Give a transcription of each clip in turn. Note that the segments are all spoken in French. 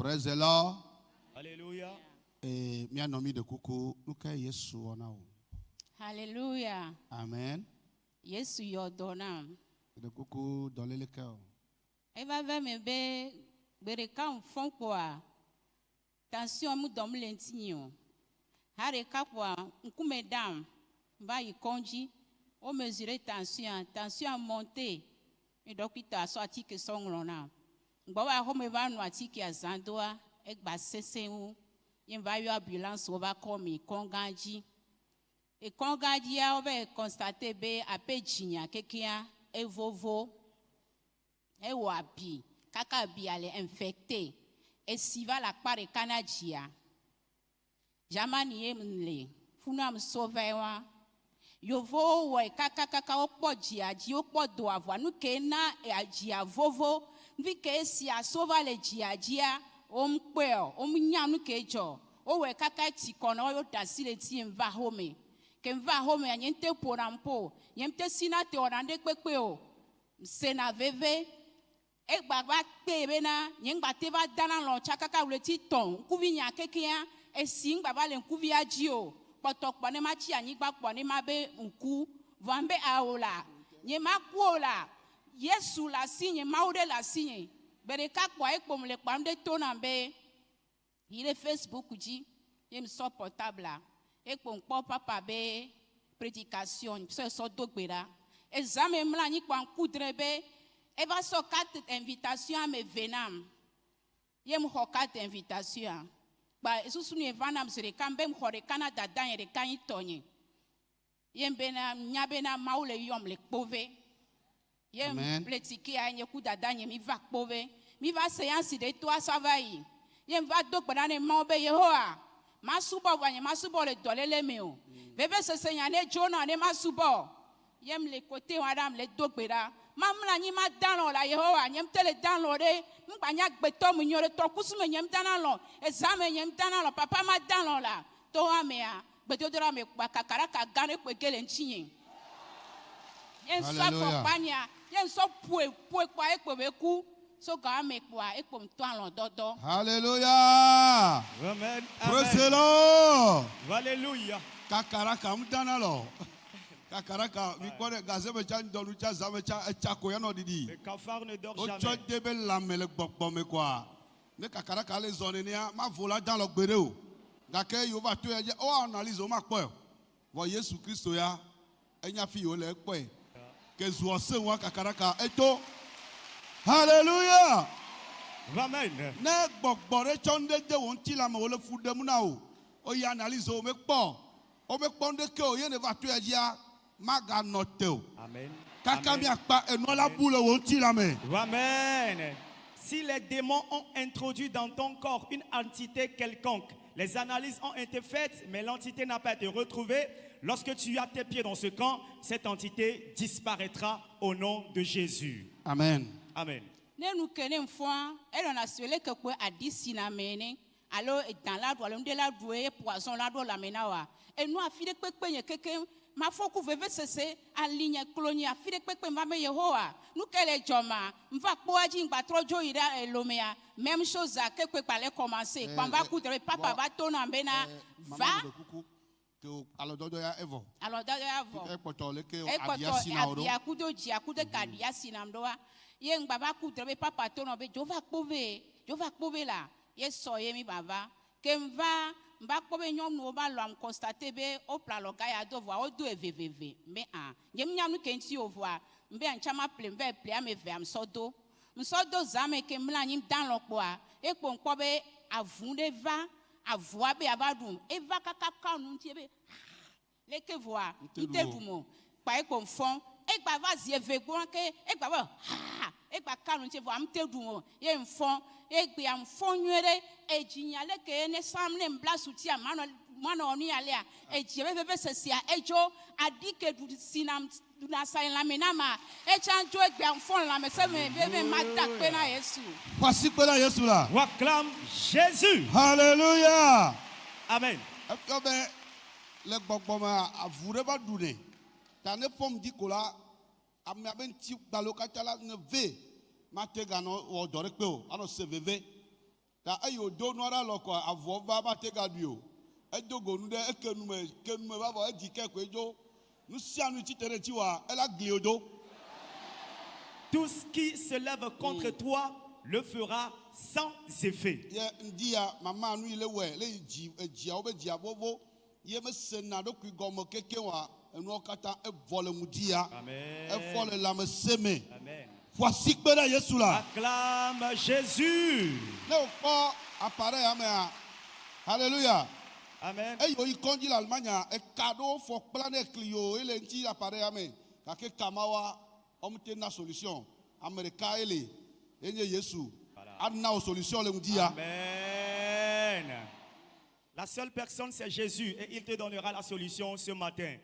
Praise the Lord. Alléluia. Et mia nomi de kuku nuka Yesu ona o. Hallelujah. Amen. Yesu yodona. De kuku dolele kao. Eva ve me be bereka mfon kwa. Tension mu dom lentinho. Hare kapwa nkume dam. Va y konji. O mesurer tension monter. Et dokita so atike songrona. Ngbawa home va no atike azandoa egba sesenwu. Yen va yo ambulance o va komi konganji. Et konganji a ove constater be ape jinya kekia evovo e wabi kaka bi ale infecté et si va la pare kanajia. Jamani emle funam sauvewa. Yovo we kaka okpo jiaji okpo do avwa nu ke na ajia vovo vi ke si asova le jiajia omkpeo omnya nu ke jo o we kaka ti kono yo dasile ti mva home ke mva home anyente porampo yemte sinate orande pepe o sena veve e gbagba pe na nyengba te va dana lo chakaka uleti ton kuvi nya kekea e singba vale kuvi aji o potokpo ne machi anyigba kpo ne mabe nku vambe aola nye makuola Yesu la signe maude la signe bereka kpo ekpom le kpamde tona be ile Facebook ji yem so portable ekpom kpo papa be prédication so dogbera examen mla nyi kwa nkudre be e va so carte invitation à me venam yem ho carte invitation ba esusu ni vanam sere kambem hore Canada dan yere kan tonye yem bena nyabena maule yom le pove yem pletiki anye kudada nye mi va pove mi va séance de toi ça va yi yem va dogbera ne maube Yehowa masubo wanye masubo le dolele meo bebe se senyane jona ne masubo yem le côté wadam le dogbera mamla nyi ma danlo la Yehowa nyem tele danlo de mbanya gbeto mu nyore to kusume nyem danalo examen nyem danalo papa ma danlo la to amea gbeto dora me kakara ka gane pe gele nchinye yen so compagnia yen so pue kwa ekpo beku so ga me kwa ekpo mto anlo dodo. Hallelujah. Amen. Praise the Lord. Alléluia. Kakara ka mdanalo. Kakaraka mikore gazebe chan dolu cha zame cha chako ya no didi. Le cafard ne dort O jamais. cho debe lamele gbogbo me kwa. Ne kakaraka le zone ni ma vola dans le gbere o. Gake yo va to ya o analyse o ma po. Vo Yesu Kristo ya enya fi o le po e. Ke zo se wa kakaraka eto. Hallelujah. Amen. Ne gbogbo re chonde de won ti la me o le fu de mu na o. O ya analyse o me po. O me po de ke o ye ne va to ya maga noteo. Amen. Kakami akpa enola boule won ti la me. Amen. Si les démons ont introduit dans ton corps une entité quelconque, les analyses ont été faites, mais l'entité n'a pas été retrouvée. Lorsque tu as tes pieds dans ce camp, cette entité disparaîtra au nom de Jésus. Amen. Amen. Ne nous connaissons point, elle en a suélé que quoi a dit si la mène. Alors, dans la doigt, l'on de la douée, poison la doigt la menawa. Et nous, a filé que quelqu'un, ma foi, que vous cesser, en ligne, colonie, a filé que ma meilleure hoa. Nous, qu'elle est joma, m'va poading, batro joïda et l'omea. Même chose à quelque part commencer. Quand va coudre, papa va tourner en bena, va. Alors, dodo ya evo. Alors, d'ailleurs, E poto le ke e adia sina oro. ya kudo ji akude kadia sinamdoa ye ngba kutre be papa to no be jova kpove la ye so ye mi baba ke mba kpove nyom no ba lo am constater be o pla lo ga ya do vo o do eveveve me a yem nyam ke nti o vo a mbe anchama ple mbe ple am eve am sodo zame ke mla nyim dan lo po a e kpo nkpo be avunde va avoa be abadum e va kaka nu nti be leke voa itedumo pa ekpo mfon egba vazie vegbon ke egba ba egba kanu nti voa mtedumo ye mfon egbe amfon nwere ejinya leke ne samne mbla sutia mano oni alea ejebe bebe sesia ejo adike du sinam na sai la menama echanjo egbe amfon la meseme bebe mata pe na Yesu. Voici pe na Yesu la. On acclame Jésus. Hallelujah. Amen. Le gbogbo ma avure ba dune ta ne pom di kola amia ben ti balo ka tala ne ve ma te ga no o dore pe o ano se veve ta eyi wodo nua ɖa lɔ kɔ avɔ va ba te ga ɖui o edo gonu ɖe kenume va vɔ edzi ke koe dzo nu sia nu tsitre ɖe tiwa ela gli o do. Tout ce qui se lève contre toi le fera sans effet. Ye ndia mama nu ile we le dziawo be dzia vovo ye me sena ɖokui gɔme keke wa enuwo katã evɔ le ŋudia. Amen. Efɔ le lãmesẽ me. Amen. Voici kpe ɖe Yesu la. Acclame Jésus. Ne wokpɔ appareil ya mea, hallelujah. Amen. Eyi woyi kɔndzi le Alemanya eka ɖewo fɔ kpla ne kli yo ele ŋuti appareil ya me gake kamawa wɔmete na solution ame ɖeka ele enye Yesu ana wo solution le ŋuti ya. Amen. La seule personne c'est Jésus et il te donnera la solution ce matin.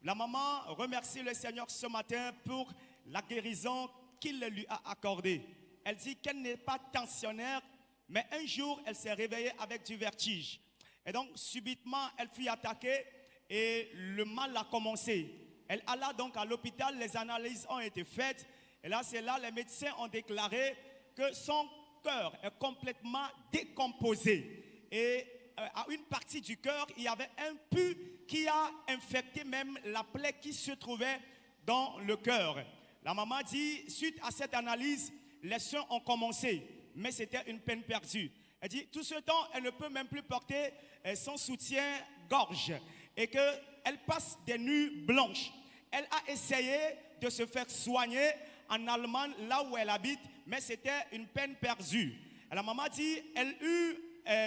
La maman remercie le Seigneur ce matin pour la guérison qu'il lui a accordée. Elle dit qu'elle n'est pas tensionnaire, mais un jour elle s'est réveillée avec du vertige. Et donc subitement elle fut attaquée et le mal a commencé. Elle alla donc à l'hôpital, les analyses ont été faites. Et là c'est là les médecins ont déclaré que son cœur est complètement décomposé. Et à une partie du cœur, il y avait un pus qui a infecté même la plaie qui se trouvait dans le cœur. La maman dit, suite à cette analyse, les soins ont commencé, mais c'était une peine perdue. Elle dit, tout ce temps, elle ne peut même plus porter son soutien-gorge et qu'elle passe des nuits blanches. Elle a essayé de se faire soigner en Allemagne, là où elle habite, mais c'était une peine perdue. Et la maman dit, elle eut,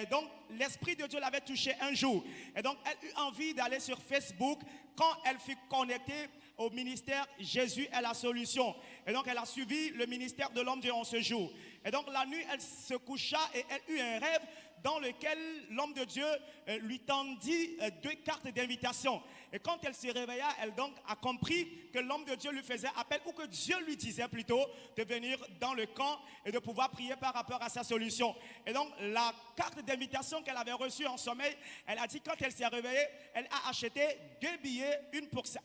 donc l'Esprit de Dieu l'avait touchée un jour. Et donc elle eut envie d'aller sur Facebook quand elle fut connectée au ministère Jésus est la solution. Et donc elle a suivi le ministère de l'homme Dieu en ce jour. Et donc la nuit, elle se coucha et elle eut un rêve dans lequel l'homme de Dieu lui tendit 2 cartes d'invitation. Et quand elle se réveilla, elle donc a compris que l'homme de Dieu lui faisait appel, ou que Dieu lui disait plutôt de venir dans le camp et de pouvoir prier par rapport à sa solution. Et donc la carte d'invitation qu'elle avait reçue en sommeil, elle a dit quand elle s'est réveillée, elle a acheté 2 billets,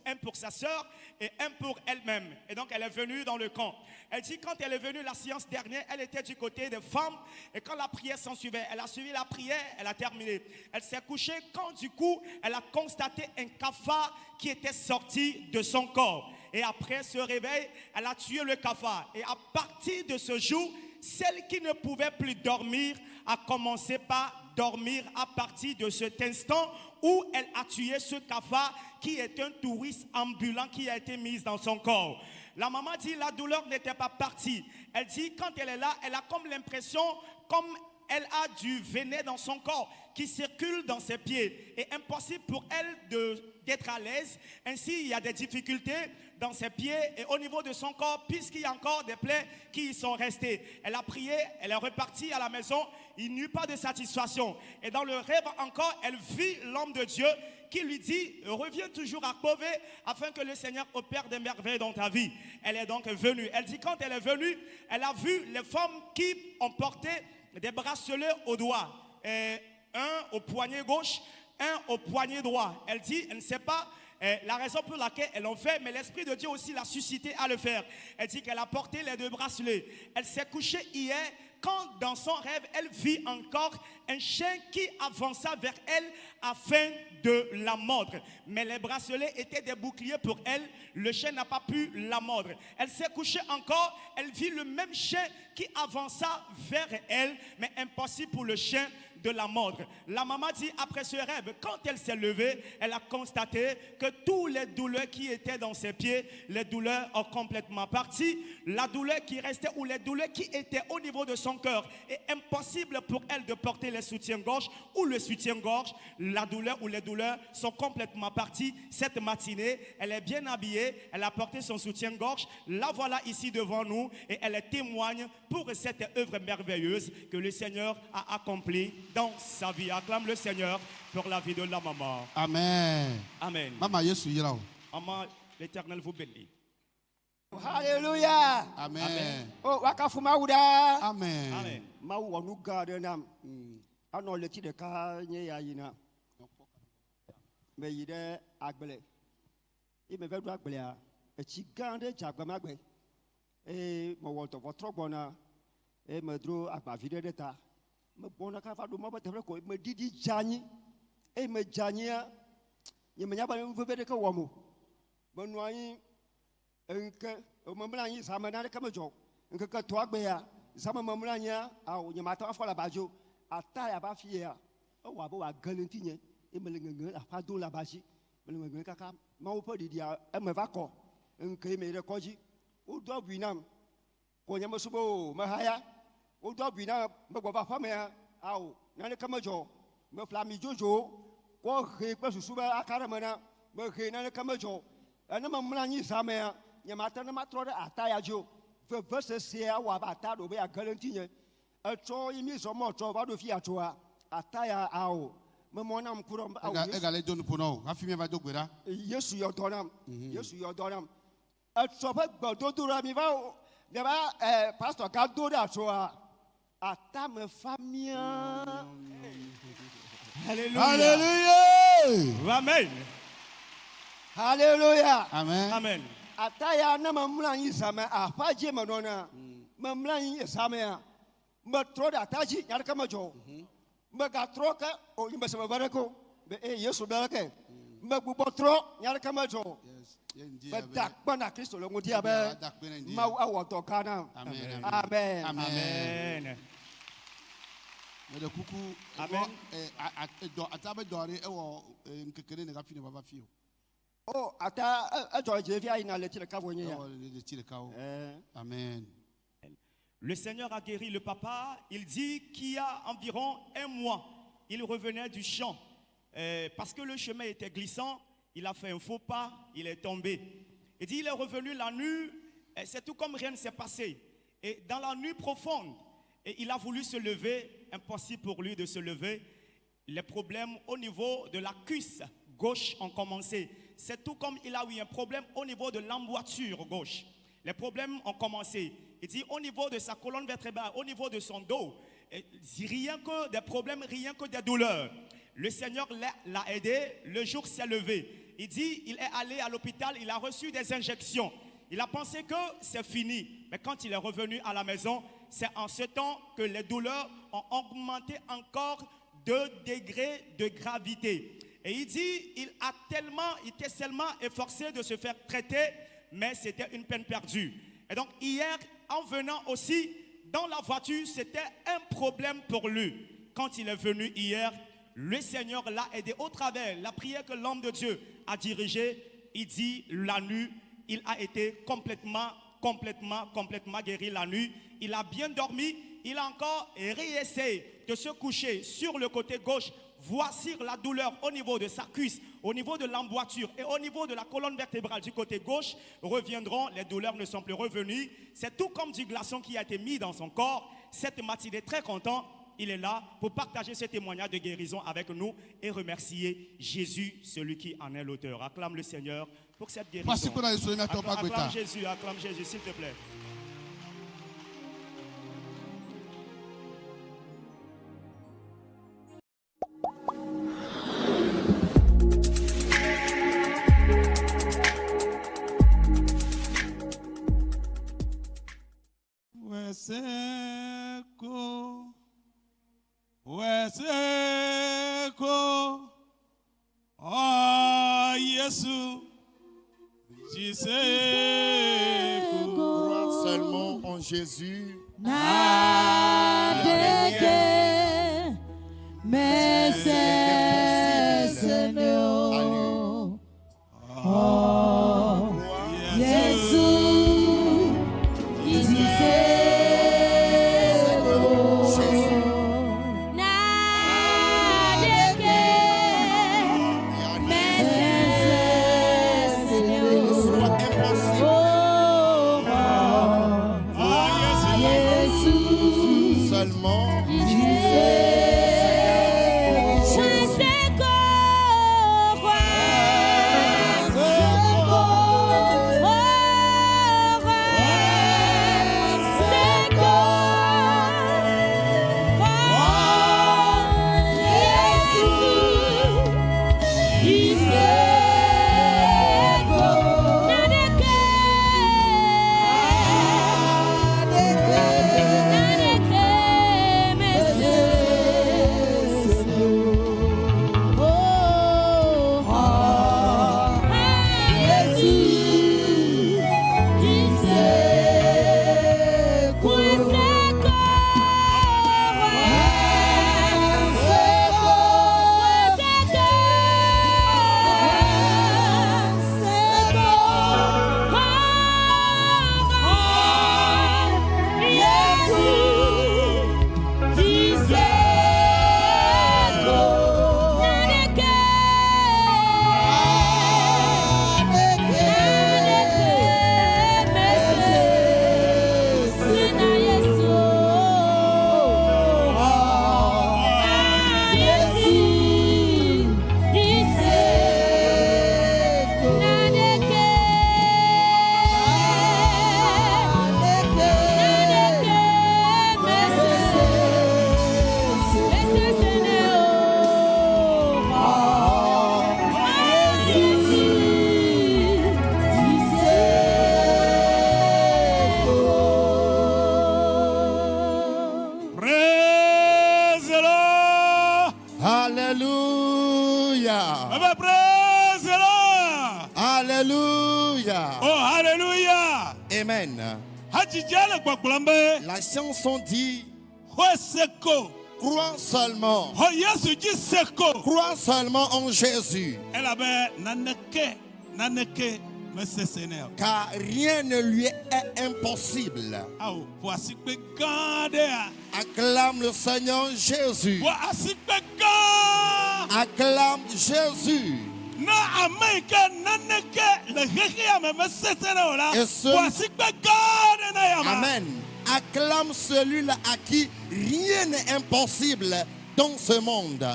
un pour sa soeur et un pour elle-même. Et donc elle est venue dans le camp. Elle dit quand elle est venue la séance dernière, elle était du côté des femmes et quand la prière s'en suivait, elle a suivi la prière, elle a terminé. Elle s'est couchée quand du coup, elle a constaté un cafard qui était sorti de son corps. Et après ce réveil, elle a tué le cafard. Et à partir de ce jour, celle qui ne pouvait plus dormir a commencé par dormir à partir de cet instant où elle a tué ce cafard qui est un touriste ambulant qui a été mis dans son corps. La maman dit la douleur n'était pas partie. Elle dit quand elle est là, elle a comme l'impression comme elle a du venin dans son corps qui circule dans ses pieds. Et impossible pour elle d'être à l'aise. Ainsi, il y a des difficultés dans ses pieds et au niveau de son corps, puisqu'il y a encore des plaies qui y sont restées. Elle a prié, elle est repartie à la maison. Il n'y eut pas de satisfaction. Et dans le rêve encore, elle vit l'homme de Dieu qui lui dit, reviens toujours à Kové afin que le Seigneur opère des merveilles dans ta vie. Elle est donc venue. Elle dit quand elle est venue, elle a vu les femmes qui ont porté des bracelets au doigt, un au poignet gauche, un au poignet droit. Elle dit, elle ne sait pas la raison pour laquelle elles l'ont fait, mais l'Esprit de Dieu aussi l'a suscité à le faire. Elle dit qu'elle a porté les 2 bracelets. Elle s'est couchée hier quand dans son rêve, elle vit encore un chien qui avança vers elle afin de la mordre. Mais les bracelets étaient des boucliers pour elle. Le chien n'a pas pu la mordre. Elle s'est couchée encore. Elle vit le même chien qui avança vers elle, mais impossible pour le chien de la mordre. La maman dit après ce rêve, quand elle s'est levée, elle a constaté que toutes les douleurs qui étaient dans ses pieds, les douleurs ont complètement parti. La douleur qui restait ou les douleurs qui étaient au niveau de son cœur est impossible pour elle de porter les soutiens-gorge ou le soutien-gorge. La douleur ou les douleurs sont complètement parties. Cette matinée, elle est bien habillée, elle a porté son soutien-gorge. La voilà ici devant nous et elle témoigne pour cette œuvre merveilleuse que le Seigneur a accomplie dans sa vie. Acclame le Seigneur pour la vie de la maman. Amen. Amen. Maman Yesu yira o. Maman, l'Éternel vous bénit. Hallelujah. Amen. Oh, wakafuma uda. Amen. Amen. Ma wonu gade nam. Ano leti de ka nye ya yina. Me yide agbele. I me vedu agbele a. E chi gande jagbama gbe. E mo woto votrobona. E me dro agba vide de ta. me bona ka fa do ma ba te ko me didi jani e me jania ye me nya ba me ve de ka wo mo me no yin enke o me mla yin sa me na de ka me jo enke ka to agbe ya sa me mla yin a o ye ma ta fa la ba jo ata ya ba fi ya o wa bo wa galanti yen e me le ngenge a fa do la ba ji me le ngenge ka ka ma o po didi a e me va ko enke me de ko ji o do binam ko nya me subo me haya o do binam me go va fa me a o na de ka me jo me fla mi jojo ko he pe susu ba akara me na me he na de ka me jo ana me mla yin sa me ya nya ma ta na ma tro de ata ya jo ve verse se a wa ba ta do be a guarantee yen a tro yi mi so mo tro ba do fi a tro a ata ya a o me mo na mkuro a o Egale John Pono. Afi mi va do gbera. Yesu yo donam Yesu yo donam a tro ba gbodo do ra mi va o de ba pastor ka do da tro a ata me famia Alléluia. Hallelujah. Amen. hallelujah Amen. Amen. ataya na mamla yin sama a faje manona mamla yin sama ya ma tro da taji yar kama jo ma ga tro ka o yin basama barako be yesu barake ma gbo tro yar kama jo Yes. ba dak bana kristo lo ngudi abe ma awo to kana Amen. amen Amen. Mais de coucou. Amen. Atabe dore e wo nkekere ne ga fi ne baba fi o. oh ata ajo je fi ayina le tire ka wonye E ya wo le tire ka o. Amen. Le Seigneur a guéri le papa. Il dit qu'il y a environ un mois, il revenait du champ. Parce que le chemin était glissant, il a fait un faux pas, il est tombé. Il dit il est revenu la nuit, c'est tout comme rien ne s'est passé. Et dans la nuit profonde, et il a voulu se lever, impossible pour lui de se lever. Les problèmes au niveau de la cuisse gauche ont commencé. C'est tout comme il a eu un problème au niveau de l'emboîture gauche. Les problèmes ont commencé. Il dit au niveau de sa colonne vertébrale, au niveau de son dos, rien que des problèmes, rien que des douleurs. Le Seigneur l'a aidé, le jour s'est levé. Il dit, il est allé à l'hôpital, il a reçu des injections. Il a pensé que c'est fini. Mais quand il est revenu à la maison, c'est en ce temps que les douleurs ont augmenté encore 2 degrés de gravité. Et il dit, il était tellement efforcé de se faire traiter, mais c'était une peine perdue. Et donc hier, en venant aussi dans la voiture, c'était un problème pour lui. Quand il est venu hier, le Seigneur l'a aidé au travers la prière que l'homme de Dieu a dirigée. Il dit la nuit, il a été complètement guéri la nuit. Il a bien dormi. Il a encore réessayé de se coucher sur le côté gauche. Voici la douleur au niveau de sa cuisse, au niveau de l'emboîture et au niveau de la colonne vertébrale du côté gauche reviendront. Les douleurs ne sont plus revenues. C'est tout comme du glaçon qui a été mis dans son corps. Cette matinée, très content, il est là pour partager ce témoignage de guérison avec nous et remercier Jésus, celui qui en est l'auteur. Acclame le Seigneur pour cette guérison. Acclame Jésus, s'il te plaît. Oh, Yesu, Crois seulement en Jésus. Mais c'est Seigneur. Oh, Jésus, Seulement Alléluia. Baba, praise the Lord. Alléluia. Oh, hallelujah. Amen. Hajijale gbọgbọlọmbe. La chanson dit, Ho seko. crois seulement. Ho Yesu ji seko. Crois seulement en Jésus. Elabe naneke mesesene. Car rien ne lui est impossible. Awo, bo asikpe gan de a. Acclame le Seigneur Jésus. Bo asikpe gan. Acclame Jésus. Na Amerika naneke le hehe ame mesesene ola. Et ce- Bo asikpe gan de na yama. Amen. Acclame celui-là à qui rien n'est impossible dans ce monde.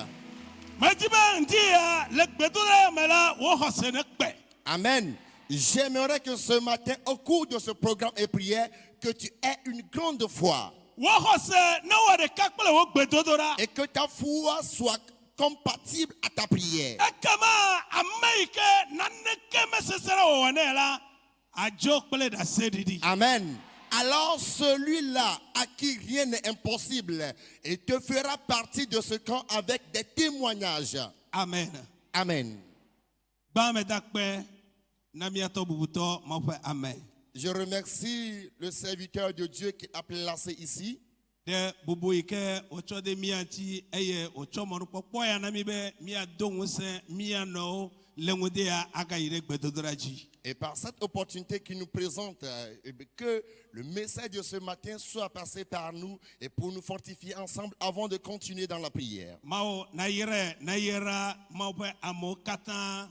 Majibe ndia le gbedore mela wo hosene kpe. Amen. J'aimerais que ce matin, au cours de ce programme et prière, que tu aies une grande foi Wo hose na wo de kakpele wo gbedodora. et que ta foi soit compatible à ta prière. Ekama Amerika naneke mesesene wo wane la. Ajo kpele da sedidi. Amen. Alors celui-là à qui rien n'est impossible, il te fera partie de ce camp avec des témoignages. Amen. Amen. Ba me dakpe na miato bubuto mafe amen. Je remercie le serviteur de Dieu qui a placé ici. De bubu ike ocho de miachi eye ocho monu popo ya na mi be mia dongu se mia no lengude ya aga ire gbedodoraji. Et par cette opportunité qu'il nous présente, que le message de ce matin soit passé par nous et pour nous fortifier ensemble avant de continuer dans la prière. Mao na yera mao pe amo kata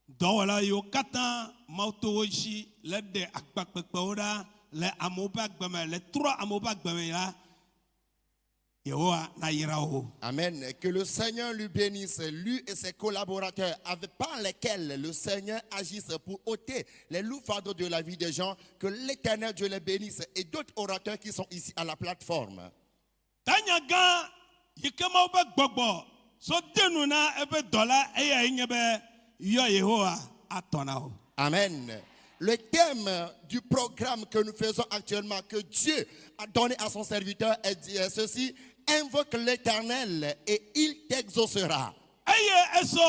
dowala yo kata mao toji le de akpakpekpe ora le amo ba gbeme le trois amo ba gbeme la Yehowa na yera o. Amen. Et que le Seigneur lui bénisse, lui et ses collaborateurs, par lesquels le Seigneur agisse pour ôter les lourds fardeaux de la vie des gens. Que l'Éternel Dieu les bénisse et d'autres orateurs qui sont ici à la plateforme. Tanyaga yikema ba gbogbo so denu na ebe dola eya nyebe yo Yehowa atona o. Amen. Le thème du programme que nous faisons actuellement, que Dieu a donné à son serviteur, est ceci: invoque l'Éternel et il t'exaucera. Eye eso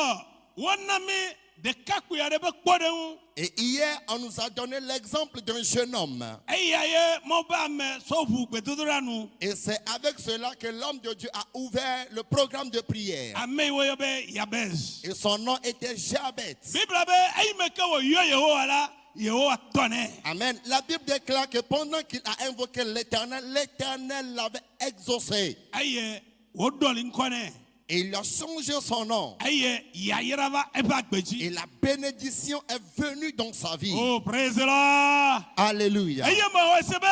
wonami de kaku ya debe kpodenu. Et hier, on nous a donné l'exemple d'un jeune homme. Eya ye mo ba me so hu gbedodora nu. Et c'est avec cela que l'homme de Dieu a ouvert le programme de prière. Ame wo yo be Yabez. Et son nom était Jabez. Bible be eyi me ke wo yo Yehowa la Yehowa tonne. Amen. La Bible déclare que pendant qu'il a invoqué l'Éternel, l'Éternel l'avait exaucé. Eye wo doli nkone. Et il a changé son nom. Eye ya yerava eba gbeji. Et la bénédiction est venue dans sa vie. Oh, praise the Lord. Alléluia. Eye ma wasebe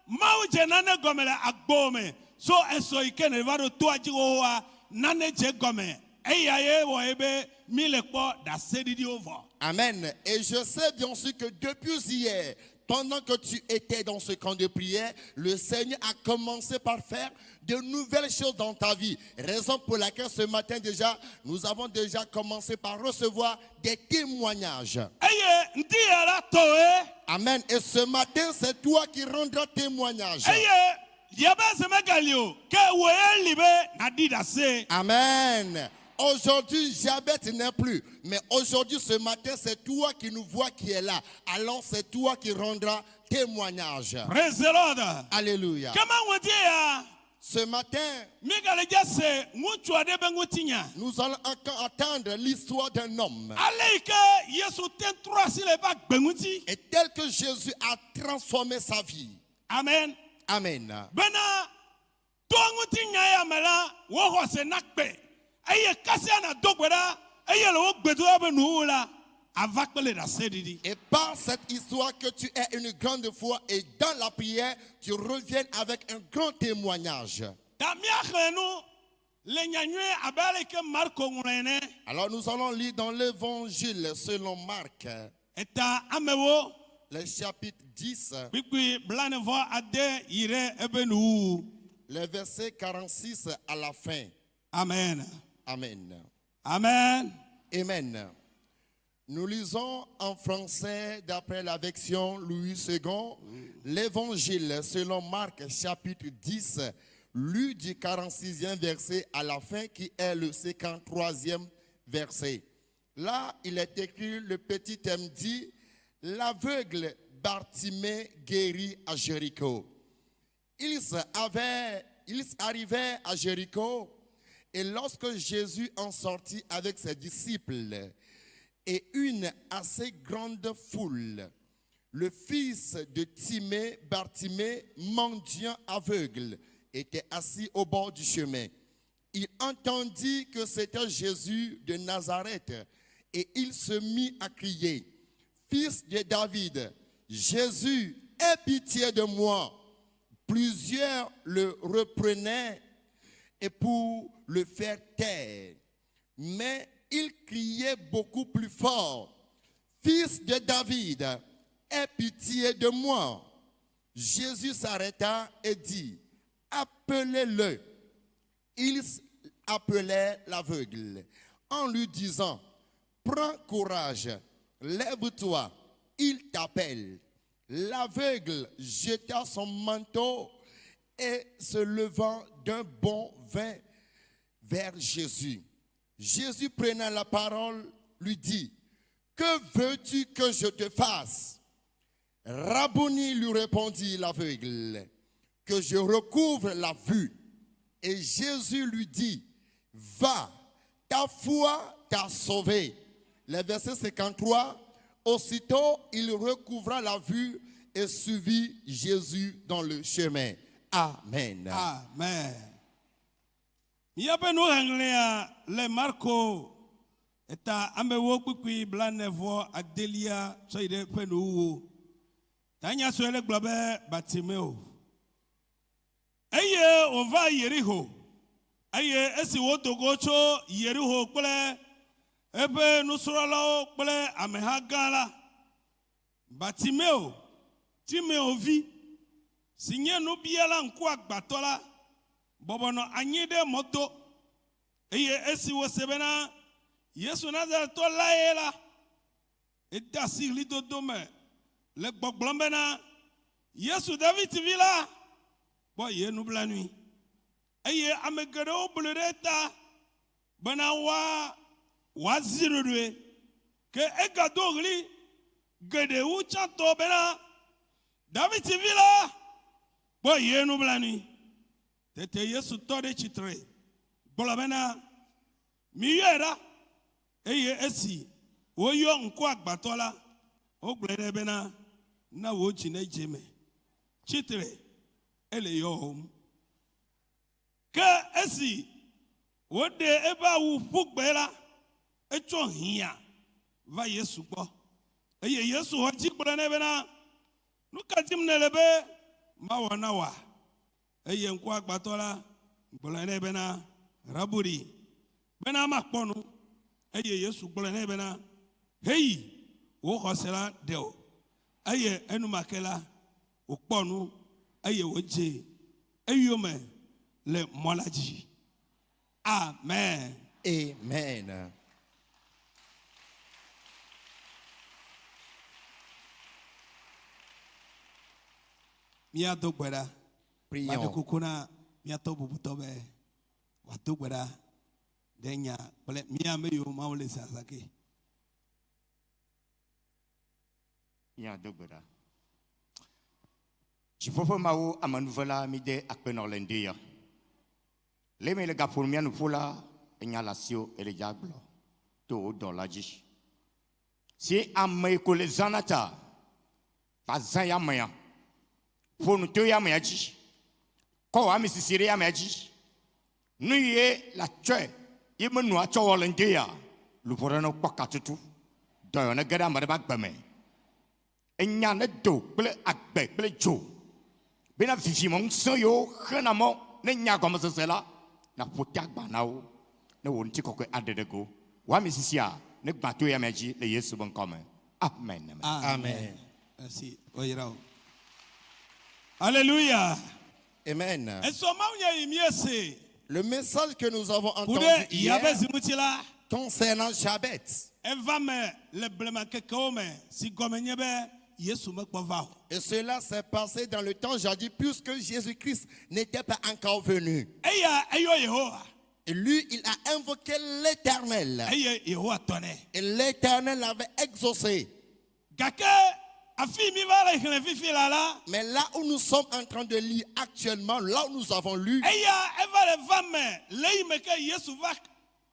mau je nane gomele agbome. So eso ikene vado to ajiwo wa nane je gome. Eye ye wo ebe mi le po da sedidi over. Amen. Et je sais bien sûr que depuis hier, pendant que tu étais dans ce camp de prière, le Seigneur a commencé par faire de nouvelles choses dans ta vie. Raison pour laquelle ce matin déjà, nous avons déjà commencé par recevoir des témoignages. Eye ndi ala toe. Amen. Et ce matin, c'est toi qui rendras témoignage. Eye Yabez megalio ke wo libe na dida se. Amen. Aujourd'hui, Jabez n'est plus. Mais aujourd'hui, ce matin, c'est toi qui nous vois qui est là. Alors, c'est toi qui rendras témoignage. Praise the Lord. Alléluia. Kama wodi ya Ce matin, migale jase ngutu ade be ngutinya. nous allons encore attendre l'histoire d'un homme. Aleike Yesu ten trois si le ba gbenguti. Et tel que Jésus a transformé sa vie. Amen. Amen. Bena to ngutinya ya mela wo hose nakpe. Eye kasia na dogbeda eye le wo gbedo abe nuula avakpele da sedidi. Et par cette histoire que tu aies une grande foi et dans la prière, tu reviens avec un grand témoignage. Da miakhenu le nyanywe abale ke Marko ngurene. Alors nous allons lire dans l'évangile selon Marc, Eta amewo le chapitre 10, bikwi blanevo ade ire ebe nu. le verset 46 à la fin. Amen. Amen. Amen. Amen. Nous lisons en français d'après la version Louis II, l'évangile selon Marc chapitre 10, lu du 46e verset à la fin qui est le 53e versets. Là, il est écrit, le petit thème dit, l'aveugle Bartimée guéri à Jéricho. Ils arrivaient à Jéricho, et lorsque Jésus en sortit avec ses disciples et une assez grande foule, le fils de Timée, Bartimée, mendiant aveugle, était assis au bord du chemin. Il entendit que c'était Jésus de Nazareth et il se mit à crier, « Fils de David, Jésus, aie pitié de moi. » Plusieurs le reprenaient et pour le faire taire. Mais il criait beaucoup plus fort, « Fils de David, aie pitié de moi. » Jésus s'arrêta et dit, « Appelez-le. » Ils appelaient l'aveugle en lui disant, « Prends courage, lève-toi, il t'appelle. » L'aveugle jeta son manteau et se levant d'un bond vint vers Jésus. Jésus prenant la parole lui dit, « Que veux-tu que je te fasse? » Rabboni, lui répondit l'aveugle, « Que je recouvre la vue. » Et Jésus lui dit, « Va, ta foi t'a sauvé. » Le verset 53, aussitôt il recouvra la vue et suivit Jésus dans le chemin. Amen. Amen. Miabe no hanglea le Marco eta ambewo kpikpi blanevo adelia soide penuwo. Tanya soele globe Bartimeo. Eye ova Yericho. Eye esi wotogocho Yericho kple ebe nusuralo kple amehagala. Bartimeo Timeo vi sinye no biala nku agbatola bobono anyide moto eye esi wo sebena Yesu Nazareth to laela eta sigli dodo me le gbogblomena Yesu David vila bo ye nu blanui eye amegere obuleta bana wa zirudwe ke egadogli gede ucha to bena David vila bo ye nu blanui tete Yesu to de chitre bolabena miyera eye esi oyo nko agbatola ogbere bena na wo chine jeme chitre ele yo ke esi wode eba wu fugbera echo hia va Yesu gbo eye Yesu ho jigbere ne bena nuka jimnelebe mawana wa eye nko agbatola gbole ne bena raburi bena makponu eye Yesu gbole ne bena hey wo hosela deo eye enumakela okponu eye woje eyome le molaji. Amen. Amen. Mia dogbera. Prions. Madokukuna mia tobubutobe. Watogbera. Denya bale mia meyo maule sasake. Ya dogbera. Jipopo mau amanuvela mide akpenorlendia. Leme le gapurmia nufula enyalasio ele jaglo to dolaji. Si amay ko le zanata fazan ya maya. Fonu to ya mayaji. Ko ami sisire ya mayaji. Nuye la tue imenu acho wolendia. Luporano pakatutu. Doyona gada mareba gbeme. Enyane do ple akbe ple jo. Bena fifi mon soyo khanamo ne nya comme ça là na potiak banao ne wonti kokwe adedego wa misisia ne gbato ya meji le Yesu bon comme amen. Amen. Merci. Oyirao. Alléluia. Amen. Et so mawnya imiese. Le message que nous avons entendu Poude hier yabe zimutila. concernant Jabet. Evame le blema kekome si gomenyebe Yesu mekpova. Et cela s'est passé dans le temps jadis puisque Jésus-Christ n'était pas encore venu. Eya eyo Yehowa. Et lui, il a invoqué l'Éternel. eye yehowa tɔnɛ. Et l'Éternel l'avait exaucé. Gake afi mi va le xlẽ fifi la. Mais là où nous sommes en train de lire actuellement, là où nous avons lu, Eya eva le va me le yi me ke Yesu va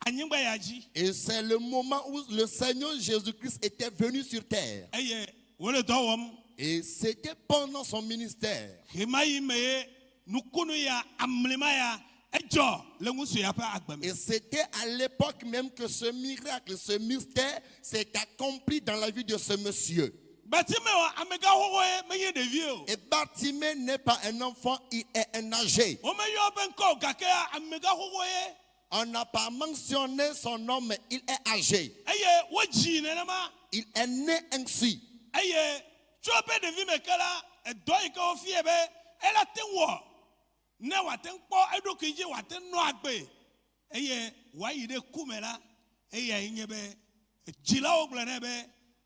anyigba ya dzi. et c'est le moment où le Seigneur Jésus-Christ était venu sur terre. Eye wole dɔ wɔm. Et c'était pendant son ministère. Xema yi me ye nukunu ya amlema ya edzɔ le ŋusu ya ƒe agbe me. Et c'était à l'époque même que ce miracle, ce mystère s'est accompli dans la vie de ce monsieur. Bartiméo amega xoxo ye menye ɖevi o. Et Bartimée n'est pas un enfant, il est un âgé. Womeyɔ be ŋkɔ o, gake amega xoxo ye. On n'a pas mentionné son nom, mais il est âgé. Eye wodzi nenema. Il est né ainsi. Eye tso be ɖevi me ke la edɔ yi ke wofie be ela te wɔ ne wòate kpɔ eɖokui dzi wòate nɔ agbe eye wòayi ɖe ku me la eyae nye be dzilawo gblɔ nɛ be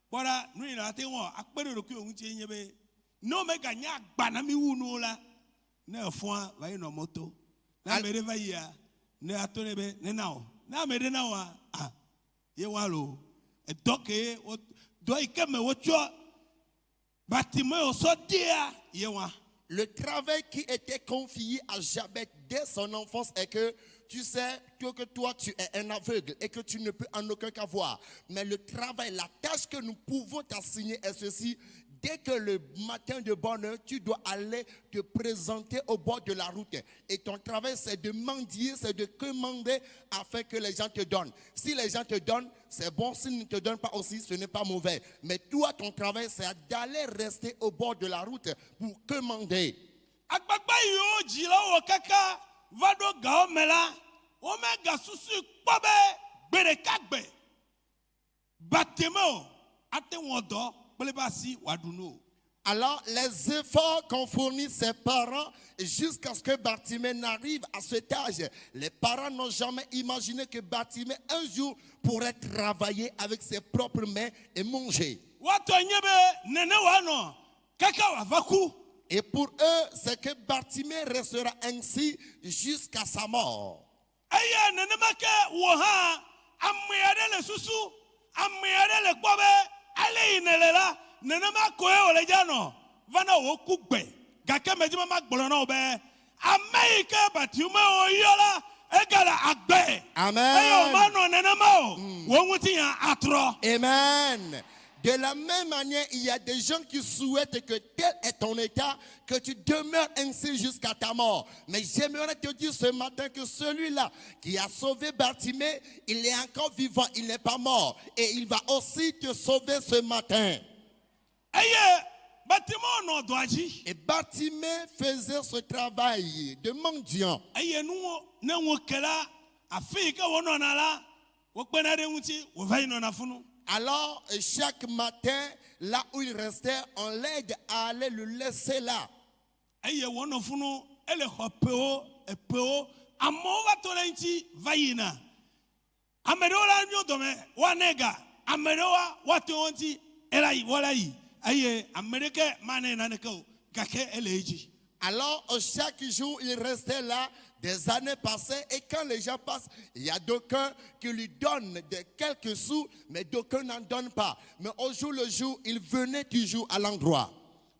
kpɔɖa nu yi wòate wɔ akpe ɖe ɖokui ŋuti nye be ne womeganye agba na mi wu nuwo la ne efɔa va yi nɔ moto ne ame ɖe va yia ne ato ne be ne na o ne ame ɖe na oa ye wa lo edɔ ke dɔ yi ke me wotsɔ Bartiméo sɔ dia ye wa. Le travail qui était confié à Jabez dès son enfance est que, tu sais, que toi tu es un aveugle et que tu ne peux en aucun cas voir. Mais le travail, la tâche que nous pouvons t'assigner est ceci. Dès que le matin de bonne heure, tu dois aller te présenter au bord de la route. Et ton travail, c'est de mendier, c'est de commander afin que les gens te donnent. Si les gens te donnent, c'est bon. S'ils ne te donnent pas aussi, ce n'est pas mauvais. Mais toi, ton travail, c'est d'aller rester au bord de la route pour commander. Agbagba yo dzilawo kaka va ɖo gawo me la womega susu kpɔ be gbe ɖeka gbe Bartiméo ate wɔ dɔ kple be asi wòaɖu nu o. Alors, les efforts qu'ont fournis ses parents jusqu'à ce que Bartimée n'arrive à cet âge, les parents n'ont jamais imaginé que Bartimée un jour pourrait travailler avec ses propres mains et manger. Woatɔ nye be nene wòanɔ kaka wòava ku. Et pour eux, c'est que Bartimée restera ainsi jusqu'à sa mort. Eye nenema ke wò hã ame aɖe le susu ame aɖe le kpɔ be ale yi nele la nenema koe wòle dza nɔ va na wò ku gbe gake medzi mama gblɔ na wò be ame yi ke Bartiméo yɔ la egale agbe. Amen. Eye wòmanɔ nenema o wò ŋuti nya atrɔ. Amen. De la même manière, il y a des gens qui souhaitent que tel est ton état, que tu demeures ainsi jusqu'à ta mort. Mais j'aimerais te dire ce matin que celui-là qui a sauvé Bartimée, il est encore vivant, il n'est pas mort. Et il va aussi te sauver ce matin. Eye Bartiméo nɔ dɔa dzi. Et Bartimée faisait ce travail de mendiant. Eye ne ŋu ke la afi yi ke wònɔna la wòkpena ɖe ŋuti wòva yi nɔna funu. Alors, chaque matin, là où il restait, on l'aide à aller le laisser là. Eye wònɔ funu ele xɔ epewo amewo va tɔ ɖe ŋuti va yina. Ame ɖewo la nyo dɔme woanɛ ga ame ɖewoa woate wo ŋuti ela yi wɔla yi eye ame ɖeke manɛ naneke o gake ele edzi. Alors, chaque jour, il restait là, des années passaient, et quand les gens passent, il y a d'aucuns qui lui donnent quelques sous, mais d'aucuns n'en donnent pas. Mais au jour le jour, il venait toujours à l'endroit.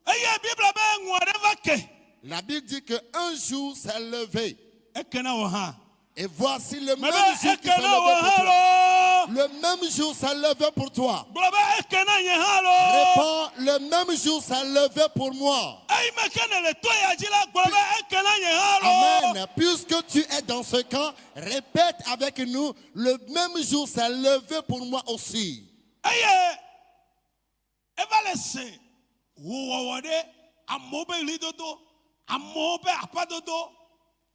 Eye Bible be ŋua ɖe va ke La Bible dit qu'un jour s'est levé, ekena wò hã. et voici le Me même be jour qui s'est ekena wò levé pour hã toi. lo. Le même jour s'est levé pour toi. Gblɔ be ekena nye hã lo. Réponds, le même jour s'est levé pour moi. Eyi me ke ne le to ya dzi la gblɔ be ekena nye hã lo. Amen. Puisque tu es dans ce camp, répète avec nous, le même jour s'est levé pour moi aussi. Eye eva le se wòwɔwɔ ɖe amewo be ɣlidodo amewo be aƒadodo.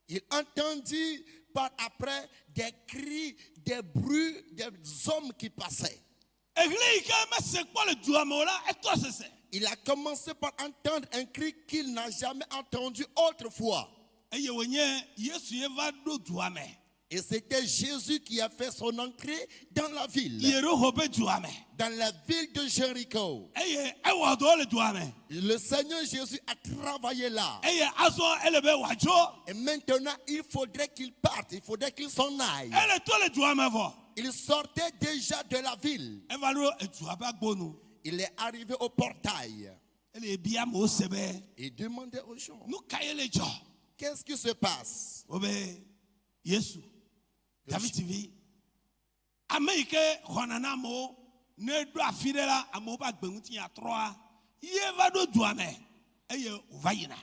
Il entendit par après des cris, des bruits, des hommes qui passaient. Ehli yi ke mese kpɔ le dua me o la etɔ sese. Il a commencé par entendre un cri qu'il n'a jamais entendu autrefois. Eye wònye Yesu ye va ɖo dua me. Et c'était Jésus qui a fait son entrée dans la ville. Yero be dua me. Dans la ville de Jéricho. Eye ewo do le dua me. Le Seigneur Jésus a travaillé là. Eye aso ele be wajo. Et maintenant, il faudrait qu'il parte. Il faudrait qu'il s'en aille. Ele to le dua me vo. Il sortait déjà de la ville. Evalo dua ba gbonu. Il est arrivé au portail. Ele bia mo sebe. Il demandait aux gens, Nu kayele jo. qu'est-ce qui se passe? Obe Yesu. David TV. Amerike khonana mo ne do afide la amo ba gbenuti ya 3. Ye va do dua me. Eye o va yina.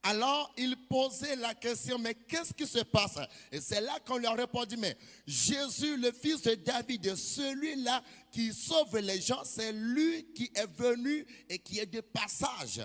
Alors, il posait la question, mais qu'est-ce qui se passe? Et c'est là qu'on lui a répondu, mais Jésus, le fils de David, celui-là qui sauve les gens, c'est lui qui est venu et qui est de passage.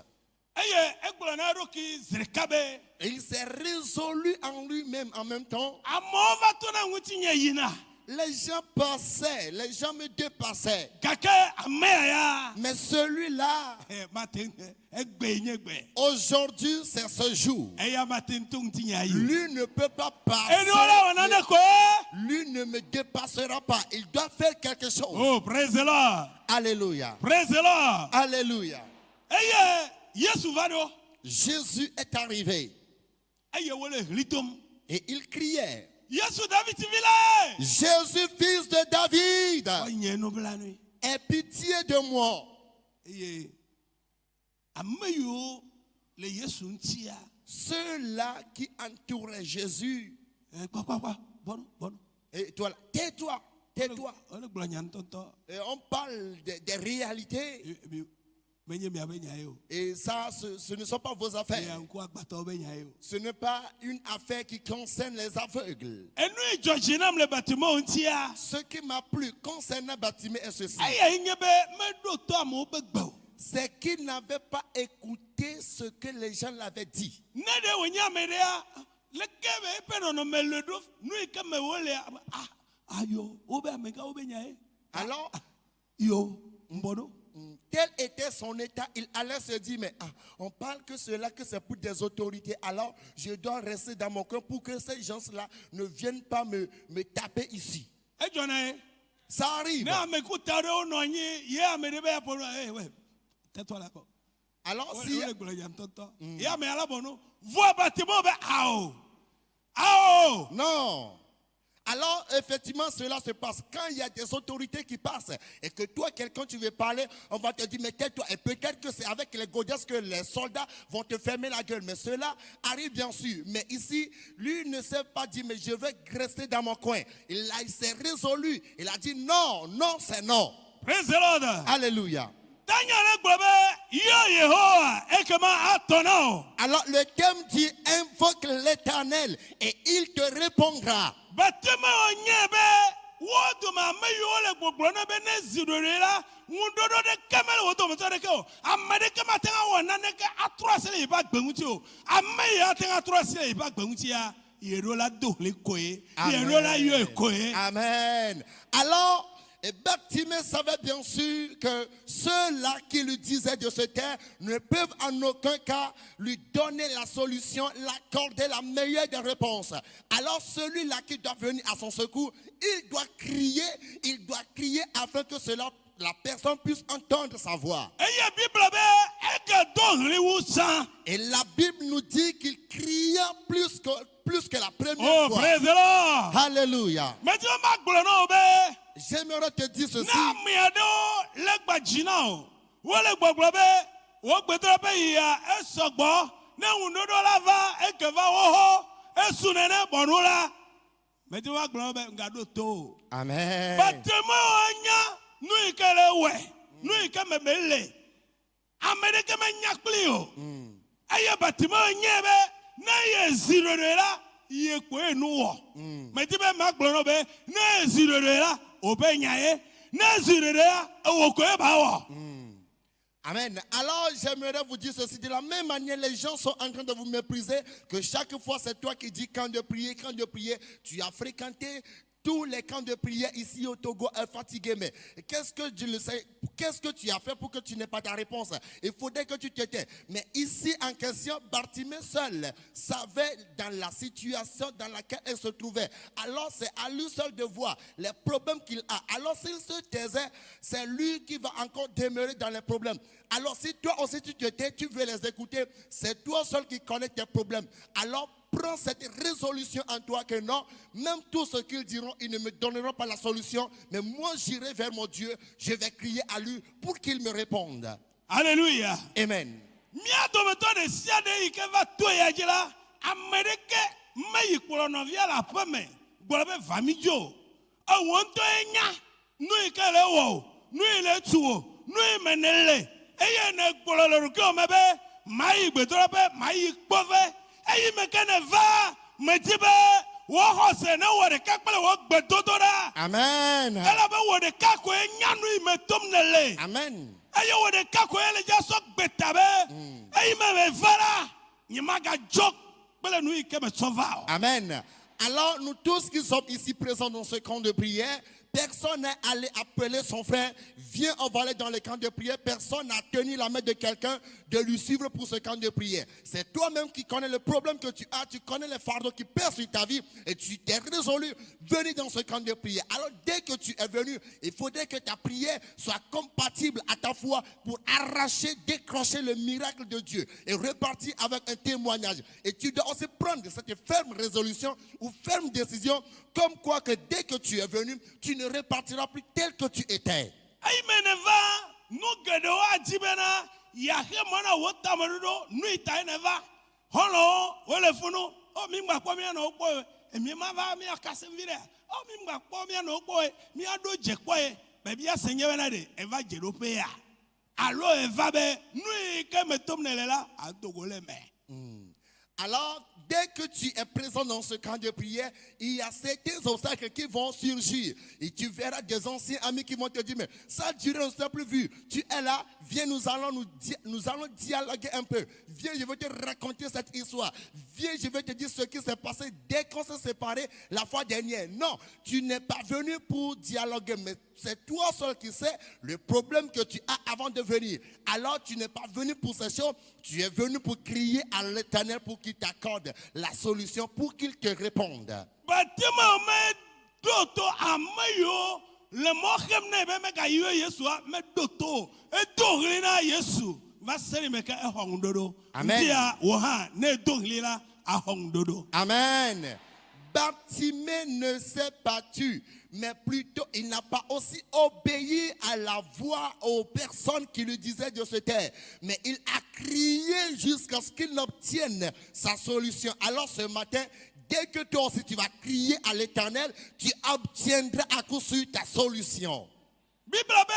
Eye egbona ro ki zrekabe. Et il s'est résolu en lui-même en même temps. Amo va to na nguti nye yina. Les gens passaient, les gens me dépassaient. Kake ameya. Mais celui-là, Matin egbe nyegbe. aujourd'hui, c'est ce jour. Eya matin tung tinya yu. Lui ne peut pas Eni wala wanane passer. ko. Lui ne me dépassera pas. Il doit faire quelque chose. Oh, praise the Lord. Alléluia. Praise the Lord. Alléluia. Eye Yesu va do. Jésus est arrivé Eye wole hlitom. et il criait, Yesu David vile. Jésus, fils de David, Onye no blanu. aie pitié de moi. Eye ameyo le Yesu ntia. Ceux-là qui entouraient Jésus. Kwa. Bon. Et toi, là, tais-toi, tais-toi. Ole gblanya ntonto. Et on parle des réalités. Menye mi abenya yo. Et ça, ce ne sont pas vos affaires. Nko agbata obenya yo. Ce n'est pas une affaire qui concerne les aveugles. Enu ijojinam le bâtiment ntia. Ce qui m'a plu concernant Bartimée est ceci. Eye nyebe medo to amo begbo. C'est qu'il n'avait pas écouté ce que les gens l'avaient dit. Nede wonya merea. Le kebe penono meledo. Nu ikeme wole ayo obe ameka obenya e. Alors, Yo mbono. tel était son état, il allait se dire, mais on parle que cela, que c'est pour des autorités, alors je dois rester dans mon coin pour que ces gens-là ne viennent pas me taper ici. E jona e. Ça arrive. Ne ameku tare ononyi ye amedebe ya polo ouais. Tais-toi là. Alors si... Ole gblanya ntonto. Ye ame ala bono. Voix bâtiment be ao. Non. Alors, effectivement, cela se passe. Quand il y a des autorités qui passent et que toi, quelqu'un, tu veux parler, on va te dire, mais tais-toi. Et peut-être que c'est avec les Goliaths que les soldats vont te fermer la gueule. Mais cela arrive bien sûr. Mais ici, lui ne s'est pas dit, mais je vais rester dans mon coin. Il s'est résolu. Il a dit, non, c'est non. Praise the Lord. Alléluia. Tanyale gbobe yo Yehowa ekema atona. Alors, le thème dit, invoque l'Éternel et il te répondra. Batema onyebe wodo ma meyo le gbogbo na be ne zidorela ngudodo de kamel wodo mo tore ke o amade kema tenga wona ne ke atrose le ba gbenguti o ameya tenga atrose le ba gbenguti ya yerola do le koe yerola yo ekoe. Amen. Alors, et Bartimée savait bien sûr que ceux-là qui lui disaient de se taire ne peuvent en aucun cas lui donner la solution, l'accorder la meilleure des réponses. Alors celui-là qui doit venir à son secours, il doit crier afin que cela, la personne puisse entendre sa voix. Et la Bible nous dit qu'il cria plus que la première fois. Praise the Lord. Alléluia. Mais tu m'as glono be. J'aimerais te dire ceci. Na miado legba jina o. Wo le gbogbo be, wo gbedoro be ya esogbo, na unodo lava ekeva wo ho, esunene bonula. Mais tu m'as glono be ngado to. Amen. Batemo onya nu ikele we, nu ikeme mele. Amerike me nyakpli o. Aye batemo onya be na ye zero la ye ko enu wo. Mais tu m'as glono be na zero la. Amen. Alors j'aimerais vous dire ceci. De la même manière, les gens sont en train de vous mépriser. Que chaque fois c'est toi qui dis quand de prier. Tu as fréquenté tous les camps de prière ici au Togo, fatigué. Mais qu'est-ce que je le sais? qu'est-ce que tu as fait pour que tu n'aies pas ta réponse? Il faudrait que tu t'étais. Mais ici en question, Bartimée seul savait dans la situation dans laquelle il se trouvait. Alors c'est à lui seul de voir les problèmes qu'il a. Alors s'il se taisait, c'est lui qui va encore demeurer dans les problèmes. Alors si toi aussi tu te tais, tu veux les écouter, c'est toi seul qui connais tes problèmes. Alors prends cette résolution en toi que non, même tout ce qu'ils diront, ils ne me donneront pas la solution, mais moi j'irai vers mon Dieu, je vais crier à lui pour qu'il me réponde. Alléluia. Amen. Mia dometo de sia de ike va to ya jela amerike meyi kporo no via la peme gboro be vamijo awon to enya nu ike le wo nu ile tuwo nu imenele eye ne gboro le ruke o mebe mai gbedoro be mai kpove eyi mekene va metibe wo hose ne wo de kakpele wo gbedodora. Amen. Ela be wo de kako enya nu imetom nele. Amen. Ayo wo de kako ele jaso gbetabe eyi me vara nyimaga jok bele nu ike me sova. Amen. Alors nous tous qui sommes ici présents dans ce camp de prière, personne n'est allé appeler son frère, viens on va aller dans le camp de prière. Personne n'a tenu la main de quelqu'un de lui suivre pour ce camp de prière. C'est toi-même qui connais le problème que tu as, tu connais les fardeaux qui pèsent sur ta vie et tu t'es résolu venir dans ce camp de prière. Alors dès que tu es venu, il faudrait que ta prière soit compatible à ta foi pour arracher, décrocher le miracle de Dieu et repartir avec un témoignage. Et tu dois aussi prendre cette ferme résolution ou ferme décision comme quoi que dès que tu es venu, tu ne repartiras plus tel que tu étais. Ayi meneva nu gedo ajibena ya he mona wota marudo nu itai neva holo wole funu o mi gba po mi na ogbo emi ma va mi akase vire o mi gba po mi na ogbo mi ado je po e be bia senye we na de eva jero pe ya alo eva be nu ike metom nelela adogole me. Alors, dès que tu es présent dans ce camp de prière, il y a certains obstacles qui vont surgir. Et tu verras des anciens amis qui vont te dire, mais ça a duré, on ne s'est plus vu. Tu es là, viens, nous allons dialoguer un peu. Viens, je vais te raconter cette histoire. Viens, je vais te dire ce qui s'est passé dès qu'on s'est séparés la fois dernière. Non, tu n'es pas venu pour dialoguer, mais c'est toi seul qui sais le problème que tu as avant de venir. Alors tu n'es pas venu pour ces choses, tu es venu pour crier à l'Éternel pour qu'il t'accorde la solution, pour qu'il te réponde. Batima me doto amayo le mohem ne be me ga yo yesu me doto e dohlina yesu va seri me ka e hondodo. Amen. Dia wo ha ne dohlina a hondodo. Amen. Bartimée ne s'est pas tu, mais plutôt il n'a pas aussi obéi à la voix aux personnes qui lui disaient de se taire. Mais il a crié jusqu'à ce qu'il obtienne sa solution. Alors ce matin, dès que toi aussi tu vas crier à l'Éternel, tu obtiendras à coup sûr ta solution. Bible be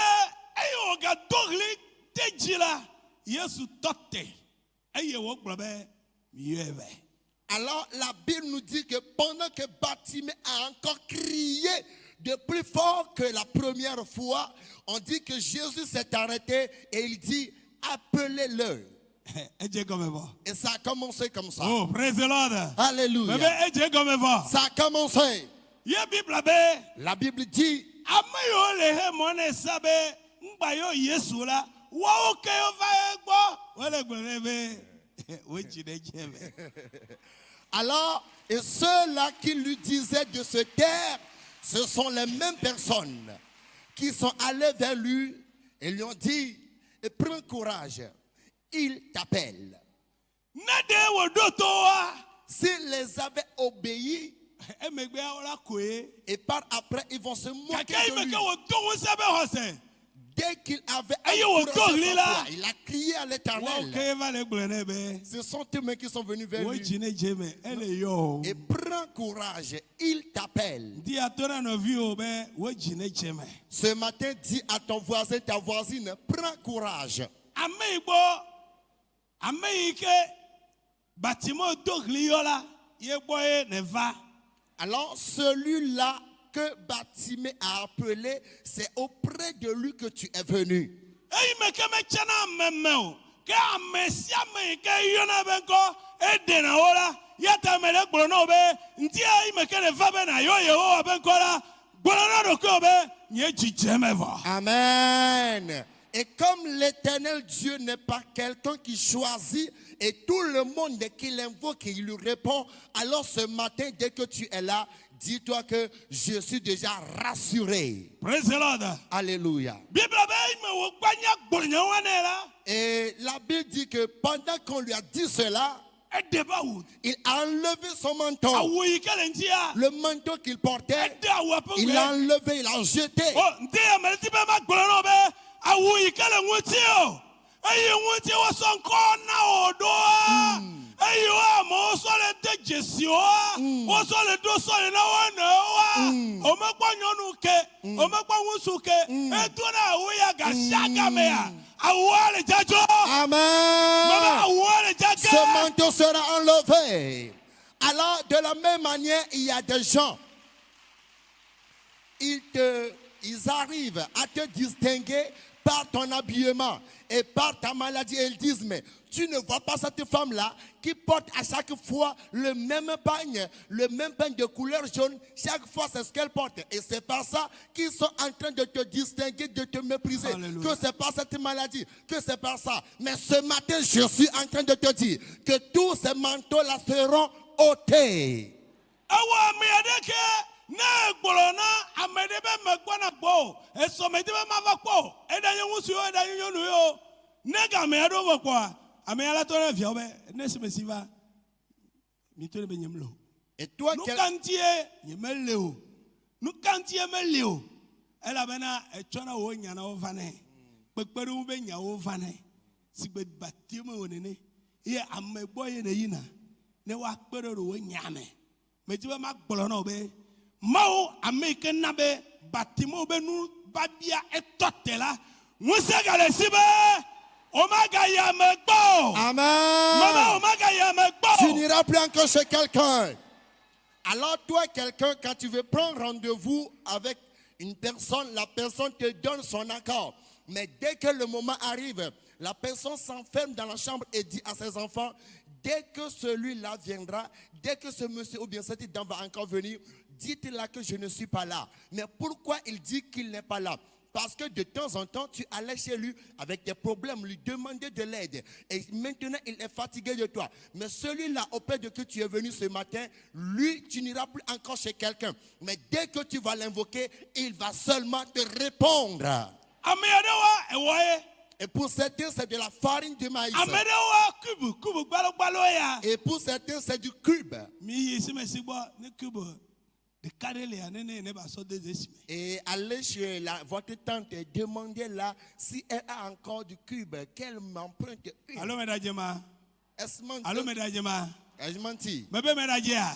ayo ga dohli tejila yesu totte ayo wo gbe miyewe. Alors la Bible nous dit que pendant que Bartimée a encore crié de plus fort que la première fois, on dit que Jésus s'est arrêté et il dit appelez-le. Et ça a commencé comme ça. Oh, praise the Lord. Alléluia. Ça a commencé. La Bible dit amayo le he mone sabe ngba yo yesu la wa oke o va egbo wele gberebe we jide jebe. alors, et ceux-là qui lui disaient de se taire, ce sont les mêmes personnes qui sont allées vers lui et lui ont dit, prends courage, il t'appelle. S'ils les avaient obéis, et par après, ils vont se moquer de lui. Dès qu'il avait encouragé son foi, il a crié à l'Éternel. Ce sont eux qui sont venus vers lui. Et prends courage, il t'appelle. Ce matin, dis à ton voisin, ta voisine, prends courage. Alors, celui-là que Bartimée a appelé, c'est auprès de lui que tu es venu. nye dzidzeme vɔ. Amen. Et comme l'Éternel Dieu n'est pas quelqu'un qui choisit et tout le monde qui l'invoque et il lui répond, alors ce matin, dès que tu es là, dis-toi que je suis déjà rassuré. Praise the Lord. Alléluia. Bible bɛ me wo gbanya gbɔnyɛ wɔne la. Et la Bible dit que pendant qu'on lui a dit cela, Edeba wu. il a enlevé son manteau. Awu yi kele ntia. Le manteau qu'il portait, Ede awu apɛ il l'a enlevé, il l'a jeté. Oh, nte ya mɛ ti bɛ ma gbɔlɔ n'o bɛ awu yi kele ŋuti o. Eye ŋuti wo sɔn kɔ na o do a. Eye wa mɔ wo sɔ le de dzesi o a. Wo sɔ le do sɔ yi na wo ne o a. O me kpɔ nyɔnu ke. O me kpɔ ŋusu ke. Eto na awu ya gasi agame ya. Awu le dzadzo. Mama Amen. awu le dzage. Ce manteau sera enlevé. Alors, de la même manière, il y a des gens, ils arrivent à te distinguer par ton habillement et par ta maladie. Et ils disent, mais tu ne vois pas cette femme-là qui porte à chaque fois le même pagne de couleur jaune. Chaque fois, c'est ce qu'elle porte. Et c'est par ça qu'ils sont en train de te distinguer, de te mépriser. Alléluia. Que c'est pas cette maladie, que c'est pas ça. Mais ce matin, je suis en train de te dire que tous ces manteaux-là seront ôtés. Awa mi adeke na gbolo na amede be megbo na gbo eso me de be ma va kpo edanyo wusu yo edanyo nyonu yo ne ga me ado wo kwa ame ala to na via be ne se me siva mi to be nyemlo Et toi, nu kantie nyemele o nu kantie mele o ela be na echona wo nya na wo vane pekperu wo be nya wo vane sigbe batime onene ye amegbo ye na yina ne wa kpero wo nya me mejibe ma gbolo na obe mawo ameke na be batimo be nu babia etotela nwuse gale sibe omaga ya megbo mama Amen. omaga ya Tu megbo n'iras plus encore chez quelqu'un. Alors toi, quelqu'un, quand tu veux prendre rendez-vous avec une personne, la personne te donne son accord. Mais dès que le moment arrive, la personne s'enferme dans la chambre et dit à ses enfants, dès que celui-là viendra, dès que ce monsieur ou bien cette dame va encore venir, dites-là que je ne suis pas là. Mais pourquoi il dit qu'il n'est pas là? Parce que de temps en temps, tu allais chez lui avec des problèmes, lui demander de l'aide. Et maintenant, il est fatigué de toi. Mais celui-là, auprès de qui tu es venu ce matin, lui, tu n'iras plus encore chez quelqu'un. Mais dès que tu vas l'invoquer, il va seulement te répondre. ameyadewa ewoye Et pour certains, c'est de la farine de maïs. amedewa kubu gbalo gbalo ya Et pour certains, c'est du cube. mi yi sime sigbo ne kubu de kadele ya ne ba so de zesime Et allez chez votre tante et demandez-la si elle a encore du cube, qu'elle m'emprunte une. allo medajema Est-ce allo medajema Ai-je menti? mebe medajea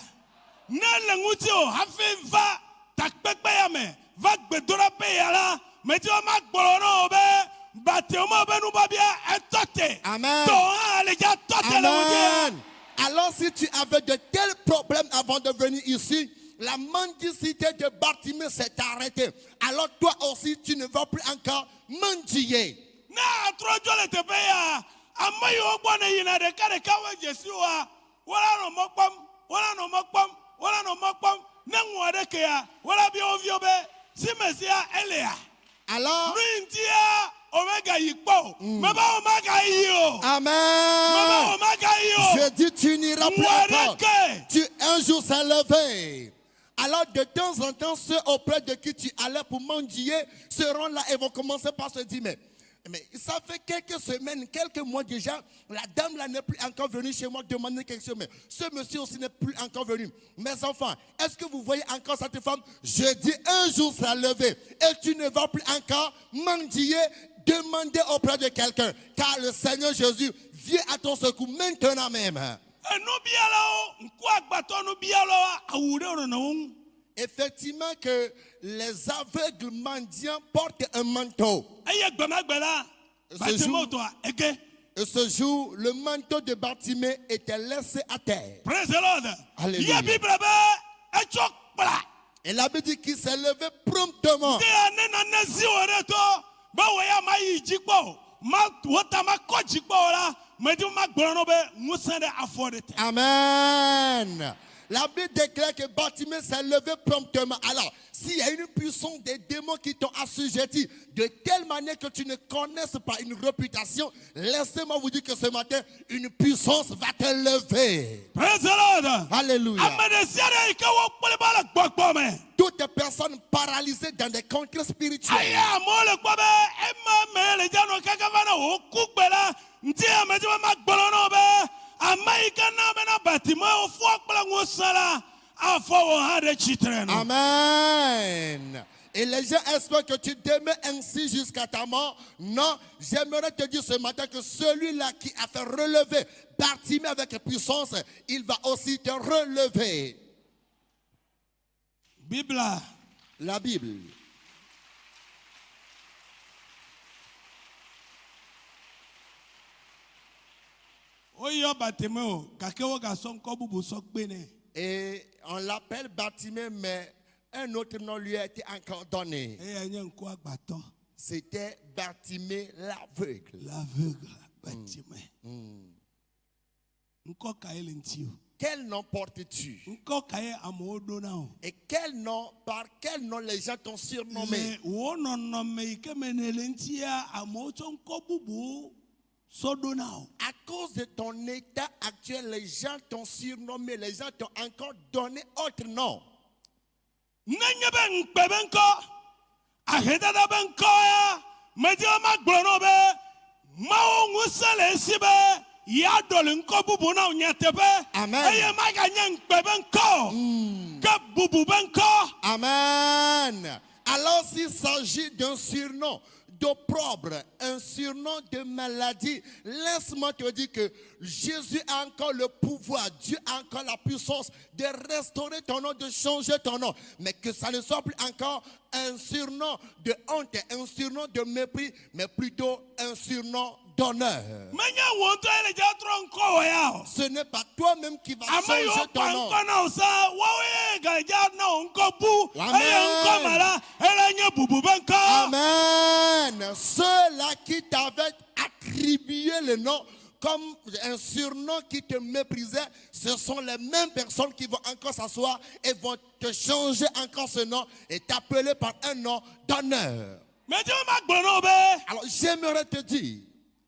ne le nguti o hafi va takpekpe ya me va gbedora pe ya la meti o ma gboro na obe bate o mo be nu babia etote Amen. to ha le ja tote le Amen. nguti Alors si tu avais de tels problèmes avant de venir ici, la mendicité de Bartimée s'est arrêtée. Alors toi aussi, tu ne vas plus encore mendier. na atrojo le tepe ya amayi o gbo na yina de ka we jesu wa wala no mokpam wala no mokpam wala no mokpam ne nwa de ke ya wala bi ovio be simesia elea Alors, rintia omega yikpo meba omega yo meba Amen. omega yo Je dis, tu n'iras plus nwa encore. de ke Un jour s'est levé. Alors de temps en temps, ceux auprès de qui tu allais pour mendier seront là et vont commencer par se dire, mais ça fait quelques semaines, quelques mois déjà, la dame là n'est plus encore venue chez moi demander quelque chose. Mais ce monsieur aussi n'est plus encore venu. Mes enfants, est-ce que vous voyez encore cette femme? Je dis, un jour sera levé et tu ne vas plus encore mendier, demander auprès de quelqu'un. Car le Seigneur Jésus vient à ton secours maintenant même. enu biala o nku agbato nu biala awure ono na won Effectivement que les aveugles mendiants portent un manteau. eye gbamagbela batimo to ege Et ce jour, le manteau de Bartimée était laissé à terre. praise the lord Alléluia. ye bible be echok bla Et la Bible dit qu'il s'est levé promptement. de ane na nezi ore to ba wo ya ma yi jikpo ma wota ma ko jikpo la me di ma gboro no be musan de afford it. Amen. La Bible déclare que Bartimée s'est levé promptement. Alors, s'il y a une puissance des démons qui t'ont assujetti de telle manière que tu ne connaisses pas une réputation, laissez-moi vous dire que ce matin, une puissance va te lever. Praise the Lord. Alléluia. Amedesiare ikawo kpolebala gbogbo me. Toutes les personnes paralysées dans des contrées spirituelles. Aya mole gbobe ema mele jano kakavana okugbela nti amejima magbolono be amaika na be na Bartimée ofu akpela ngosala afo wo hade chitre no. Amen. Et les gens espèrent que tu demeures ainsi jusqu'à ta mort. Non, j'aimerais te dire ce matin que celui-là qui a fait relever Bartimée avec puissance, il va aussi te relever. Bible. La Bible. Oyo Bartimée o kakewo ga sonko bubu sokpene. Et on l'appelle Bartimée, mais un autre nom lui a été encore donné. E enye nko agbato. C'était Bartimée l'aveugle. L'aveugle Bartimée. Nko kaele ntio. Quel nom portes-tu? Nko kae amodo na o. Et quel nom, par quel nom les gens t'ont surnommé? Le wono no me ikemenele ntia amocho nko bubu sodona o. À cause de ton état actuel, les gens t'ont surnommé, les gens t'ont encore donné autre nom. Nanyebe nkpebe nko ahedada be nko ya medio magblono be mawo ngusele sibe ya dole nko bubu na onyatebe. Amen. Eye maganye nkpebe nko ke bubu be nko. Amen. Alors s'il s'agit d'un surnom d'opprobre, un surnom de maladie, laisse-moi te dire que Jésus a encore le pouvoir, Dieu a encore la puissance de restaurer ton nom, de changer ton nom. Mais que ça ne soit plus encore un surnom de honte, un surnom de mépris, mais plutôt un surnom d'honneur. Menya wonto ele jatro nko wa ya. Ce n'est pas toi-même qui vas Amayo changer ton nom. panko na usa wawe ga jatna nko bu. Amen. Eye nko mala ele nye bubu be nko. Amen. Ceux-là qui t'avaient attribué le nom comme un surnom qui te méprisait, ce sont les mêmes personnes qui vont encore s'asseoir et vont te changer encore ce nom et t'appeler par un nom d'honneur. Medio magblono be. Alors j'aimerais te dire,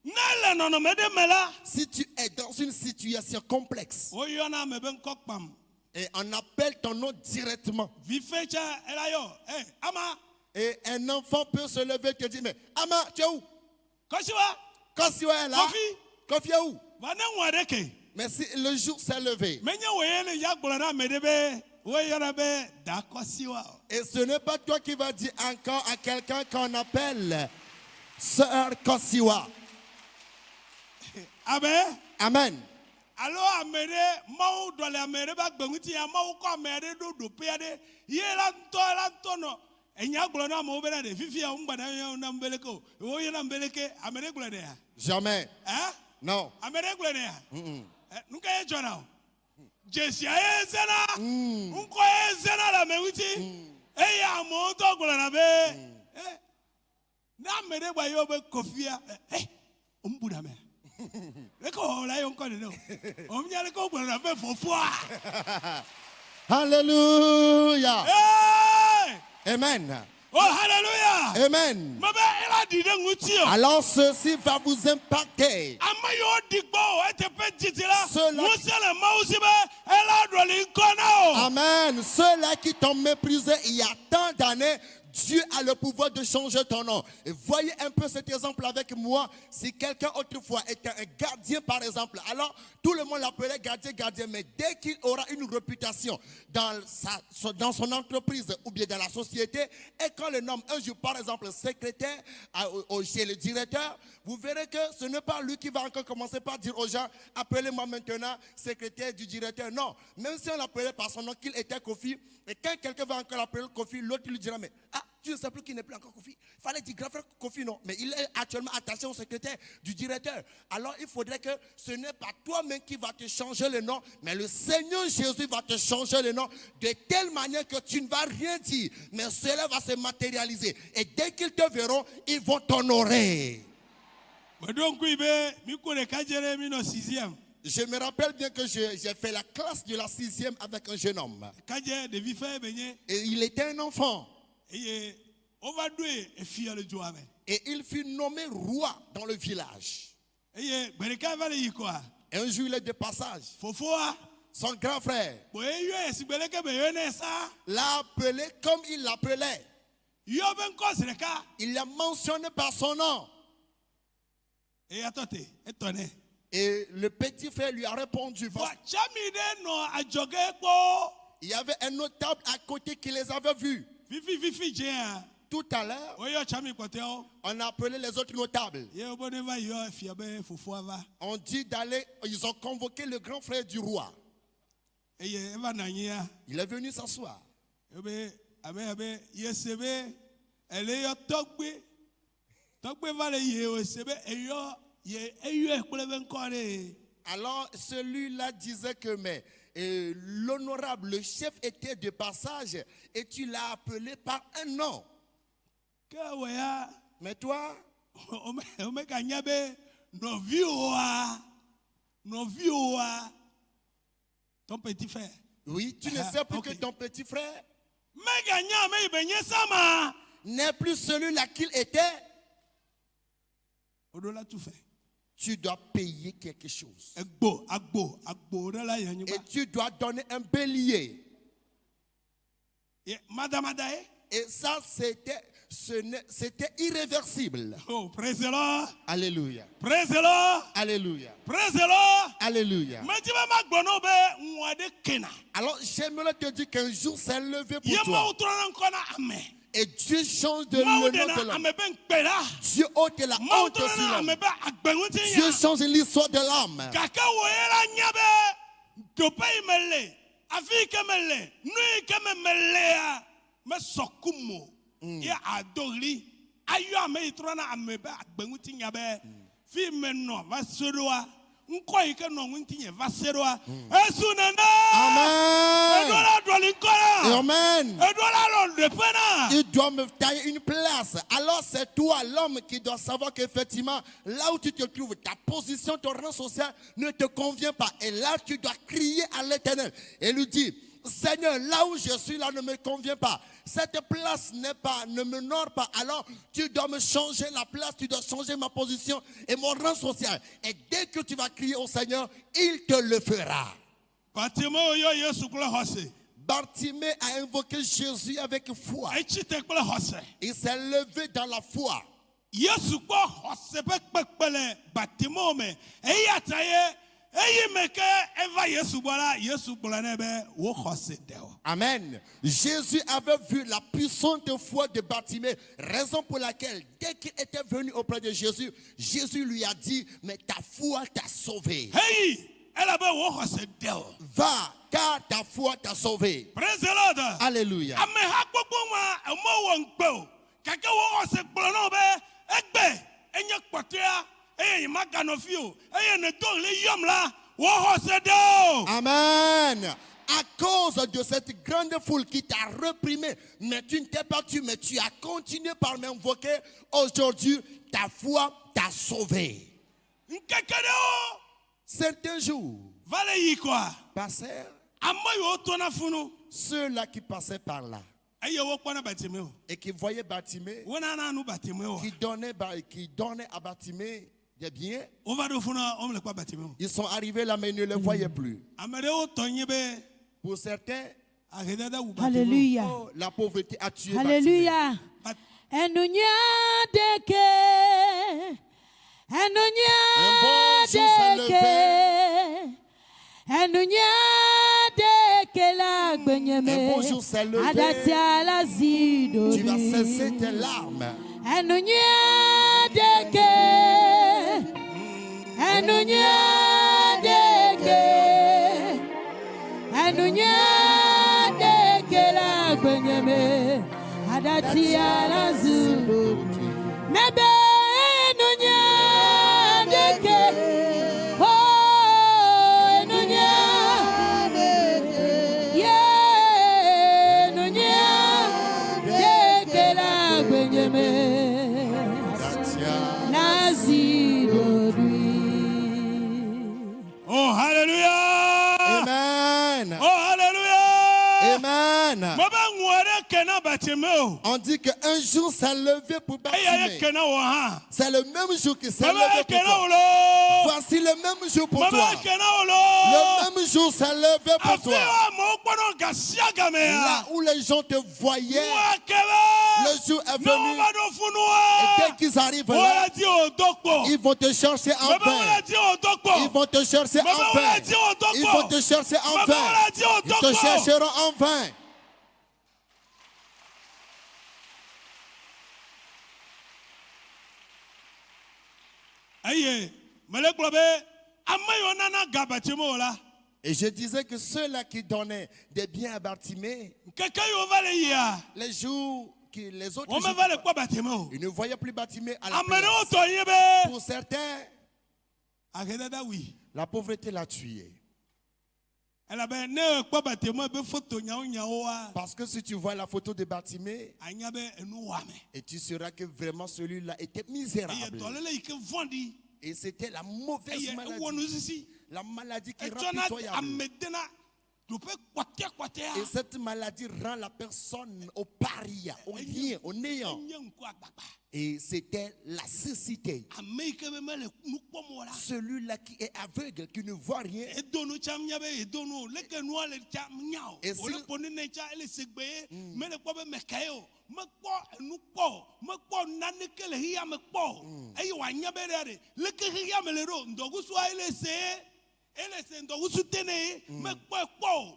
Nele nono mede mela. si tu es dans une situation complexe Oyona mebe nko kpam. et on appelle ton nom directement, Vifecha elayo. Eh ama et un enfant peut se lever et te dire, mais Ama, tu es où? koshiwa Kosiwa est là. Kofi. Kofi est où? wane nwadeke. Mais si le jour s'est levé, Menya weyele yagblono mede be. Oyona be da kosiwa. et ce n'est pas toi qui vas dire encore à quelqu'un qu'on appelle Sœur Kosiwa. Amen. Amen. Alo amere mau dole amere ba gbemuti ya mau ko amere do pe de ye la nto no enya glo na mo be na de fifi ya ngba na na mbeleko wo ye na mbeleke amere glo de ya Jamais. Non. amere glo de ya nunka ye jona jesi ye zena nko ye zena la mewuti e ya mo to glo na be na amere gba yo be kofia ombuda me Alléluia. Hey! Amen. Oh, hallelujah. Amen. Mabe ela dide ngutio. Alors ceci va vous impacter. Amayo digbo ete pe jitila. Cela- Musele mausibe ela doli nkono. Amen. Ceux-là qui t'ont méprisé il y a tant d'années, Dieu a le pouvoir de changer ton nom. Et voyez un peu cet exemple avec moi. Si quelqu'un autrefois était un gardien, par exemple, alors tout le monde l'appelait gardien. Mais dès qu'il aura une réputation dans son entreprise ou bien dans la société, et quand le nomme un jour, par exemple, secrétaire chez le directeur, vous verrez que ce n'est pas lui qui va encore commencer par dire aux gens, appelez-moi maintenant secrétaire du directeur. Non, même si on l'appelait par son nom, qu'il était Kofi, et quand quelqu'un va encore l'appeler Kofi, l'autre lui dira, mais tu ne sais plus qu'il n'est plus encore Kofi. Il fallait dire grand frère Kofi, non. Mais il est actuellement attaché au secrétaire du directeur. Alors il faudrait que ce n'est pas toi-même qui va te changer le nom, mais le Seigneur Jésus va te changer le nom de telle manière que tu ne vas rien dire, mais cela va se matérialiser. Et dès qu'ils te verront, ils vont t'honorer. Donc, oui, mi ko le kajere mi no 6e. Je me rappelle bien que j'ai fait la classe de la 6e avec un jeune homme. Kadje de vi fe benye. Et il était un enfant. Eye overdue e fi le joame. Et il fut nommé roi dans le village. Eye bereka va le yikoa. Et un jour, il est de passage. Fofoa. Son grand frère Boye yo si bereka be yo ne sa. l'a appelé comme il l'appelait. Yo ben ko sreka. Il l'a mentionné par son nom. E atote, etone. Et le petit frère lui a répondu. Wa chami de no ajoge po. Il y avait un notable à côté qui les avait vus. Vifi je. Tout à l'heure, Oyo chami kote o. on a appelé les autres notables. Ye obone va yo fi be fofoa va. On dit d'aller, ils ont convoqué le grand frère du roi. Eye eva na nyia. Il est venu s'asseoir. Ebe abe yesebe ele yo togbe. Togbe va le ye o sebe eyo ye eyo ekole ben kore. Alors celui-là disait que mais l'honorable, le chef était de passage et tu l'as appelé par un nom. Ke weya Mais toi, ome kanya be no vioa. Ton petit frère. oui, tu ne Ah, sais plus ok. que ton petit frère Me ganya me benye sama. n'est plus celui-là qu'il était. Odola tout fait. Tu dois payer quelque chose. Agbo de la yanyi Et ba. tu dois donner un bélier. Madame Adae. Et ça, c'était irréversible. Oh, praise the Lord. Alléluia. Praise the Lord. Alléluia. Praise the Lord. Alléluia. Me di ba magbono be nwade kena. Alors, j'aimerais te dire qu'un jour s'est levé pour Ye toi. ma utrona nkona ame. Et Dieu change de le Ma nom udena de l'homme. ame ben kpela. Dieu ôte la Ma honte sur utrona l'homme. ame be agbenguti Dieu ya. change l'histoire de l'homme. Kaka woyela nyabe. Dope imele. Afi kemele. Nui kemele ya. Me sokumo. Ya adori. Ayo ame itrona ame be agbenguti nyabe. Fi menno va sedoa. Nko ike no ngunti nye va sedoa. Esu nana. Amen. Edola dwali nkona. Amen. Edola lo depena. Il doit me tailler une place. Alors c'est toi, l'homme, qui doit savoir qu'effectivement, là où tu te trouves, ta position, ton rang social ne te convient pas. Et là, tu dois crier à l'Éternel et lui dire, Seigneur, là où je suis, là ne me convient pas. Cette place ne m'honore pas. Alors, tu dois me changer la place, tu dois changer ma position et mon rang social. Et dès que tu vas crier au Seigneur, il te le fera. Patimo yo Yesu kule hose. Bartimée a invoqué Jésus avec foi. Echite kule hose. Il s'est levé dans la foi. Yesu ko hose pekpekpele Batimo me. Eyi ataye eyi meke eva Yesu bola nebe wo hose deo. Amen. Jésus avait vu la puissante foi de Bartimée, raison pour laquelle, dès qu'il était venu auprès de Jésus, Jésus lui a dit, mais ta foi t'a sauvé. Hey, ela be wo hose deo. Va, car ta foi t'a sauvé. Praise the Lord. Alléluia. Ame ha gbogbo wa mo wo nkpe. Kake wo hose gbolo no be egbe enye kpotea eye maganofio eye ne don le yom la wo hose deo. Amen. À cause de cette grande foule qui t'a reprimé, mais tu ne t'es pas tué, mais tu as continué par m'invoquer, aujourd'hui, ta foi t'a sauvé. Nkekere Certains jours vale yi kwa. passèrent, Amoyo tona funu. ceux-là qui passaient par là Eye wo kpona Batimeo. et qui voyaient Bartimée, Wona na anu Batimeo. qui donnait à Bartimée des biens, Over do funa on le kwa Batimeo. ils sont arrivés là mais ils ne le voyaient plus. Amere o tonye be Pour certains, agedada wu Batimeo. Hallelujah. oh, la pauvreté a tué Bartimée. Hallelujah. Enunya deke. Enunya Un bon jour s'est deke. Enunya deke la gbenyeme. Un bon jour s'est levé. Adatia la zido. Tu vas cesser tes larmes. Enunya deke. Enunya deke. Enunya deke la gbenyeme. Adatia la zido. Nebe enunya deke. Oh, enunya deke. Yeah, enunya deke la gbenyeme. Nazi dodui. Oh Bartimée. On dit qu'un jour s'est levé pour Et ya Bartimée. kena wo ha. C'est le même jour qui s'est Baba levé pour kena toi. wo lo. Voici le même jour pour toi. Baba kena wo lo. Le même jour s'est levé pour toi. Afiwa mo kpono gasia game ya. Là où les gens te voyaient, Wa kebe. le jour est No venu. ba do funu Et wa. dès qu'ils arrivent là, Wala di o dokpo. ils vont te chercher en Baba wala vain. di o dokpo. Ils vont te chercher en Baba wala vain. di o dokpo. Ils vont te chercher en Baba vain. wala di o Ils te dokpo. chercheront en vain. Aye, mele globe amayo nana ga Bartimée la. Et je disais que ceux-là qui donnaient des biens à Bartimée, Keke yo vale ya. les jours qui les autres On me jours, vale kwa Bartimée. ils ne voyaient plus Bartimée à la Amene o place. to yebe. Pour certains, Akedada oui. la pauvreté l'a tué. Elle a ben ne kwa Bartimée be photo nyawo nyawo wa. Parce que si tu vois la photo de Bartimée, Anya be enu wa me. et tu sauras que vraiment celui-là était Eye misérable. tolele ike vondi. Et c'était la mauvaise Eye maladie. wonu sisi. La maladie qui E rend tona pitoyable. amedena. Tu peux kwatia kwatia. Et cette maladie rend la personne au paria, au rien, au néant. Enye nko agbagba. Et c'était la cécité. Ameike be mele nukpomo la. Celui-là qui est aveugle, qui ne voit rien. Edonu cham nyabe edonu leke nu ale cham nyao. Et si- Ole poni ne cha ele segbe mele kwa be mekayo. Me kpo enu kpo, me kpo nane kele hiya me kpo. Eyi wa nyabe re leke hiya mele ro ndogu so ele se ndogu su tene me kpo.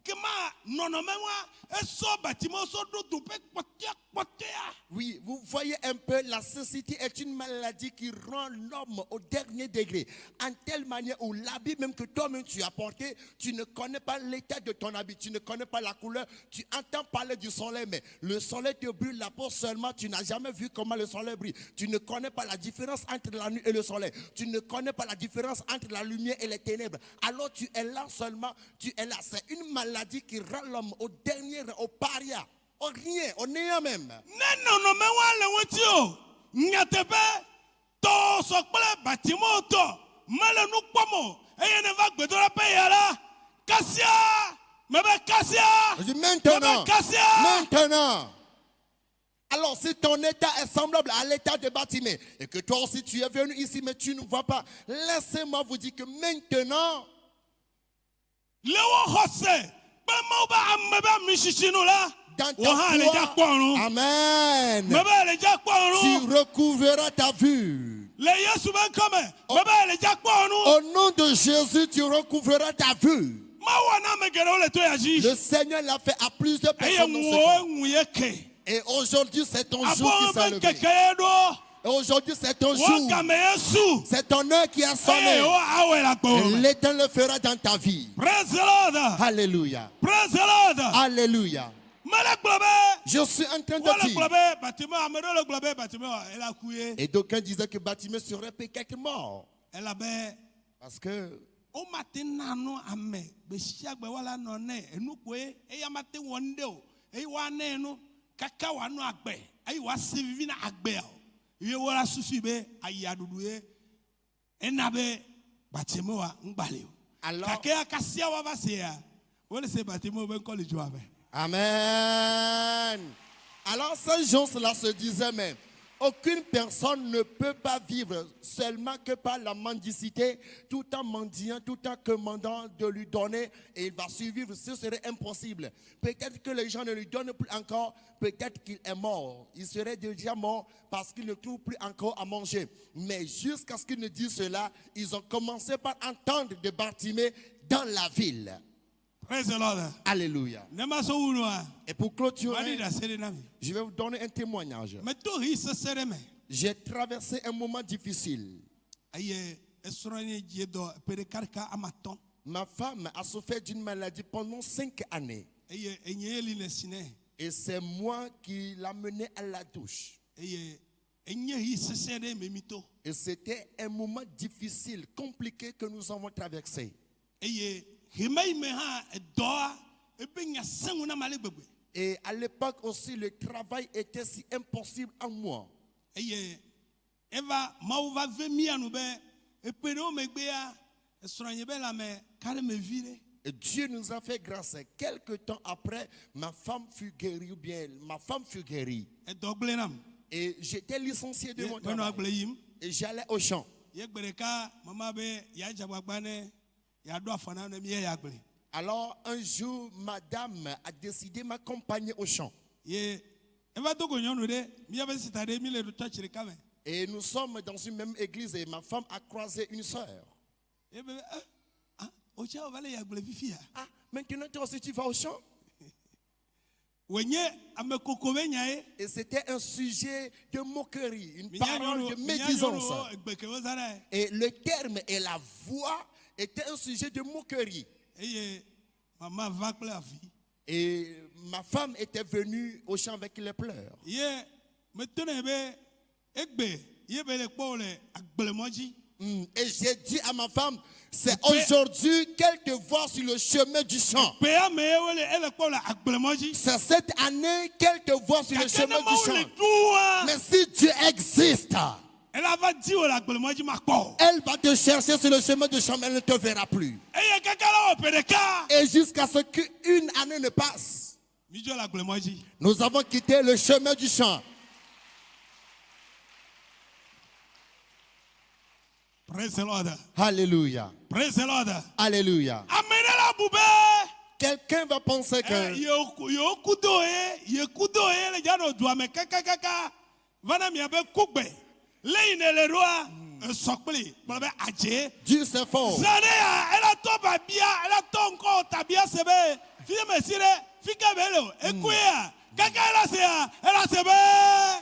Kema nono me wa eso Bartimée so do to pe kpotia. Oui, vous voyez un peu, la cécité est une maladie qui rend l'homme au dernier degré. En telle manière où l'habit même que toi-même tu as porté, tu ne connais pas l'état de ton habit, tu ne connais pas la couleur, tu entends parler du soleil, mais le soleil te brûle la peau seulement, tu n'as jamais vu comment le soleil brille. Tu ne connais pas la différence entre la nuit et le soleil. Tu ne connais pas la différence entre la lumière et les ténèbres. Alors tu es là seulement, tu es là. C'est une maladie qui rend l'homme au dernier, au paria. Au rien, au néant même. Ne nono me wa le woti o. Nyatepe to so pele Bartimée to. Mele nu kpomo. Eye ne va gbedora pe yara. Kasia. Mebe kasia. Je dis maintenant, Mebe kasia. maintenant. Alors si ton état est semblable à l'état de Bartimée et que toi aussi tu es venu ici mais tu ne vois pas, laissez-moi vous dire que maintenant, Lewo hose. Be mo ba amebe mishisinu la. dans Wo ha le ja ta kpo run. foi, Amen, Mebe le ja kpo run. tu recouvreras ta vue. Le Yesu ben come. Mebe le ja kpo run. Au nom de Jésus, tu recouvreras ta vue. Ma wa na me gere o le to ya ji. Le Seigneur l'a fait à plusieurs Eye personnes dans ce temps. wo ye ke. Et aujourd'hui, c'est ton jour Abo qui s'est ben levé. keke do. Et aujourd'hui, c'est ton Wo jour. kame Yesu. C'est ton heure qui a Eye sonné. wo awe la kpo. Et l'Éternel le fera dans ta vie. Praise the Lord. Alléluia. Praise the Lord. Alléluia. Mele globe. Je suis en train Wale de dire. globe Bartimée amero le globe Bartimée elle a couillé. Et d'aucuns disaient que Bartimée serait peut-être mort. Elle a ben Parce que o matin nanu ame be siagbe wala no ne enu koe e ya mate wonde o e wa ne no kaka wa no agbe ai wa sevivi na agbe o ye wala susu be ayadudu e na be Bartimée wa ngbale o alors, kake akasia wa ba se ya wole se Bartimée ben ko le jo abe. Amen. Alors ces gens-là se disaient, mais aucune personne ne peut pas vivre seulement que par la mendicité, tout en mendiant, tout en commandant de lui donner, et il va survivre. Ce serait impossible. Peut-être que les gens ne lui donnent plus encore, peut-être qu'il est mort. Il serait déjà mort parce qu'il ne trouve plus encore à manger. Mais jusqu'à ce qu'ils ne disent cela, ils ont commencé par entendre de Bartimée dans la ville. Praise the Lord. Alléluia. Nema so wunu a. Et pour clôturer, Mani da sere na mi. je vais vous donner un témoignage. Me to hi se sere me. J'ai traversé un moment difficile. Aye esroni jedo pere karka amaton. Ma femme a souffert d'une maladie pendant 5 années. Aye enyeli ne sine. Et c'est moi qui l'ai menée à la douche. Aye enye hi se sere me mito. Et c'était un moment difficile, compliqué que nous avons traversé. Aye himai me ha doa ebe nya sengu na male gbegbe. Et à l'époque aussi, le travail était si impossible en moi. Aye eva mau va ve mi anu be epere o megbe ya esroni be la me kare me vire. Dieu nous a fait grâce. Quelque temps après, ma femme fut guérie, ou bien ma femme fut guérie. Edoglenam. Et j'étais licencié de mon Bueno travail. agbleyim. Et j'allais au champ. Yegbereka mama be ya jabagbane ya do afana na mi yagle. Alors un jour, madame a décidé de m'accompagner au champ. Ye eva to gonyonu de mi abe sitade mi le do church kame. Et nous sommes dans une même église et ma femme a croisé une sœur. E bebe o cha o vale yagle fifia. Ah, maintenant toi aussi tu vas au champ? Wenye amekokobe nyae. Et c'était un sujet de moquerie, une parole de médisance. Et le terme et la voix étaient un sujet de moquerie. Et ma femme était venue au champ avec les pleurs. Et j'ai dit à ma femme, c'est aujourd'hui qu'elle te voit sur le chemin du champ. C'est cette année qu'elle te voit sur le chemin du champ. Mais si Dieu existe, elle va te chercher sur le chemin du champ, mais elle ne te verra plus. Et jusqu'à ce qu'une année ne passe, nous avons quitté le chemin du champ. Praise the Lord. Alléluia. Praise the Lord. Alléluia. Quelqu'un va penser que Dieu c'est fort.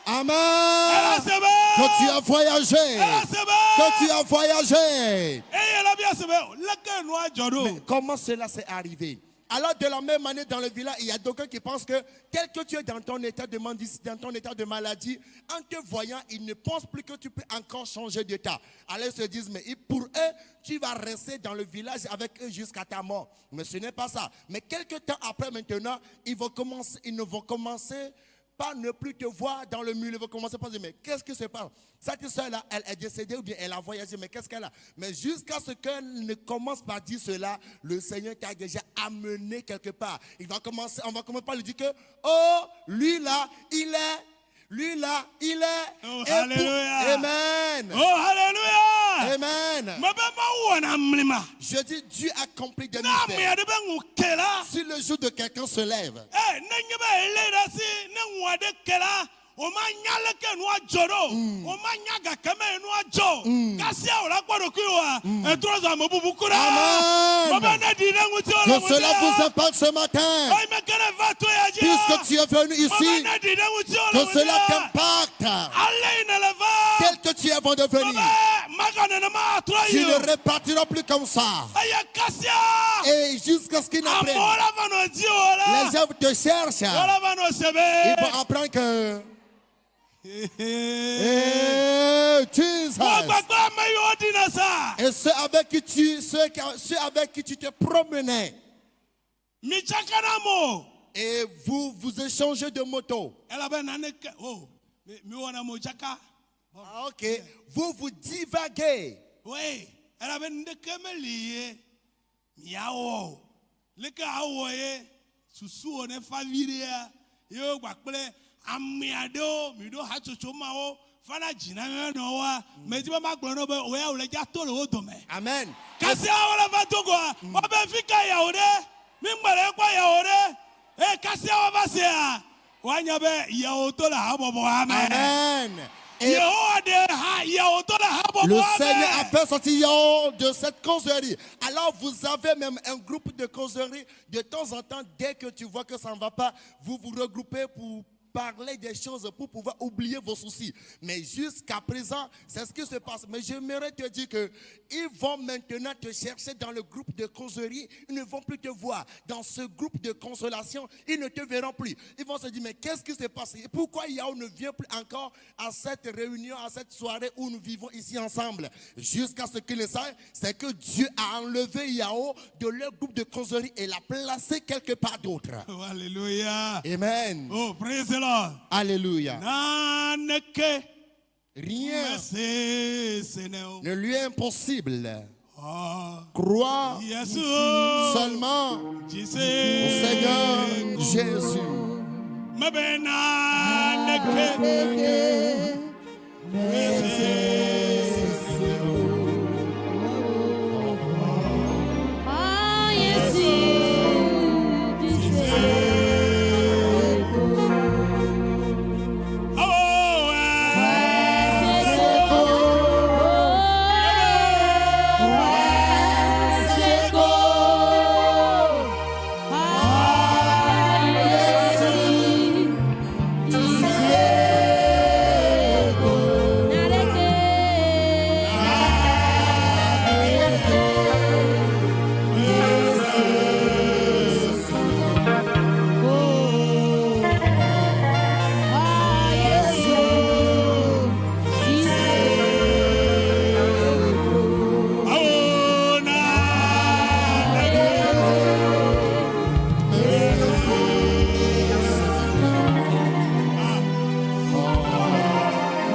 Amen. Que tu as voyagé. Que tu as voyagé. Mais comment cela s'est arrivé? Alors de la même manière dans le village, il y a d'aucuns qui pensent que tel que tu es dans ton état de maladie, en te voyant, ils ne pensent plus que tu peux encore changer d'état. Alors ils se disent, mais pour eux, tu vas rester dans le village avec eux jusqu'à ta mort. Mais ce n'est pas ça. Mais quelques temps après maintenant, ils ne vont commencer par ne plus te voir dans le mur. Ils vont commencer par dire, mais qu'est-ce qui se passe? Cette soeur-là, elle est décédée ou bien elle a voyagé, mais qu'est-ce qu'elle a? Mais jusqu'à ce qu'elle ne commence par dire cela, le Seigneur t'a déjà amené quelque part. On va commencer par lui dire que, oh, lui là, il est. Lui là, il est. Oh, alléluia. Amen. Oh, alléluia. Amen. Je dis, Dieu accomplit des mystères. Si le jour de quelqu'un se lève, que cela vous impacte ce matin. Puisque tu es venu ici, que cela t'impacte. Tel que tu es avant de venir. Tu ne repartiras plus comme ça. Et jusqu'à ce qu'ils n'apprennent. Les gens te cherchent. Ils vont apprendre que Jesus. Et ceux avec qui tu te promenais. Et vous échangez de moto. Ah, ok. Vous divaguez. Oui. Amiado, mido hachocho mao, fana jina no wa, mejiba maglono be oya uleja tolo odome. Amen. Kasi awala vatogwa, wabe fika ya ore, mimbale kwa ya ore, kasi awaba sea, wanyabe ya otola habobo amen. Amen. Et le Seigneur a fait sortir Yao de cette causerie. Alors vous avez même un groupe de causerie. De temps en temps, dès que tu vois que ça ne va pas, vous vous regroupez pour parler des choses, pour pouvoir oublier vos soucis. Mais jusqu'à présent, c'est ce qui se passe. Mais j'aimerais te dire que ils vont maintenant te chercher dans le groupe de causerie. Ils ne vont plus te voir. Dans ce groupe de consolation, ils ne te verront plus. Ils vont se dire, mais qu'est-ce qui se passe? Pourquoi Yao ne vient plus encore à cette réunion, à cette soirée où nous vivons ici ensemble? Jusqu'à ce qu'ils le sachent, c'est que Dieu a enlevé Yao de leur groupe de causerie et l'a placé quelque part d'autre. Oh, alléluia. Amen. Oh, praise the Lord. Alléluia. Naneke. Rien ne lui est impossible. Crois Yesu. seulement au Seigneur Jésus.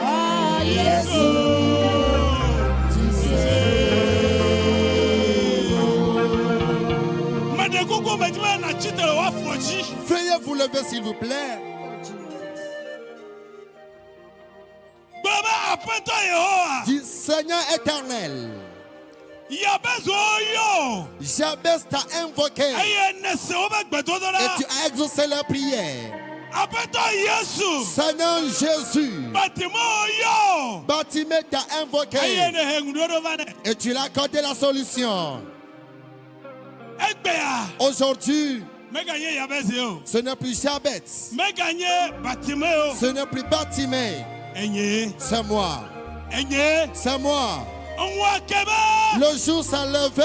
Ah, Jésus, tu sais. Veuillez vous lever s'il vous plaît. Dis Seigneur éternel, Jabez t'a invoqué et tu as exaucé la prière. Seigneur Jésus, Bartimée t'a invoqué et tu l'as accordé la solution. Aujourd'hui, ce n'est plus Jabez, ce n'est plus Bartimée, c'est moi. C'est moi. Le jour s'est levé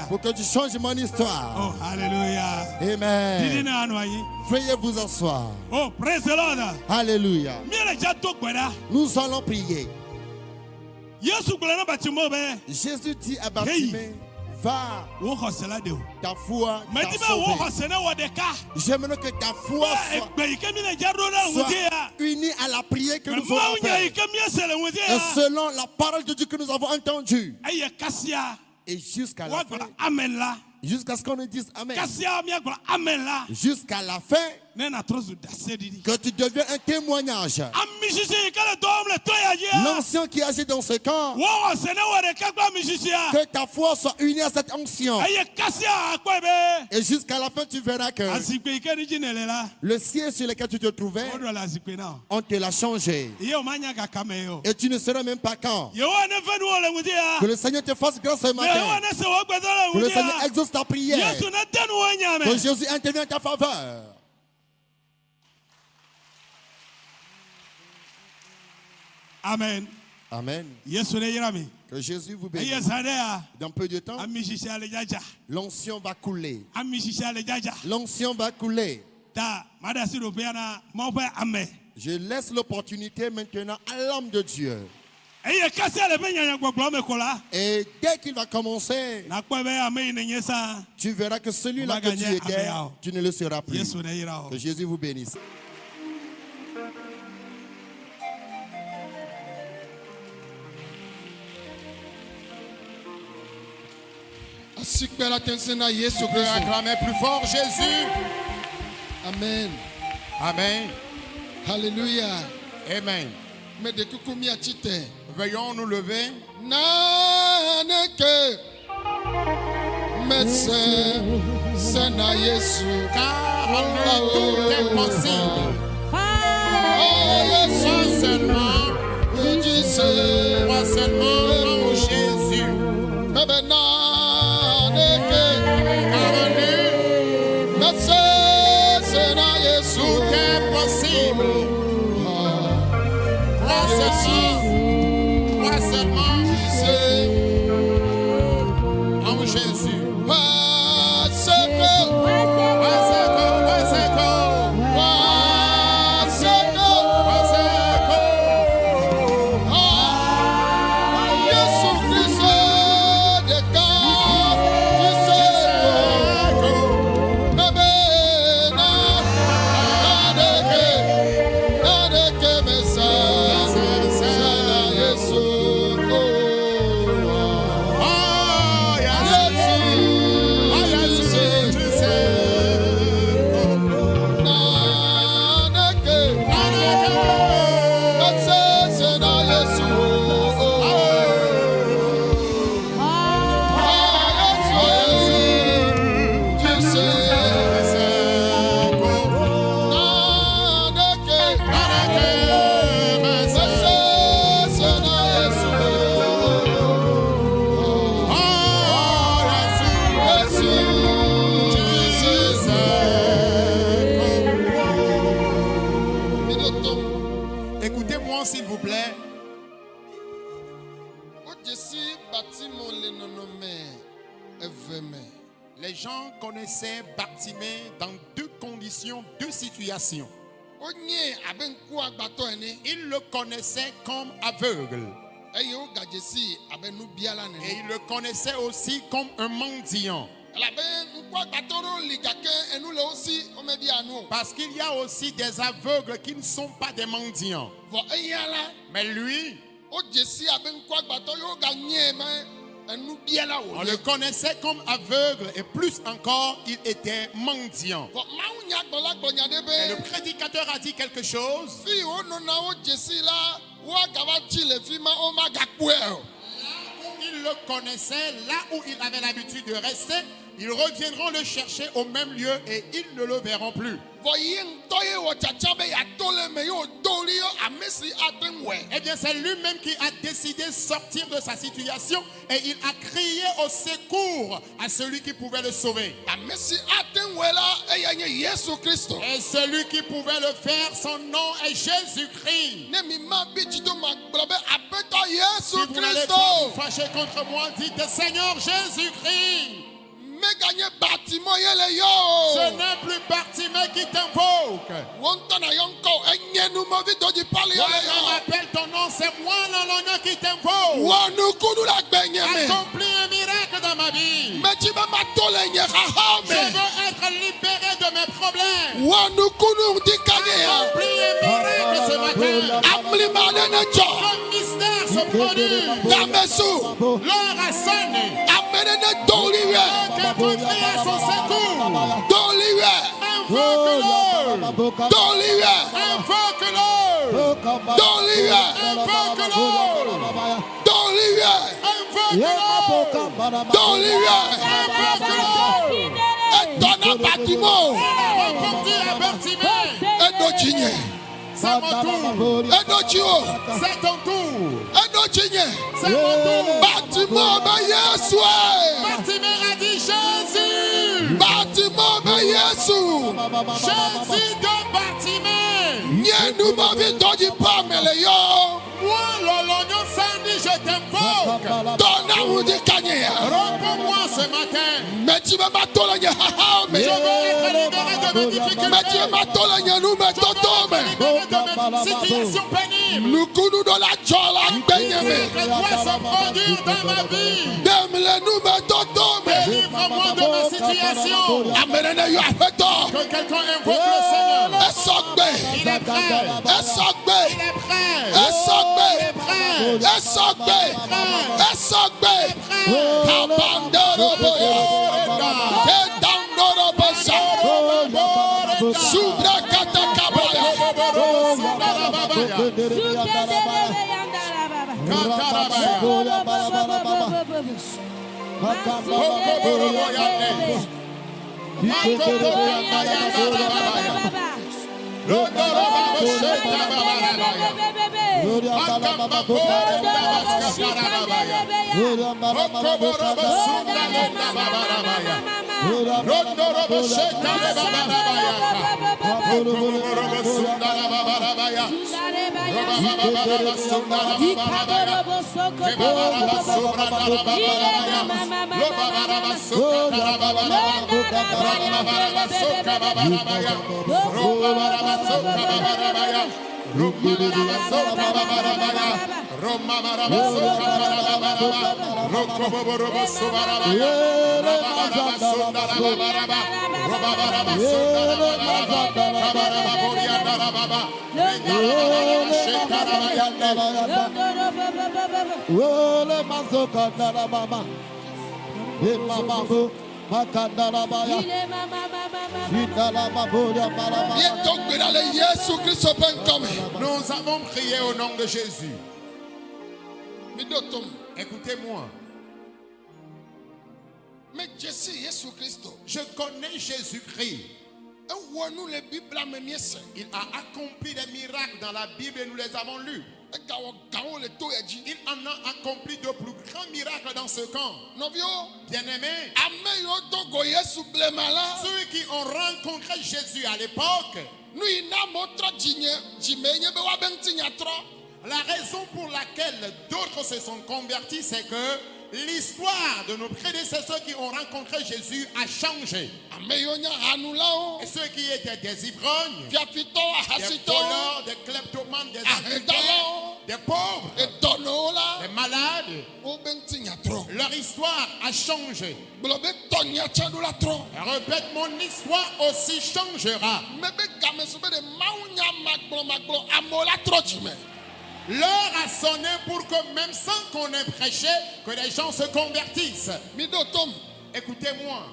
pour que tu changes mon histoire. Oh, hallelujah. Amen. Veuillez vous asseoir. Oh, praise the Lord. Alléluia. Nous allons prier. Jésus dit à Bartimée, va, ta foi t'a sauvé. J'aimerais que ta foi soit unie à la prière que nous avons faite et selon la parole de Dieu que nous avons entendue. Et jusqu'à la fin, jusqu'à ce qu'on nous dise Amen, jusqu'à la fin, que tu deviens un témoignage. L'ancien qui agit dans ce camp, que ta foi soit unie à cette onction. Et jusqu'à la fin, tu verras que le siège sur lequel tu te trouvais, on te l'a changé. Et tu ne seras même pas quand. Que le Seigneur te fasse grâce ce matin. Que le Seigneur exauce ta prière. Que Jésus intervienne en ta faveur. Amen. Amen. Que Jésus vous bénisse. Dans peu de temps, l'onction va couler. L'onction va couler. Je laisse l'opportunité maintenant à l'homme de Dieu. Et dès qu'il va commencer, tu verras que celui-là que tu étais, tu ne le seras plus. Que Jésus vous bénisse. Acclamez plus fort Jésus. Amen. Amen. Alléluia. Amen. Mais de Koukoumi à Tite. Veuillons nous lever. Naneke. Médecin. Sena Yesu. Car en lui tout est possible. Sois seulement. Sois seulement en Jésus. Tout est possible. Crois seulement en Jésus. Les gens connaissaient Bartimée dans deux conditions, deux situations. Ils le connaissaient comme aveugle. Et ils le connaissaient aussi comme un mendiant. Parce qu'il y a aussi des aveugles qui ne sont pas des mendiants. Mais lui, on le connaissait comme aveugle et plus encore, il était mendiant. Et le prédicateur a dit quelque chose. Il le connaissait, là où il avait l'habitude de rester, ils reviendront le chercher au même lieu et ils ne le verront plus. Eh bien, c'est lui-même qui a décidé de sortir de sa situation et il a crié au secours à celui qui pouvait le sauver. Et celui qui pouvait le faire, son nom est Jésus-Christ. Si vous n'allez pas vous fâcher contre moi, dites Seigneur Jésus-Christ. Ce n'est plus Bartimée qui t'invoque. On appelle ton nom, c'est moi l'Alonga qui t'invoque. Accomplis un miracle dans ma vie. Je veux être libéré de mes problèmes. Accomplis un miracle ce matin. Le mystère se produit. L'heure a sonné. Quelqu'un crie à son secours. Invoque-le. Invoque-le. C'est mon tour. C'est ton tour. C'est mon tour. Bartimée a dit Jésus. Jésus de Bartimée. Moi, l'Olognon Sandy, je t'invoque. Réponds-moi ce matin. Je veux être libéré de mes difficultés. Je veux être libéré de mes situations pénibles. Que doit se produire dans ma vie. Délivre-moi de ma situation. Que quelqu'un invoque le Seigneur. Il est prêt. Il est prêt. Nous avons prié au nom de Jésus. Écoutez-moi. Je connais Jésus-Christ. Il a accompli des miracles dans la Bible et nous les avons lus. Il en a accompli de plus grands miracles dans ce camp. Bien-aimés, ceux qui ont rencontré Jésus à l'époque, La raison pour laquelle d'autres se sont convertis, c'est que l'histoire de nos prédécesseurs qui ont rencontré Jésus a changé. Et ceux qui étaient des ivrognes, des voleurs, des kleptomanes, des adultères, des pauvres, des malades, leur histoire a changé. Répète, mon histoire aussi changera. L'heure a sonné pour que même sans qu'on ait prêché, que les gens se convertissent. Écoutez-moi.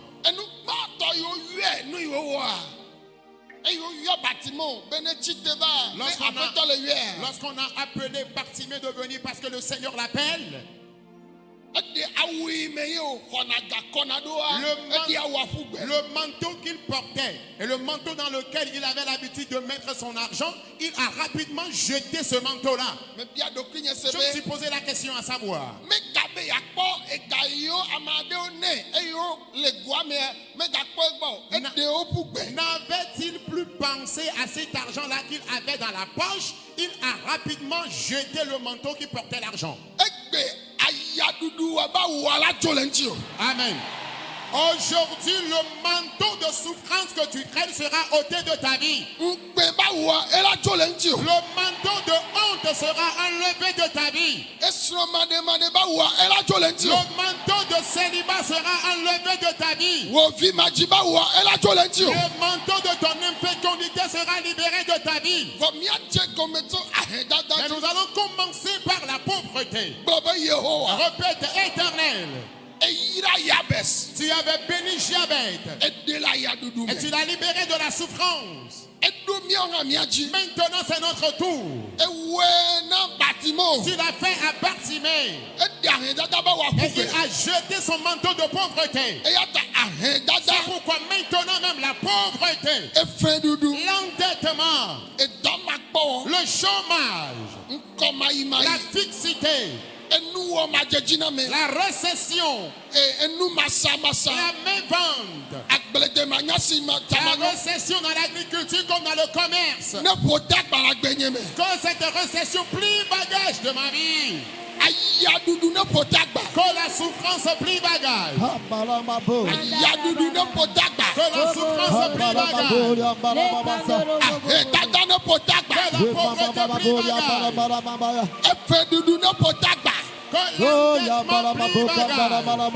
Lorsqu'on a appelé Bartimée de venir parce que le Seigneur l'appelle, le manteau qu'il portait et le manteau dans lequel il avait l'habitude de mettre son argent, il a rapidement jeté ce manteau-là. Je me suis posé la question à savoir, n'avait-il plus pensé à cet argent-là qu'il avait dans la poche? Il a rapidement jeté le manteau qui portait l'argent. Amen. Aujourd'hui, le manteau de souffrance que tu traînes sera ôté de ta vie. Le manteau de honte sera enlevé de ta vie. Le manteau de célibat sera enlevé de ta vie. Le manteau de ton infécondité sera libéré de ta vie. Mais nous allons commencer par la pauvreté. Répète, Éternel. Tu avais béni Jabez et tu l'as libéré de la souffrance. Maintenant c'est notre tour. Tu l'as fait à Bartimée et il a jeté son manteau de pauvreté. C'est pourquoi maintenant même la pauvreté, l'endettement, le chômage, la fixité, la récession, la mévente, la récession dans l'agriculture comme dans le commerce, que cette récession plie bagage de ma vie, que la souffrance plie bagage, que la souffrance plie bagage, que la pauvreté plie bagage, que l'endettement plie bagage, que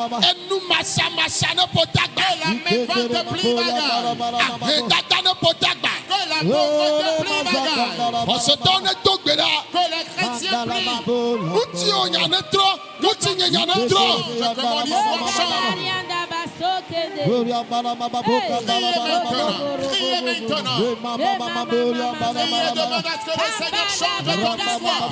la mévente plie bagage, que la pauvreté plie bagage, que les chrétiens plient. Que mon histoire change. Criez maintenant. Criez, demande à ce que le Seigneur change ton histoire.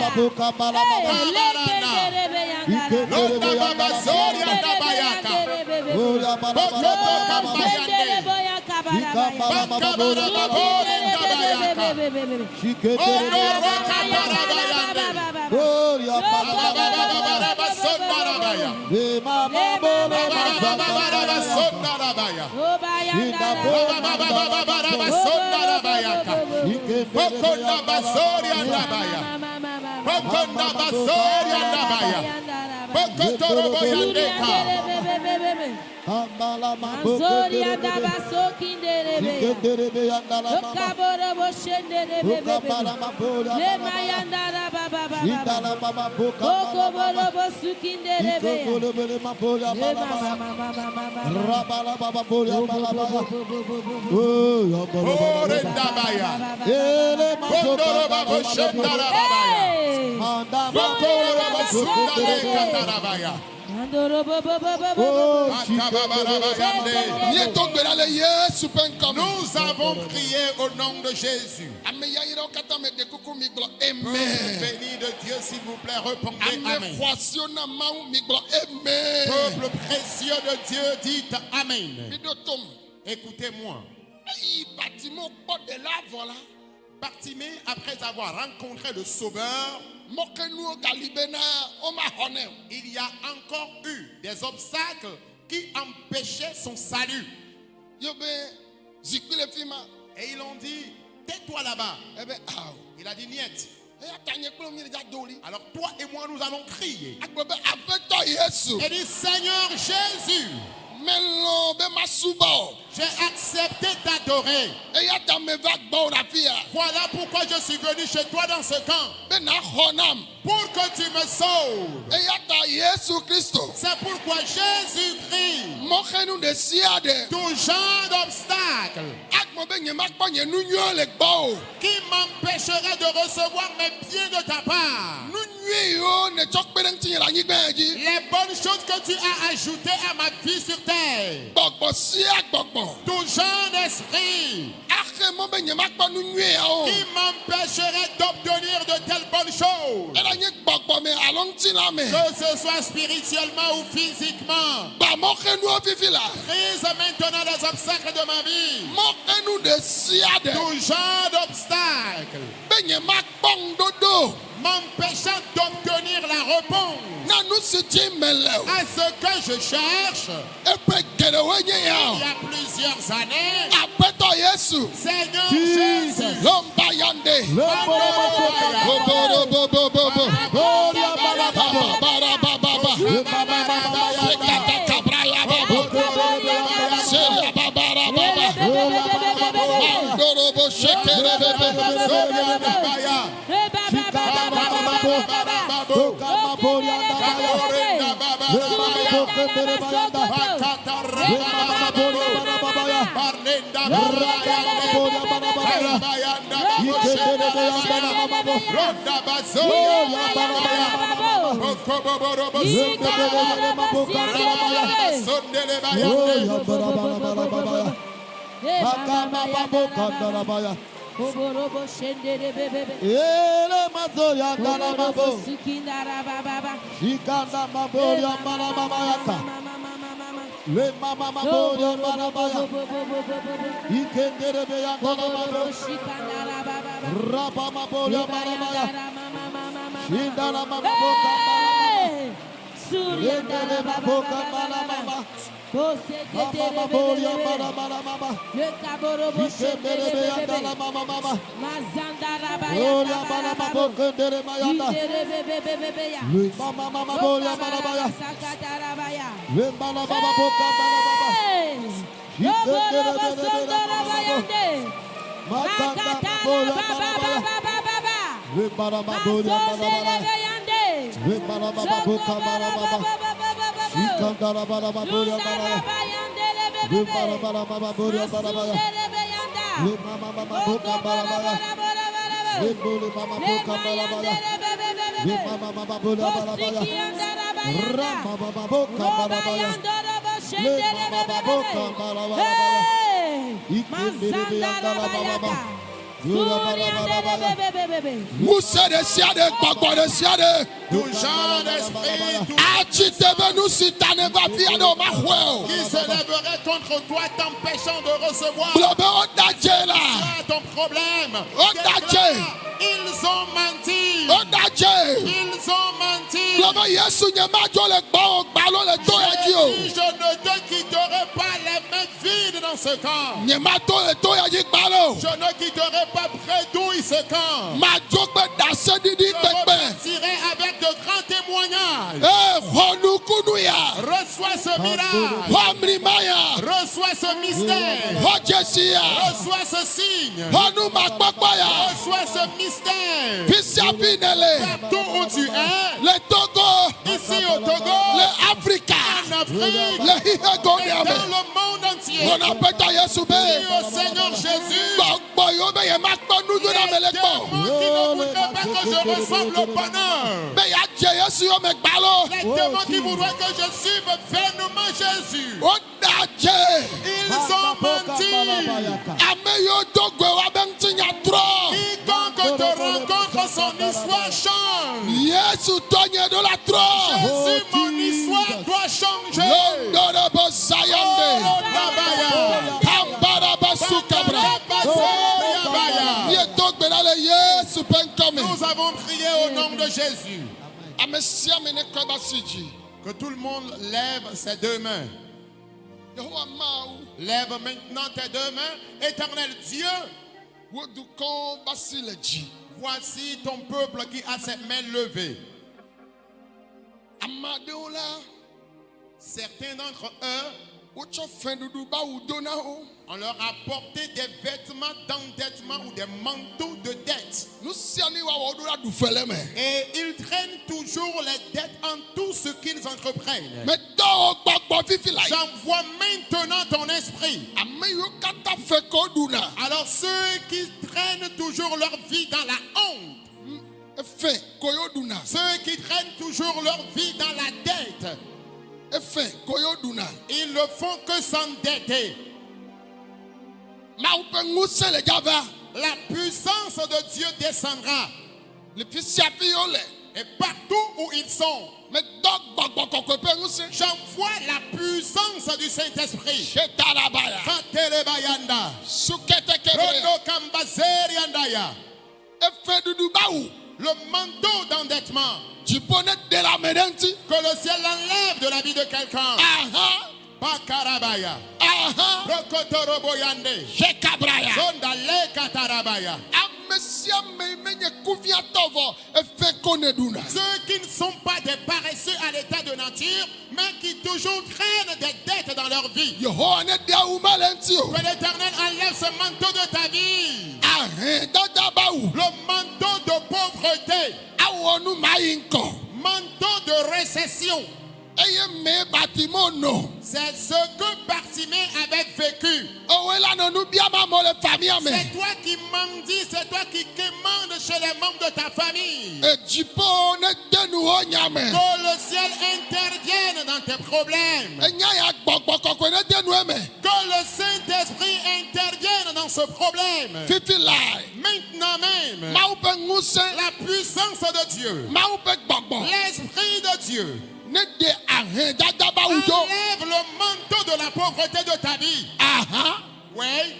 Nous avons prié au nom de Jésus. Peuple béni de Dieu, s'il vous plaît, répondez Amen. Peuple précieux de Dieu, dites Amen. Écoutez-moi. Bartimée, après avoir rencontré le Sauveur, il y a encore eu des obstacles qui empêchaient son salut. Et ils ont dit, tais-toi là-bas. Il a dit niet. Alors toi et moi, nous allons crier. Yesu. Et dis, Seigneur Jésus, Melo be masuba. j'ai accepté t'adorer. Eya ta me va gba ora fia. Voilà pourquoi je suis venu chez toi dans ce camp. Be na honam. Pour que tu me sauves. Eya ta Yesu Kristo. C'est pourquoi Jésus-Christ, Mo khenu de siade. tout genre d'obstacle Akmo be nyema kpo nye nu nyo le gba o. qui m'empêcherait de recevoir mes biens de ta part. Nu nyo yo ne chok pe nti la nyigba ji. Les bonnes choses que tu as ajoutées à ma vie sur terre. Gbogbo sia gbogbo. Tout genre d'esprit Akhe mo be nyema kpo nu nyo ya o. qui m'empêcherait d'obtenir de telles bonnes choses. Era nye gbogbo me along ti la me. Que ce soit spirituellement ou physiquement. Ba mo khenu o fifi la. Brise maintenant les obstacles de ma vie. Mo khenu de siade. Tout genre d'obstacles Be nyema kpo ndodo. m'empêchant d'obtenir la réponse Na nu si ti mele o. à ce que je cherche Epe gerewe nye ya o. il y a plusieurs années. Apeto Yesu. Seigneur Jésus, Lomba yande. Le mama maboria marabaya. Ikendere beya marabaya. Raba maboria marabaya. Shindara maboka marabaya. Yendere maboka marabaya. Mama maboria marabaya. Ikendere beya marabaya. Oria marabaya kendere mayanda. Le mama maboria marabaya. Le mama maboka marabaya. Ikendere beya Le marabaya boria marabaya. Le marabaya boka marabaya. Ikandara marabaya boria marabaya. Le marabaya boria marabaya. Le mama boka marabaya. Le bole mama boka marabaya. Le mama boria marabaya. Rama mama boka marabaya. Le mama boka marabaya. Ikendere beya marabaya. Moussa de siade, Papa de siade. tout genre d'esprit Achi tebe nous si tane va via no ma huel. qui se lèverait contre toi, t'empêchant de recevoir Blobe odaje la. ton problème. Odaje. Déclare, ils ont menti. Odaje. Ils ont menti. Blobe Yesu nyema jo le gba o gba lo le to ya ji o. Je ne te quitterai pas les mains vides dans ce camp. Nyema to le to ya ji gba lo. Je ne quitterai pas près d'où il se camp. Ma jo pe da se didi Je pepe. repartirai avec de grands témoignages. Honu kunu ya. Reçois ce miracle. Homri maya. Reçois ce mystère. Hojesi ya. Reçois ce signe. Honu makpakpa ya. Reçois ce mystère. Fisia binele. Partout où tu es, Le Togo. ici au Togo, Le Africa. en Afrique, Le et Hihegoniame. dans le monde entier. On appelle ta Yesu be. Dis au Seigneur Jésus, Gbogbo yo be ye ma kpɔ nudu na me le les kpɔ. démons qui ne voudraient pas que je reçoive le bonheur. Be ya dze Yesu yo me gba lo. Les démons qui voudraient que je suive vainement Jésus. O da dze. Ils ont menti. Ame yo do gbe wa be ŋuti nya trɔ. Quiconque te rencontre, son histoire change. Yesu tɔ nye do la trɔ. Jésus, mon histoire doit changer. Londo de bo sayande. Kambara ba sukabra. Ye do gbe la le Yesu pe ŋkɔ me. Nous avons prié au nom de Jésus. Ame sia me ne kɔ ba si dzi. Que tout le monde lève ses deux mains. Yehowa mawu. Lève maintenant tes deux mains. Éternel Dieu, Wo dukɔ ba si le dzi. voici ton peuple qui a ses mains levées. Certains d'entre eux, on leur a porté des vêtements d'endettement ou des manteaux de dette. Et ils traînent toujours les dettes en tout ce qu'ils entreprennent. J'envoie maintenant ton esprit. Alors ceux qui traînent toujours leur vie dans la honte, ceux qui traînent toujours leur vie dans la dette, ils ne font que s'endetter. La puissance de Dieu descendra. Et partout où ils sont, j'envoie la puissance du Saint-Esprit. Le manteau d'endettement que le ciel enlève de la vie de quelqu'un. Pakarabaya. Rokotoroboyande. Zondale katarabaya. Ceux qui ne sont pas des paresseux à l'état de nature, mais qui toujours traînent des dettes dans leur vie. Que l'Éternel enlève ce manteau de ta vie. Le manteau de pauvreté. Manteau de récession. C'est ce que Bartimée avait vécu. C'est toi qui mendis, c'est toi qui quémandes chez les membres de ta famille. Que le ciel intervienne dans tes problèmes. Que le Saint-Esprit intervienne dans ce problème. Maintenant même, la puissance de Dieu, l'Esprit de Dieu, enlève le manteau de la pauvreté de ta vie. Oui.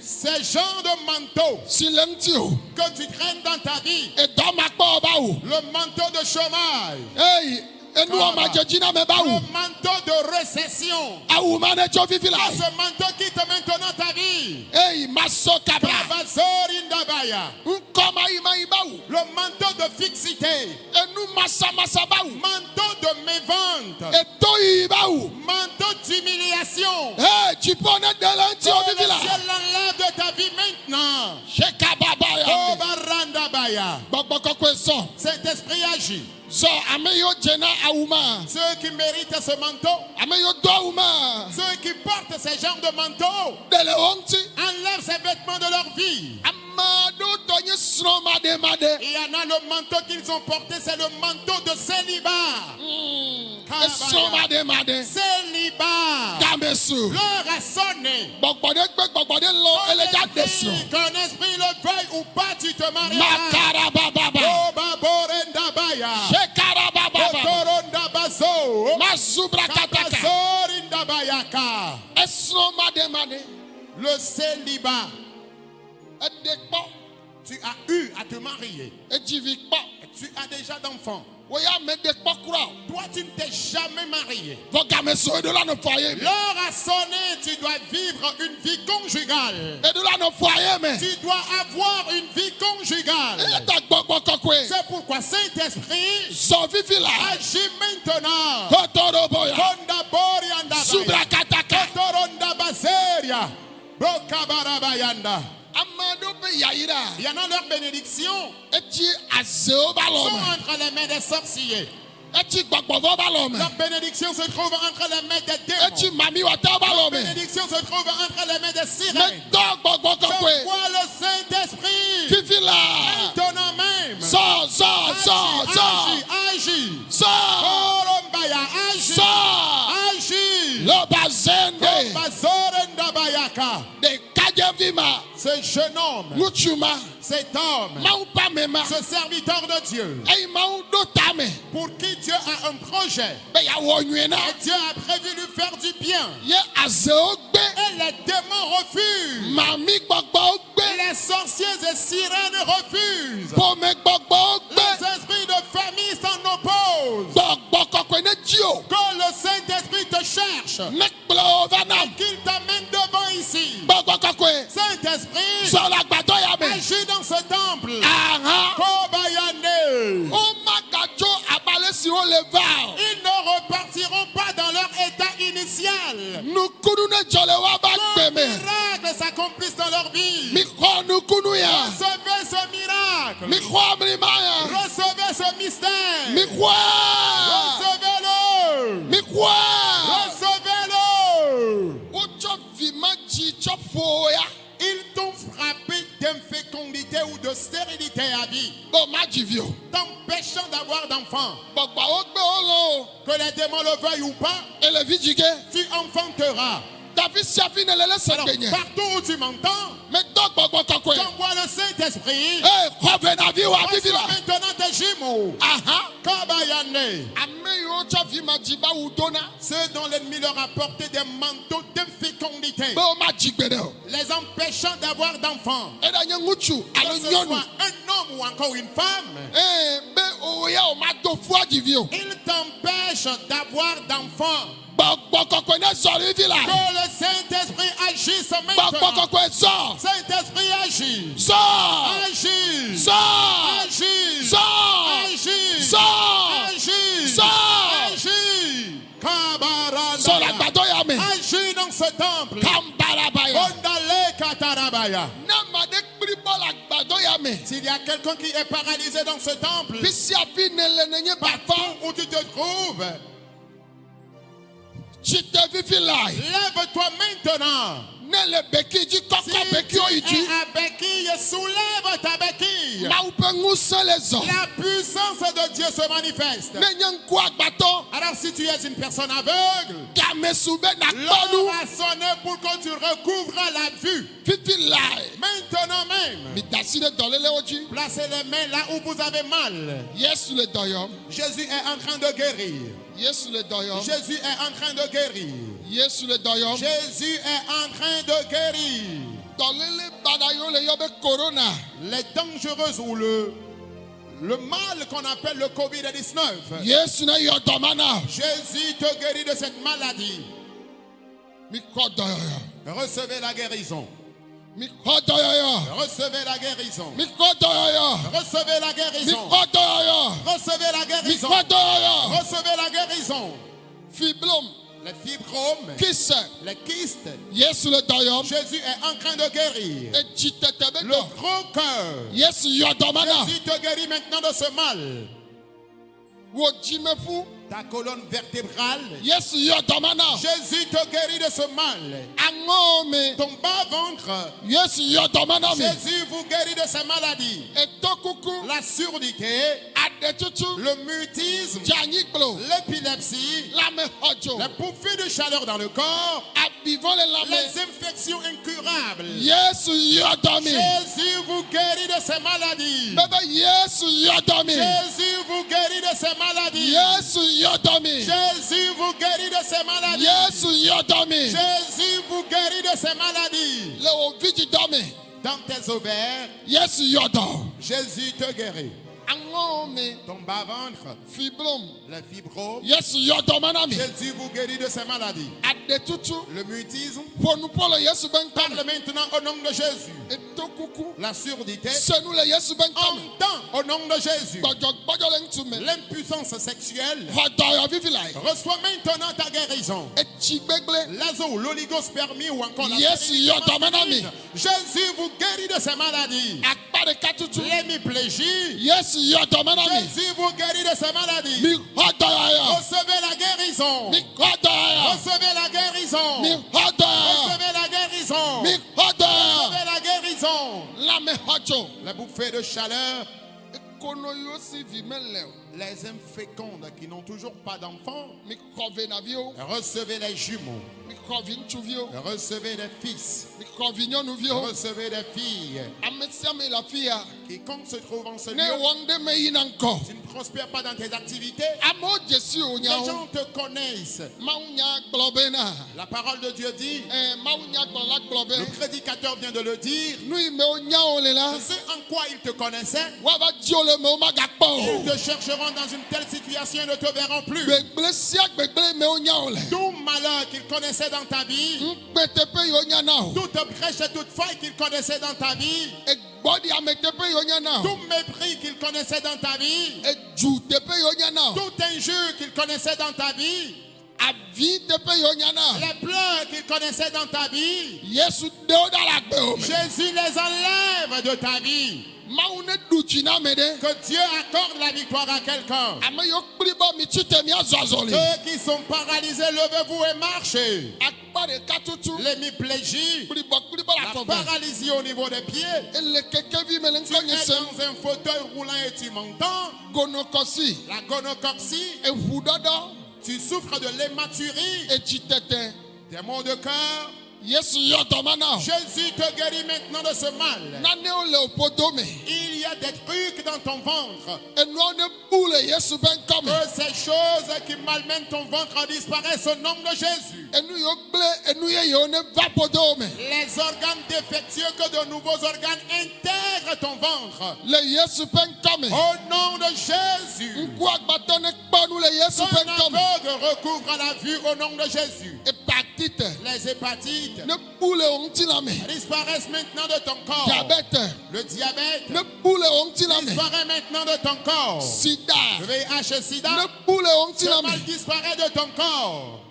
Ces genres de manteaux que tu traînes dans ta vie. Le manteau de chômage. Le manteau de récession. Ce manteau quitte maintenant ta vie. Le manteau de fixité. Manteau de mévente. Manteau d'humiliation. Que le ciel l'enlève de ta vie maintenant. Cet esprit agit. Ceux qui méritent ce manteau, ceux qui portent ces genres de manteaux, enlèvent ces vêtements de leur vie. Il y en a le manteau qu'ils ont porté, c'est le manteau de célibat. Célibat. L'heure a sonné. Qu'un esprit le veuille ou pas, tu te marieras. Le célibat. Tu as eu à te marier. Et tu as déjà d'enfants. Toi, tu ne t'es jamais marié. L'heure a sonné, tu dois vivre une vie conjugale. Tu dois avoir une vie conjugale. C'est pourquoi Saint-Esprit agit maintenant. Il y en a leur bénédiction sont entre les mains des sorciers. Leur bénédiction se trouve entre les mains des démons. Leur bénédiction se trouve entre les mains des sirènes. Je vois le Saint-Esprit maintenant même. Agis. Ce jeune homme, cet homme, ce serviteur de Dieu, pour qui Dieu a un projet, et Dieu a prévu lui faire du bien, et les démons refusent, les sorciers et sirènes refusent, les esprits de famille s'en opposent. Que le Saint-Esprit te cherche et qu'il t'amène devant ici. Saint-Esprit, agis dans ce temps levar. Ils ne repartiront pas dans leur état initial. Nukunu ne dzɔle wa ba Que gbeme. miracles s'accomplissent dans leur vie. Mi xɔ nukunu ya. Recevez ce miracle. Mi xɔ amlima ya. Recevez ce mystère. Mi xɔ. Recevez-le. Mi xɔ. Recevez-le. Wotsɔ vimadzi tsɔ ƒo ya. Ils t'ont frappé d'infécondité ou de stérilité à vie, Bo ma dzi vi o. t'empêchant d'avoir d'enfants. Gbɔgbawo gbe wo lɔ o. Que les démons le veuillent ou pas, Elevi dzike. tu enfanteras. Davi siafi ne le le Alors, sɛgbɛnyɛ. partout où tu m'entends, Me dɔ gbɔgbɔ kɔkɔe. j'envoie le Saint-Esprit. Ee xɔve na vi wa vivi Reçois la. maintenant tes jumeaux. Aha. Kabayane. Ame yiwo tsɔ vimadzi ba wu dona. Ceux dont l'ennemi leur a porté des manteaux d'infécondité, Be wo ma dzi gbe ɖe o. les empêchant d'avoir d'enfants. Eɖa nye ŋutsu alo Que ce nyɔnu. soit un homme ou encore une femme, Be o ya o ma do fua dzi vi o. ils t'empêchent d'avoir d'enfants. Gbɔgbɔ kɔkɔe ne zɔli vi la. Que le Saint-Esprit agisse Gbɔgbɔ maintenant. kɔkɔe zɔ. Saint-Esprit agit. Zɔ. Agis. Zɔ. Agis. Zɔ. Agis. Zɔ. Agis. Zɔ. Agis. Kabaranda. Zɔ la gbadɔ ya me. Agis dans ce temple. Kambaraba ya. Ondale katarabaya. Ne ma de kpli bɔ la gbadɔ ya me. S'il y a quelqu'un qui est paralysé dans ce temple, Bisia fi ne le ne nye bafa. où tu te trouves, Tsite vivi la. lève-toi maintenant. Ne le beki dzi Si kɔkɔ tu beki o yi dzi. es à béquille, soulève ta béquille. Mawu ƒe ŋusẽ le zɔ. La puissance de Dieu se manifeste. Ne nye ŋku agbatɔ. Alors si tu es une personne aveugle, Gamesu be nakpɔ l'heure nu. a sonné pour que tu recouvres la vue. Vivi la. Maintenant même, Mi da asi ɖe dɔlélewo dzi. placez les mains là où vous avez mal. Yesu le dɔyɔm. Jésus est en train de guérir. Yesu le dɔyɔm. Jésus est en train de guérir. Yesu le dɔyɔm. Jésus est en train de guérir. Dɔléle bana yiwo le yɔ be corona. Les dangereuses ou le mal qu'on appelle le Covid-19. Yesu ne yɔ dɔma na. Jésus te guérit de cette maladie. Mi xɔ dɔyɔyɔ. Recevez la guérison. Mi xɔ dɔyɔyɔ. Recevez la guérison. Mi xɔ dɔyɔyɔ. Recevez la Mi guérison. xɔ dɔyɔyɔ. Recevez la Mi guérison. xɔ dɔyɔyɔ. Recevez la guérison. Fiblom. Les fibromes, Kise. les kystes. Yesu le dɔyɔm. Jésus est en train de guérir. Etsi tete be Le dɔ. gros cœur. Yesu yɔ dɔma na. Jésus te guérit maintenant de ce mal. Wo dzimeƒu. Ta colonne vertébrale. Yesu yɔ dɔma na. Jésus te guérit de ce mal. Aŋɔwo me. Ton bas-ventre. Yesu yɔ dɔma na me. Jésus vous guérit de ces maladies. Eto kuku. La surdité, Aɖetutu. le mutisme, Dzanyigblɔ. l'épilepsie, Lamexɔdzo. les bouffées de chaleur dans le corps, Abivɔ le lame. les infections incurables. Yesu yɔ dɔ mi. Jésus vous guérit de ces maladies. Bebe Yesu yɔ dɔ mi. Jésus vous guérit de ces maladies. Yesu yɔ dɔ mi. Jésus vous guérit de ces maladies. Yesu yɔ dɔ mi. Jésus vous guérit de ces maladies. Le wo vidzi dɔ mi. Dans tes ovaires, Yesu yɔ dɔ. Jésus te guérit. Aŋɔwo me. Ton bas-ventre, Fiblom. les fibromes, Yesu yɔ dɔma na mi. Jésus vous guérit de ces maladies. Aɖetutu. Le mutisme, Ƒonuƒɔ le Yesu be ŋkɔ parle me. maintenant au nom de Jésus. Eto kuku. La surdité, Senu le Yesu be ŋkɔ me. entend au nom de Jésus. Gbɔdzɔgbɔdzɔ le ŋutu me. L'impuissance sexuelle, Xɔ dɔyɔ vivi la. reçois maintenant ta guérison. Etsi gbegble. L'azo, l'oligospermie ou encore la Yesu yɔ dɔma na mi. Jésus vous guérit de ces maladies. Akpa ɖeka tutu. L'hémiplégie, Yesu yɔ dɔma na mi. Jésus vous guérit de ces maladies. Mi xɔ dɔyɔyɔ. Recevez la guérison. Mi xɔ dɔyɔyɔ. Recevez la guérison. Mi xɔ dɔyɔyɔ. Recevez la guérison. Mi xɔ dɔyɔyɔ. Recevez la guérison. Lamexɔdzo. La bouffée de chaleur, Ekono yiwo si vi mele o. les infécondes qui n'ont toujours pas d'enfants, Mi xɔ venaviwo. recevez les jumeaux. Mi xɔ vi ŋutsuviwo. Recevez des fils. Mi xɔ vi nyɔnuviwo. Recevez des filles. Ame sia ame le afi ya. Quiconque se trouve en ce Ne lieu, wɔm ɖe me yina ŋkɔ. tu ne prospères pas dans tes activités. Amewo dze si o Les nyawo. gens te connaissent. Mawu nya gblɔ bena. La parole de Dieu dit, Mawu nya gblɔla gblɔ le be. prédicateur vient de le dire, Nu yi me wonya wo le la. ce en quoi ils te connaissaient, Woava dzi wo le me womagakpɔ ils o. te chercheront dans une telle situation et ne te verront plus. Gbegble sia gbegble me wonya wo le. Tout malheur qu'ils connaissaient dans ta vie, Ŋkpe teƒe yi wonya na o. toute brèche et toute faille qu'ils connaissaient dans ta vie, Egbɔɖi ame teƒe yi wonya na o. tout mépris qu'ils connaissaient dans ta vie, Edzu teƒe yi wonya na o. toute injures qu'il connaissait dans ta vie, avi teƒe yewo nyana. les pleurs qu'il connaissait dans ta vie, Yesu de wo da la gbe wo me. Jésus les enlève de ta vie. Mawu ne ɖu dzi na ame ɖe. Que Dieu accorde la victoire à quelqu'un. Ame yiwo kpli bɔ mi tsi te miazɔ azɔli. Ceux qui sont paralysés, levez-vous et marchez. Akpa ɖeka tutu. L'hémiplégie, Kpli bɔ la la kɔgbe. paralysie au niveau des pieds. Ele kekevi me le Tu ŋkɔ nye es sem. dans un fauteuil roulant et tu m'entends. Gonokɔsi. La gonocoxie, Eʋuɖɔɖɔ. tu souffres de l'hématurie, Etsi tete. des maux de cœur. Yesu yɔ dɔma na o. Jésus te guérit maintenant de ce mal. Nanewo le wo podo me. Il y a des trucs dans ton ventre. Enuawo ne bu le Yesu be ŋkɔ me. Que ces choses qui malmènent ton ventre disparaissent au nom de Jésus. Enu yiwo gble enu yeyewo ne va podo wo me. Les organes défectueux, que de nouveaux organes intègrent ton ventre. Le Yesu be ŋkɔ me. Au nom de Jésus. Ŋku agbatɔ ne kpɔ nu le Yesu be Ton ŋkɔ me. aveugle recouvre la vue au nom de Jésus. Hépatite Les hépatites ne bu le wo ŋutina me. disparaissent maintenant de ton corps. Diabète Le diabète ne bu le wo ŋutina me. disparaît maintenant de ton corps. Sida Le VIH et ne sida, bu le wo ce ŋutina mal me. disparaît de ton corps.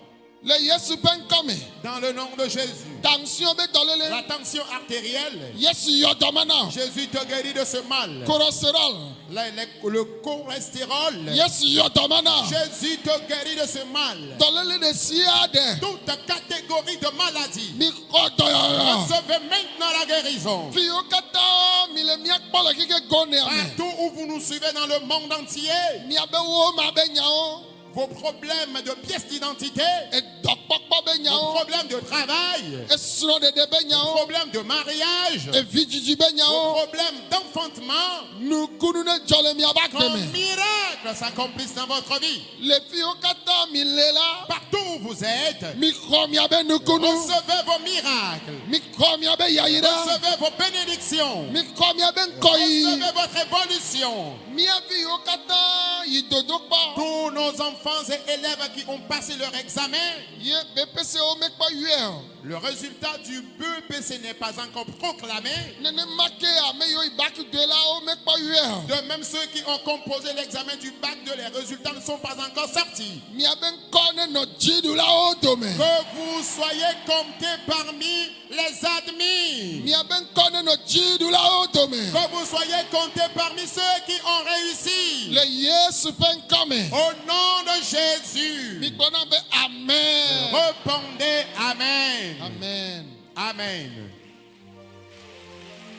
Le Yesu be ŋkɔ me. Dans le nom de Jésus. Tension be dɔlele. La tension artérielle, Yesu yɔ dɔma na o. Jésus te guérit de ce mal. Cholestérol. Le cholestérol, Yesu yɔ dɔma na o. Jésus te guérit de ce mal. Dɔlele de sia ɖe. Toute catégorie de maladie, Mi xɔ dɔyɔyɔ. recevez maintenant la guérison. Fi yiwo katã mi le miakpɔ le keke gonea me. Partout où vous nous suivez dans le monde entier, Miabe wo ma be nyawo. vos problèmes de pièces d'identité, Edɔkpɔkpɔ be vos nyawo. problèmes de travail, Esrɔ̃ɖeɖe be vos nyawo. problèmes de mariage, Evidzidzi be vos nyawo. problèmes d'enfantement, Nukunu ne dzɔ le miaba qu'un gbe me. miracle s'accomplisse dans votre vie. Le fi yiwo katã mi le la. Partout où vous êtes, Mi xɔ miabe nukunu. recevez vos miracles, Mi xɔ miabe yayira. recevez vos bénédictions, Mi xɔ miabe ŋkɔyi. recevez votre évolution. Mia vi yiwo katã yi dodo kpɔ. Tous nos enfants et élèves qui ont passé leur examen, Ye BPC wo mekpɔ yue o. le résultat du BEPC n'est pas encore proclamé. Nenema ke ame yiwo yi bac 2 la wo mekpɔ yue o. De même, ceux qui ont composé l'examen du bac 2, les résultats ne sont pas encore sortis. Miabe ŋkɔ ne nɔ dziɖulawo dome. Que vous soyez comptés parmi les admis. Miabe ŋkɔ ne nɔ dziɖulawo dome. Que vous soyez comptés parmi ceux qui ont réussi. Le Yesu ƒe ŋkɔ me. Au nom de Jésus. Migblɔna be amen. Répondez Amen. Amen. Amen.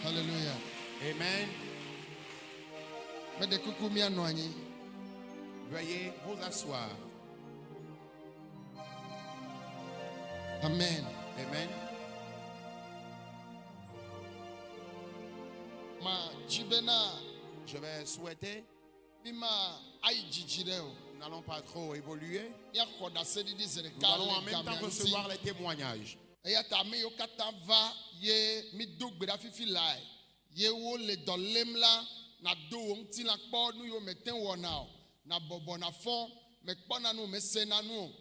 Hallelujah. Amen. Mede kuku mianɔ anyi. Veuillez vous asseoir. Amen. Amen. Ma dzi bena Je vais souhaiter, mima ayi dzidzi ɖe o. nous n'allons pas trop évoluer. Miaxɔ ɖaseɖiɖi zi Nous ɖeka allons en le même temps gamea ŋuti. recevoir les témoignages. Eya ta ame yiwo katã va ye mi do gbe ɖa fifi lae ye wo le dɔ lém la na do wo ŋuti la kpɔ nu yiwo mete wɔna o na bɔbɔ na fɔ me kpɔna nu me sena nu o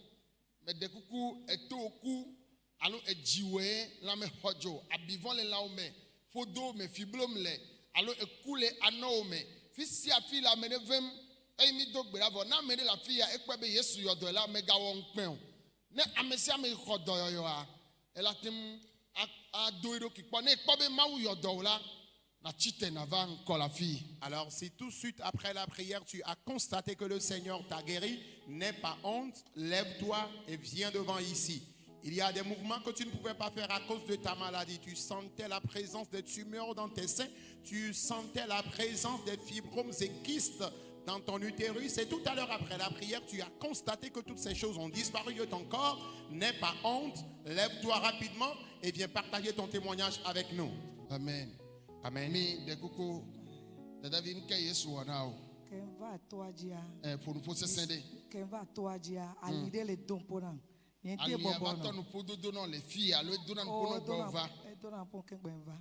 me de kuku eto ku alo edziwoe la me xɔ dzo abivɔ le lãwo me ƒodo me fiblom le alo eku le anɔwo me fi sia fi la ame ɖe vem eye mi do gbe ɖa vɔ na ame ɖe le afi ya ekpe be Yesu yɔ dɔ la megawɔ ŋukpɛ o ne ame sia ame xɔ dɔyɔyɔa ela tem ado eɖokui kpɔ ne ekpɔ be Mawu yɔ dɔ o la na tsite na va ŋkɔ la fi. Alors, si tout de suite après la prière, tu as constaté que le Seigneur t'a guéri, n'aie pas honte, lève-toi et viens devant ici. Il y a des mouvements que tu ne pouvais pas faire à cause de ta maladie. Tu sentais la présence des tumeurs dans tes seins, tu sentais la présence des fibromes et kystes dans ton utérus. Et tout à l'heure après la prière, tu as constaté que toutes ces choses ont disparu de ton corps. N'aie pas honte, lève-toi rapidement et viens partager ton témoignage avec nous. Amen. Amen. Mi de koko dadavi nke Yesu wɔna o Kemva toadia, ƒonuƒo sesẽ ɖe kemva toadia, alide le domponam. Yente alia va tɔ bobono. nuƒododo nɔ le fi alo edona nuƒo Oh, nɔ gbɔ va dona pon kemgbenva.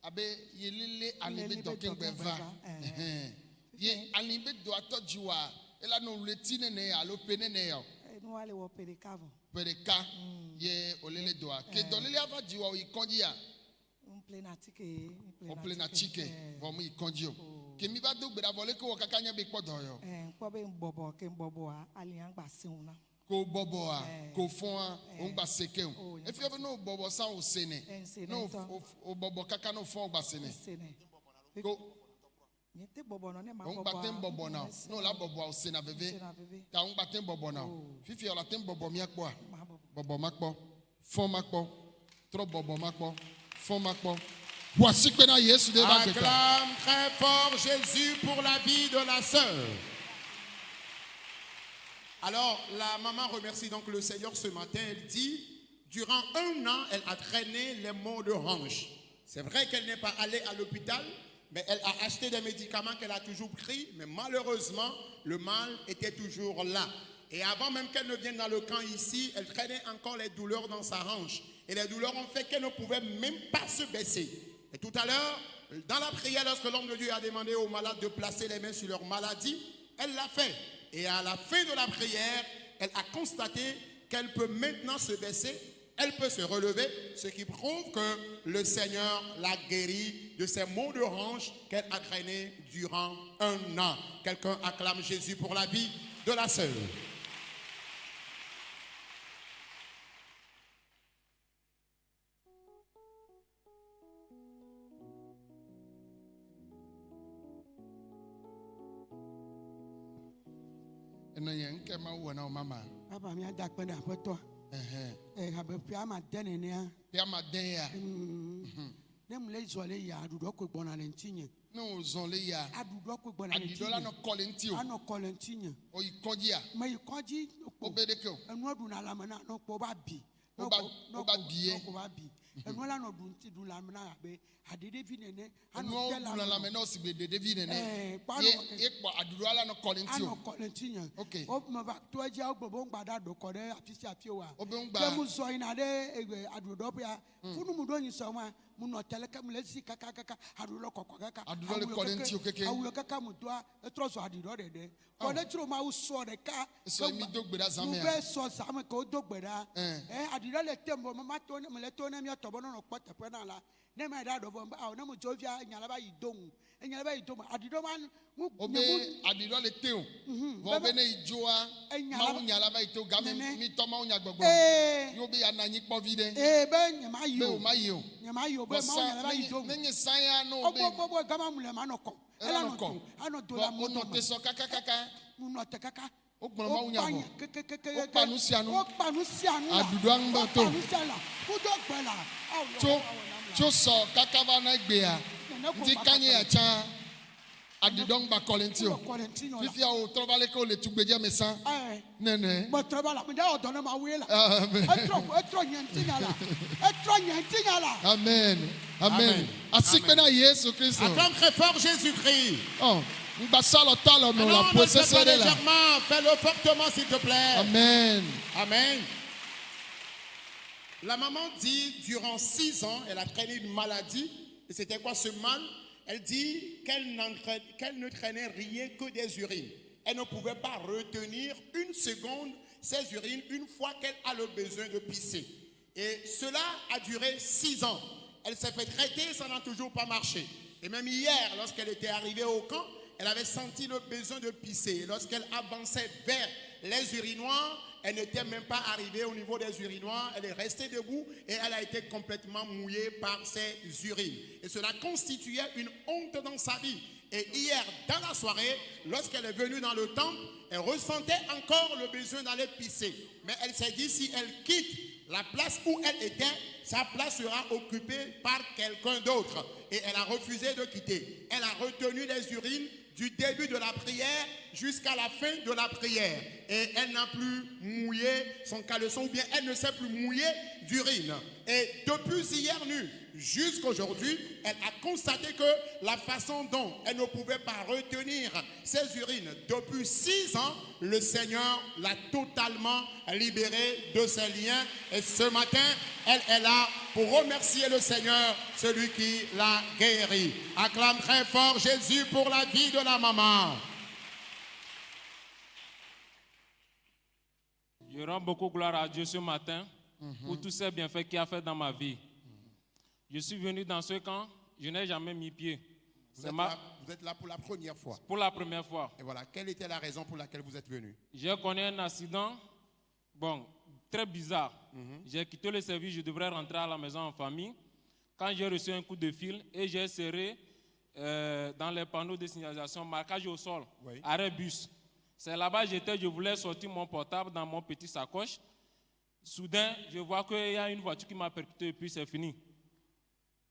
abe ye lele ali be Lele dɔ be dɔ keŋgbɛ va keŋgbɛ va, ye ali be dɔa tɔ dzi wa ela no wleti nene alo pe nene ya o No ale wo pere kavo. ƒe ɖeka ye olele dɔa ke dɔlele ava dzi wa o yi kɔdzi ya Un plenatike. o plena tsike vɔ mu yi kɔdzi o Kemi va do gbeda vole ko kakanya be kpodo yo. Nkpɔ be ŋbɔbɔ ke ŋbɔbɔa ali aŋgba seŋ na. Ko bobo a, Eh. ko fon a, on gba seke o. Oh, If you ever know bobo sa o sene. Sene No to. o bobo kaka no fon gba sene. Sene. Ko Nye te bɔbɔ no ne ma on bɔbɔ. gba tem bobo na. No la bobo o sena veve. Sena veve. Ta on gba tem bobo na. Oh. Fifi o la tem bobo mi akpo a. Ma bɔbɔ. Bobo makpo. Fon makpo. Trop bobo makpo. Fon makpo. Voici que na Yesu de va gbeta. Acclame très fort Jésus pour la vie de la sœur. Alors, la maman remercie donc le Seigneur ce matin. Elle dit, durant 1 an, elle a traîné les maux de hanche. C'est vrai qu'elle n'est pas allée à l'hôpital, mais elle a acheté des médicaments qu'elle a toujours pris. Mais malheureusement, le mal était toujours là. Et avant même qu'elle ne vienne dans le camp ici, elle traînait encore les douleurs dans sa hanche. Et les douleurs ont fait qu'elle ne pouvait même pas se baisser. Et tout à l'heure, dans la prière, lorsque l'homme de Dieu a demandé aux malades de placer les mains sur leur maladie, elle l'a fait. Et à la fin de la prière, elle a constaté qu'elle peut maintenant se baisser, elle peut se relever, ce qui prouve que le Seigneur l'a guérie de ces maux de hanche qu'elle a traînés durant 1 an. Quelqu'un acclame Jésus pour la vie de la sœur. Eno ye nke ma wo na o mama. Papa mi ada kpɛ ɖe aƒetɔ. Habe ƒea ma de nenea. Pia ma den ya. Ne mu le zɔ le ya aɖuɖɔ ko gbɔna le ŋuti nye. No zon le ya. Aɖuɖɔ ko gbɔna le ŋuti Adidola nye. no kole nti o. Anɔ kɔ le ŋuti nye. O yi kɔdzi a. Me yi kɔdzi O kpo. be de ke o. Enua ɖuna lame na nɔ kpɔ ba bi. Wo ba bi ye. Nɔ ko ba bi. Enua la nɔ ɖu ŋuti ɖu lame na abe aɖeɖevi nene. Eno de dula la me no si be de David Eh, nene. kpano- Ye kpo adidola no kole nti Anɔ o. kɔ le ŋuti nye. Ok. O me va to edzi wo gbɔ ŋgba da ɖo kɔ ɖe afi sia afi wa. O be ŋgba- Ke mu zɔ yina ɖe aɖuɖɔ ƒea. Funu mu ɖo nyi sɔ ma. Mu nɔ tele ke mu le zi kakakaka aɖuɖɔ kɔkɔ kaka. Aɖuɖɔ le Awu kɔ ɖe yɔ ŋuti o keke. Awu yɔ kaka mu doa etrɔ zɔ aɖuɖɔ ɖeɖe. Kɔ ɖe tsro ma wo sɔ ɖeka. Sɔ mi do gbe ɖa zã Mu mea. be sɔ zame ke wo do gbe ɖa. Aɖuɖɔ le tem bɔ ma to ne me le to ne miatɔ be nɔnɔ kpɔ teƒe na la. Ne me da ɖo vɔ be ne mu dzo via nya la ba yi do ŋu. Enya la ba yi do me. Aɖuɖɔ ma mu O be adido le te o. Vɔ be ne yi dzoa. Enya Ma la- wo nya la va yi to game Nene. mi tɔ ma wo nya gbɔgbɔ. Ee. Yo be ya na anyi kpɔ vi ɖe. Be nye ma yi Be o. o ma yi o. Nye ma yi o be Vɔ ma wo nya la ba yi do sa ŋu. ne nye san ya no O be. bo gama mu le ma nɔ kɔ. Ela nɔ kɔ. Anɔ do la Vɔ o moto nɔ me. te sɔ kakakaka. Mu nɔ te kaka. O gbɔnɔ ma wo nya bɔ. O kpa nu sia nu. O kpa nu sia nu la. Aɖuɖɔ aŋgba to. O kpa nu sia la. Kudo gbe la. Awo, Tso awo, awo, tso sɔ kaka va na gbea. Nene ko Nti ma kanye ya kɔ. tsã. Adido ŋgba kɔ le ŋti o. Kɔ le ŋuti nyɔ la. Fifia o trɔ va le ke o le tugbedze me sã. Nene. Gbɔtrɔ ba la. Me de wɔ dɔ ne ma woe la. Amen. Etrɔ nye ŋuti nya la. Etrɔ nye ŋuti nya la. Amen. Amen. Amen. Asikpe na Yesu Kristo. Acclame très fort Jésus-Christ. Oh, ngba salɔ talɔ me la Non, po ne fais sese pas de la. légèrement, fais-le fortement s'il te plaît. Amen. Amen. La maman dit, durant 6 ans, elle a traîné une maladie. Et c'était quoi ce mal? Elle dit qu'elle ne traînait rien que des urines. Elle ne pouvait pas retenir une seconde ses urines une fois qu'elle a le besoin de pisser. Et cela a duré 6 ans. Elle s'est fait traiter, ça n'a toujours pas marché. Et même hier, lorsqu'elle était arrivée au camp, elle avait senti le besoin de pisser. Et lorsqu'elle avançait vers les urinoirs, elle n'était même pas arrivée au niveau des urinoirs. Elle est restée debout et elle a été complètement mouillée par ses urines. Et cela constituait une honte dans sa vie. Et hier, dans la soirée, lorsqu'elle est venue dans le temple, elle ressentait encore le besoin d'aller pisser. Mais elle s'est dit, si elle quitte la place où elle était, sa place sera occupée par quelqu'un d'autre. Et elle a refusé de quitter. Elle a retenu les urines du début de la prière jusqu'à la fin de la prière. Et elle n'a plus mouillé son caleçon, ou bien elle ne s'est plus mouillée d'urine. Et depuis hier nuit jusqu'à aujourd'hui, elle a constaté que la façon dont elle ne pouvait pas retenir ses urines depuis 6 ans, le Seigneur l'a totalement libérée de ses liens. Et ce matin, elle est là pour remercier le Seigneur, celui qui l'a guérie. Acclame très fort Jésus pour la vie de la maman. Je rends beaucoup gloire à Dieu ce matin pour tous ces bienfaits qu'il a fait dans ma vie. Je suis venu dans ce camp, je n'ai jamais mis pied. Vous êtes là pour la première fois. Pour la première fois. Et voilà, quelle était la raison pour laquelle vous êtes venu? J'ai connu un accident, bon, très bizarre. J'ai quitté le service, je devrais rentrer à la maison en famille. Quand j'ai reçu un coup de fil et j'ai serré dans les panneaux de signalisation, marquage au sol, Oui. arrêt bus. C'est là-bas j'étais, je voulais sortir mon portable dans mon petit sacoche. Soudain, je vois qu'il y a une voiture qui m'a percuté et puis c'est fini.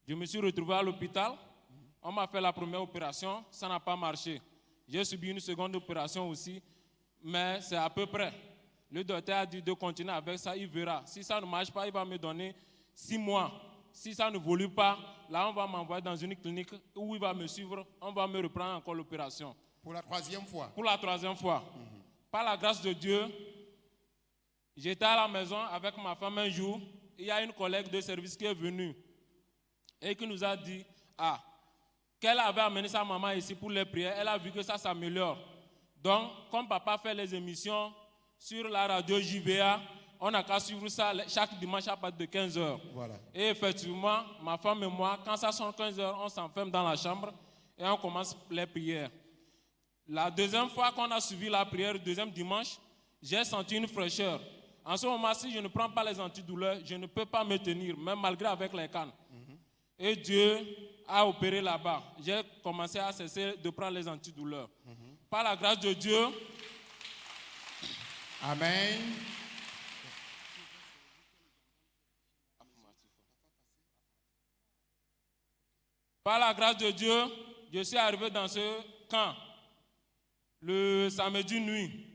Je me suis retrouvé à l'hôpital. On m'a fait la première opération, ça n'a pas marché. J'ai subi une seconde opération aussi, mais c'est à peu près. Le docteur a dit de continuer avec ça, il verra. Si ça ne marche pas, il va me donner 6 mois. Si ça ne évolue pas, là on va m'envoyer dans une clinique où il va me suivre, on va me reprendre encore l'opération. Pour la troisième fois? Pour la troisième fois. Par la grâce de Dieu, j'étais à la maison avec ma femme un jour. Il y a une collègue de service qui est venue et qui nous a dit qu'elle avait amené sa maman ici pour les prières. Elle a vu que ça s'améliore. Donc, comme papa fait les émissions sur la radio JVA, on n'a qu'à suivre ça chaque dimanche à partir de 15h. Voilà. Et effectivement, ma femme et moi, quand ça sonne 15h, on s'enferme dans la chambre et on commence les prières. La deuxième fois qu'on a suivi la prière, le deuxième dimanche, j'ai senti une fraîcheur. En ce moment, si je ne prends pas les antidouleurs, je ne peux pas me tenir, même malgré avec les cannes. Et Dieu a opéré là-bas. J'ai commencé à cesser de prendre les antidouleurs. Par la grâce de Dieu. Amen. Par la grâce de Dieu, je suis arrivé dans ce camp le samedi nuit.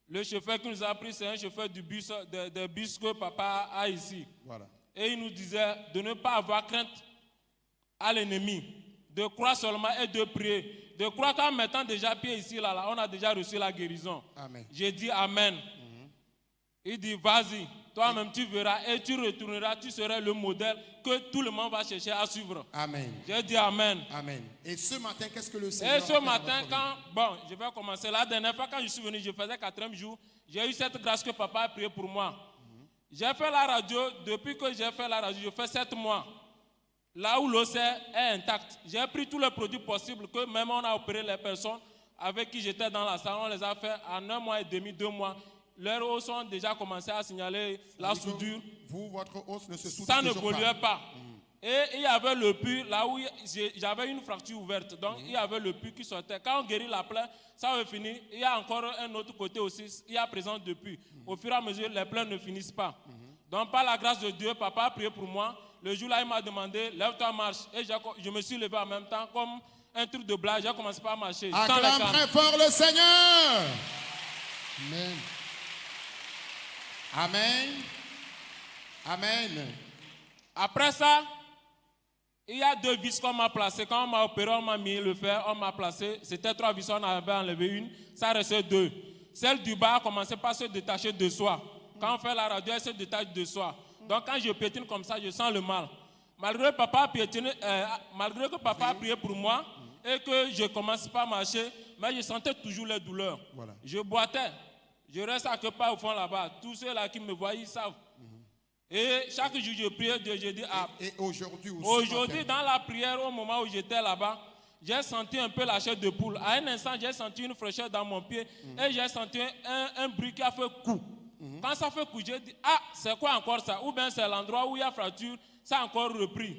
Le chauffeur qui nous a pris, c'est un chauffeur du bus, des bus que papa a ici. Voilà. Et il nous disait de ne pas avoir crainte à l'ennemi, de croire seulement et de prier. De croire qu'en mettant déjà pied ici, là, on a déjà reçu la guérison. Amen. J'ai dit Amen. Il dit, vas-y, toi-même tu verras et tu retourneras, tu seras le modèle que tout le monde va chercher à suivre. Amen. J'ai dit Amen. Amen. Et ce matin, qu'est-ce que le Seigneur Et a ce fait dans matin, votre vie? je vais commencer. La dernière fois, quand je suis venu, je faisais 4e jour, j'ai eu cette grâce que papa a prié pour moi. J'ai fait la radio, depuis que j'ai fait la radio, je fais 7 mois. Là où l'os est intact. J'ai pris tous les produits possibles que même on a opéré les personnes avec qui j'étais dans la salle, on les a fait en 1 mois et demi, 2 mois. Leurs os ont déjà commencé à signaler la soudure. Vous, votre os ne se soude Ça ne toujours évoluait pas. Et il y avait le puits, là où j'avais une fracture ouverte. Donc il y avait le puits qui sortait. Quand on guérit la plaie, ça va finir. Il y a encore un autre côté aussi. Il y a présence de puits. Au fur et à mesure, les plaies ne finissent pas. Donc par la grâce de Dieu, papa a prié pour moi. Le jour-là, il m'a demandé, lève-toi, marche. Et je me suis levé en même temps, comme un truc de blague. J'ai commencé par marcher. Acclame très fort le Seigneur. Amen. Amen. Amen. Après ça, il y a 2 vis qu'on m'a placées. Quand on m'a opéré, on m'a mis le fer, on m'a placé. C'était 3 vis, on avait enlevé une. Ça restait 2. Celle du bas a commencé par se détacher de soi. Quand on fait la radio, elle se détache de soi. Donc quand je piétine comme ça, je sens le mal. Malgré que papa a prié pour moi et que je commence pas à marcher, mais je sentais toujours les douleurs. Voilà. Je boitais. Je reste à quelque part au fond là-bas. Tous ceux-là qui me voient, ils savent. Et chaque jour, je priais Dieu, je dis, Et aujourd'hui aussi. aujourd'hui, dans la prière, au moment où j'étais là-bas, j'ai senti un peu la chair de poule. À un instant, j'ai senti une fraîcheur dans mon pied et j'ai senti un bruit qui a fait coup. Quand ça fait coup, j'ai dit, c'est quoi encore ça? Ou bien c'est l'endroit où il y a fracture, ça a encore repris.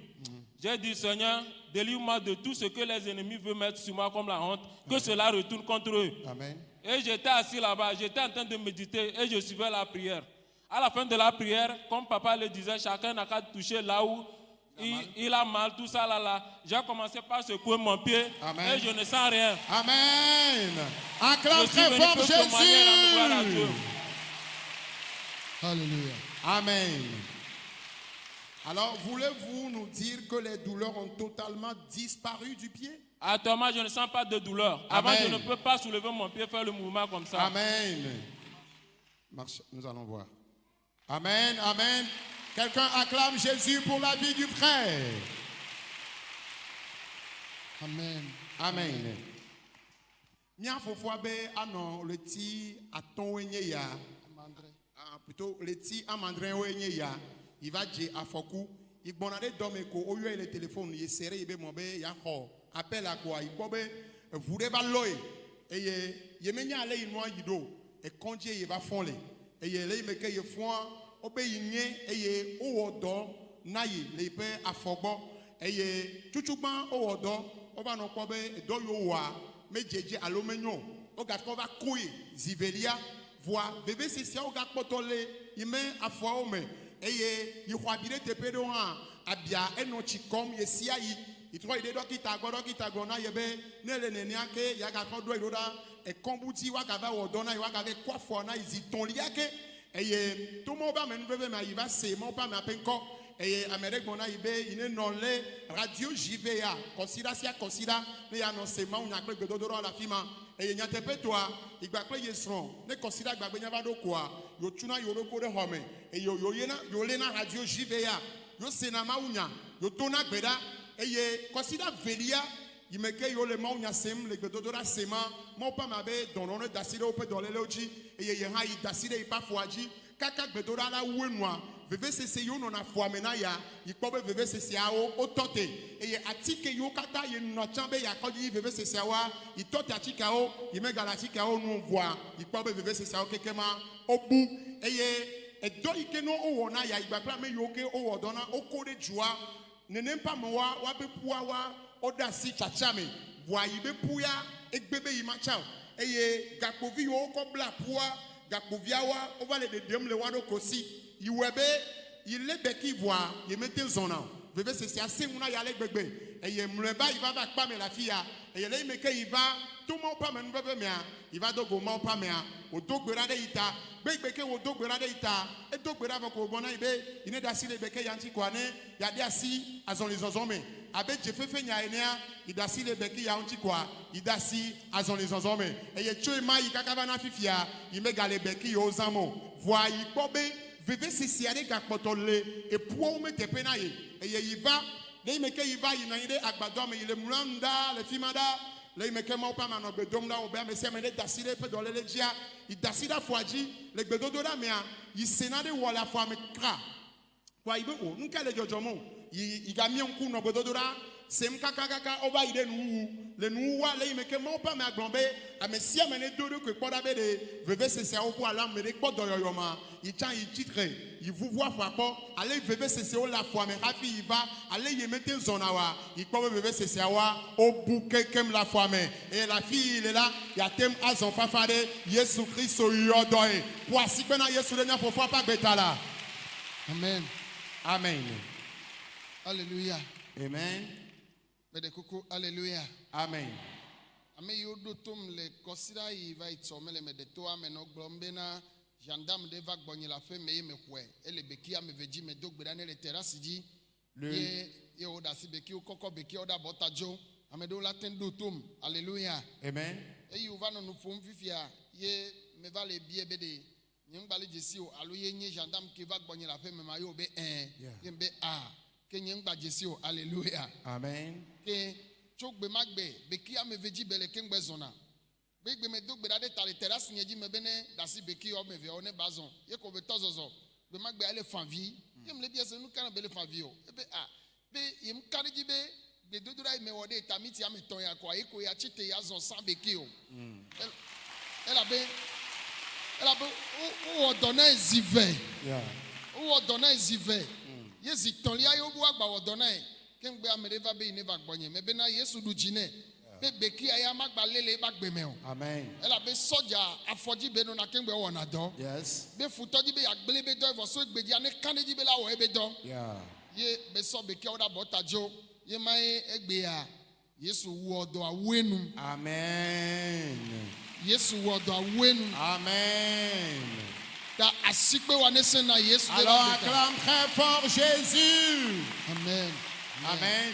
J'ai dit, Seigneur, délivre-moi de tout ce que les ennemis veulent mettre sur moi comme la honte, que cela retourne contre eux. Amen. Et j'étais assis là-bas, j'étais en train de méditer et je suivais la prière. À la fin de la prière, comme papa le disait, chacun n'a qu'à toucher là où il a mal, tout ça là. J'ai commencé par secouer mon pied. Amen. Et je ne sens rien. Amen. Acclame Je suis très venu fort pour témoigner la gloire à Jésus. Dieu. Alléluia. Amen. Alors, voulez-vous nous dire que les douleurs ont totalement disparu du pied? Actuellement, je ne sens pas de douleur. Avant, Amen. je ne peux pas soulever mon pied, faire le mouvement comme ça. Amen. Marche, nous allons voir. Amen, amen. Quelqu'un acclame Jésus pour la vie du frère. Amen. Amen. Nya fofo abe ano le ti aton wenye ya. Plutôt le ti amandrin wenye ya. Il va dire afoku. Il bonade domeko oyo le téléphone il serré ibe mobe ya ho appel à quoi il peut vous va loyer et il me nya aller noa yido et quand il va fondre et il me que il fond obéigné et o odo nayi le pe afogbo et chuchuban o odo o va no ko be do yo wa mejeje alo menyo o ga ko va koyi zivelia voix bébé c'est ça o ga potole il me afwa o me et il khoabire te pedo ha abia eno chikom yesia yi itro ide dokita gona yebe nele neniake ya ga ko do iroda e kombuti wa ga va wodona wa ga ve kwafo na iziton liake et tout mon ba men bebe ma iva se mon pa ma penko et Amérique mon ibe ine non le radio JVA considère ne ya non se ma unya kle godoro la fima et nya tepe toi igba kle yesron ne considère gba gbe nya ba do kwa yo tuna yo roko de home et yo lena radio JVA yo sena ma unya yo tona gbeda et considère velia il me que yo le ma unya sem le godoro sema mon pa ma be don on dasire o pe don le loji et ye ha i dasire pa foaji kaka gbedoro la wenwa veve sese yo no na foamena ya ikpobe veve sese awo otote eye atike yo kata ye no chambe ya koji veve sese awa itote atika o imegala atika o nu voa ikpobe veve sese awo kekema obu eye edo ike no owo na ya igbapla me yo ke owo dona okode jua nenempa mowa wa bepua wa odasi chachame voa ibe puya egbebe imacha eye gapovi yo ko bla pua gapoviawa o va le dedem le wado kosi iwebe ile beki voa ye mete zona veve c'est assez una ya le gbegbe eye mleba il va pa me la fia eye le meke il va tout mon pa me bebe mea il va dogo mon pa mea o dogbera de ita gbegbe o dogbera de ita e dogbera va ko bona ibe ine dasi le beke yanti kwane ya de asi azon les ozome abe jefefe nya enea idasi le beki ya onti kwa idasi azon les ozome eye choi mai kakava na fifia imega le beki yo zamo voa ikpobe veve sisiare gakpotole et pour me tepenaye et il va les meke il va il ide agbado me il mulanda le fimada les meke ma pa ma no bedom da obe me se me de dasire pe dole le dia il dasira foaji le gbedodo da mea il senade wala fo me kra kwa ibe o nka le jojomo il ga mi onku no gbedodo da sem kaka oba ide nu le nuwa le meke ma pa me aglombe amesia me ne dodo que poda be de veve sese o po ala me de podo yoyoma il tient il titre il vous voit frappant allez veve sese o la fois mais rapi il va allez y mettre zona wa il peut veve sese wa au bouquet comme la fois mais et la fille il est là il y a thème à son fafade Jésus Christ o yodoe pour si pena Yesu le nya faut pas betala Amen. amen Alléluia. amen Bede kuku alléluia. amen Ame yodo tom le kosira i va itsome le medeto ame no glombe na gendarme de va gbonye la fe me me kwe ele beki ame veji me dogbera ne le terrasse di le ye oda si beki o koko beki oda botajo ame do la tendo tom alléluia. amen E yu va no no fom fifia ye me va le bie bede nyem gbali jesi o alo ye nye gendarme ki va gbonye la fe me ma yo be ye be ke nyem gba jesi o alléluia. amen Ke chogbe magbe beki ame veji bele kengbe zona begbe me dogbe dade tale terrasse nyeji me bene dasi beki o me ve one bazon ye ko be tozozo be magbe ale fanvi ye me le biese nu kana bele fanvi o ebe be yim kaniji be dodora me wode tamiti ame ton ya kwa iko ya chite ya zon san beki o ela be o dona zive o dona zive ye ziton lia yo bu agba o dona kengbe amereva be ineva gbonye me be na Yesu du jine be beki aya magba lele ba gbeme o amen ela be soja afoji be no na kengbe wo na do yes be futoji be agbele be do e so egbeji ane kaneji be la wo e be do ye be so beki oda botajo ye mai egbe ya Yesu wo odo awenu amen Yesu wo odo awenu amen ta asikpe wa nesen na Yesu de alors acclame très fort Jésus. amen amen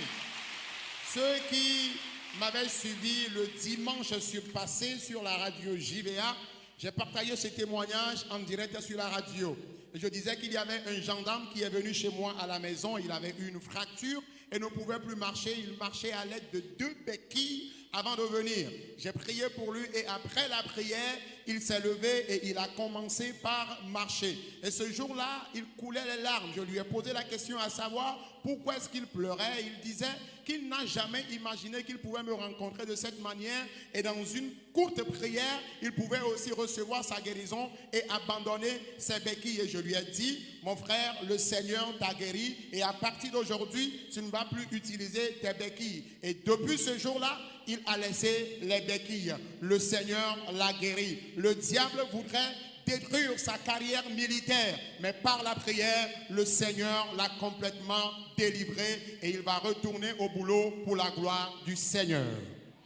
ceux qui m'avaient suivi le dimanche passé sur la radio JVA, j'ai partagé ce témoignage en direct sur la radio. Je disais qu'il y avait un gendarme qui est venu chez moi à la maison, il avait eu une fracture et ne pouvait plus marcher, il marchait à l'aide de 2 béquilles avant de venir. J'ai prié pour lui et après la prière, il s'est levé et il a commencé par marcher. Et ce jour-là, il coulait les larmes. Je lui ai posé la question à savoir Pourquoi est-ce qu'il pleurait? Il disait qu'il n'a jamais imaginé qu'il pouvait me rencontrer de cette manière et dans une courte prière, il pouvait aussi recevoir sa guérison et abandonner ses béquilles. Et je lui ai dit, mon frère, le Seigneur t'a guéri et à partir d'aujourd'hui, tu ne vas plus utiliser tes béquilles. Et depuis ce jour-là, il a laissé les béquilles. Le Seigneur l'a guéri. Le diable voudrait détruire sa carrière militaire, mais par la prière, le Seigneur l'a complètement délivré et il va retourner au boulot pour la gloire du Seigneur.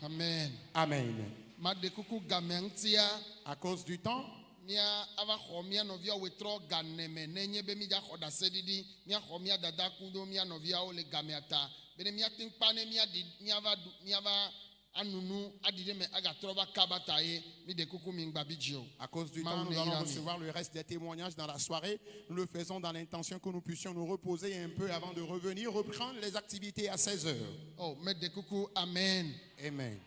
Amen. Amen. Madekuku gamentia. À cause du temps, Mia ava xɔmia novia wetrɔ ganeme nenye be midza xɔ ɖase ɖiɖi mia xɔ mia dada kudo mia noviawo le gamea ta bene mia te ŋkpa ne miava anunu aɖi ɖe me agatrɔ va kaba ta ye mi de kuku mi ŋgba bi dzi o. à cause du temps, nous allons recevoir le reste des témoignages dans la soirée. Nous le faisons dans l'intention que nous puissions nous reposer un peu avant de revenir, reprendre les activités à 16h. Oh, me de kuku amen. Amen.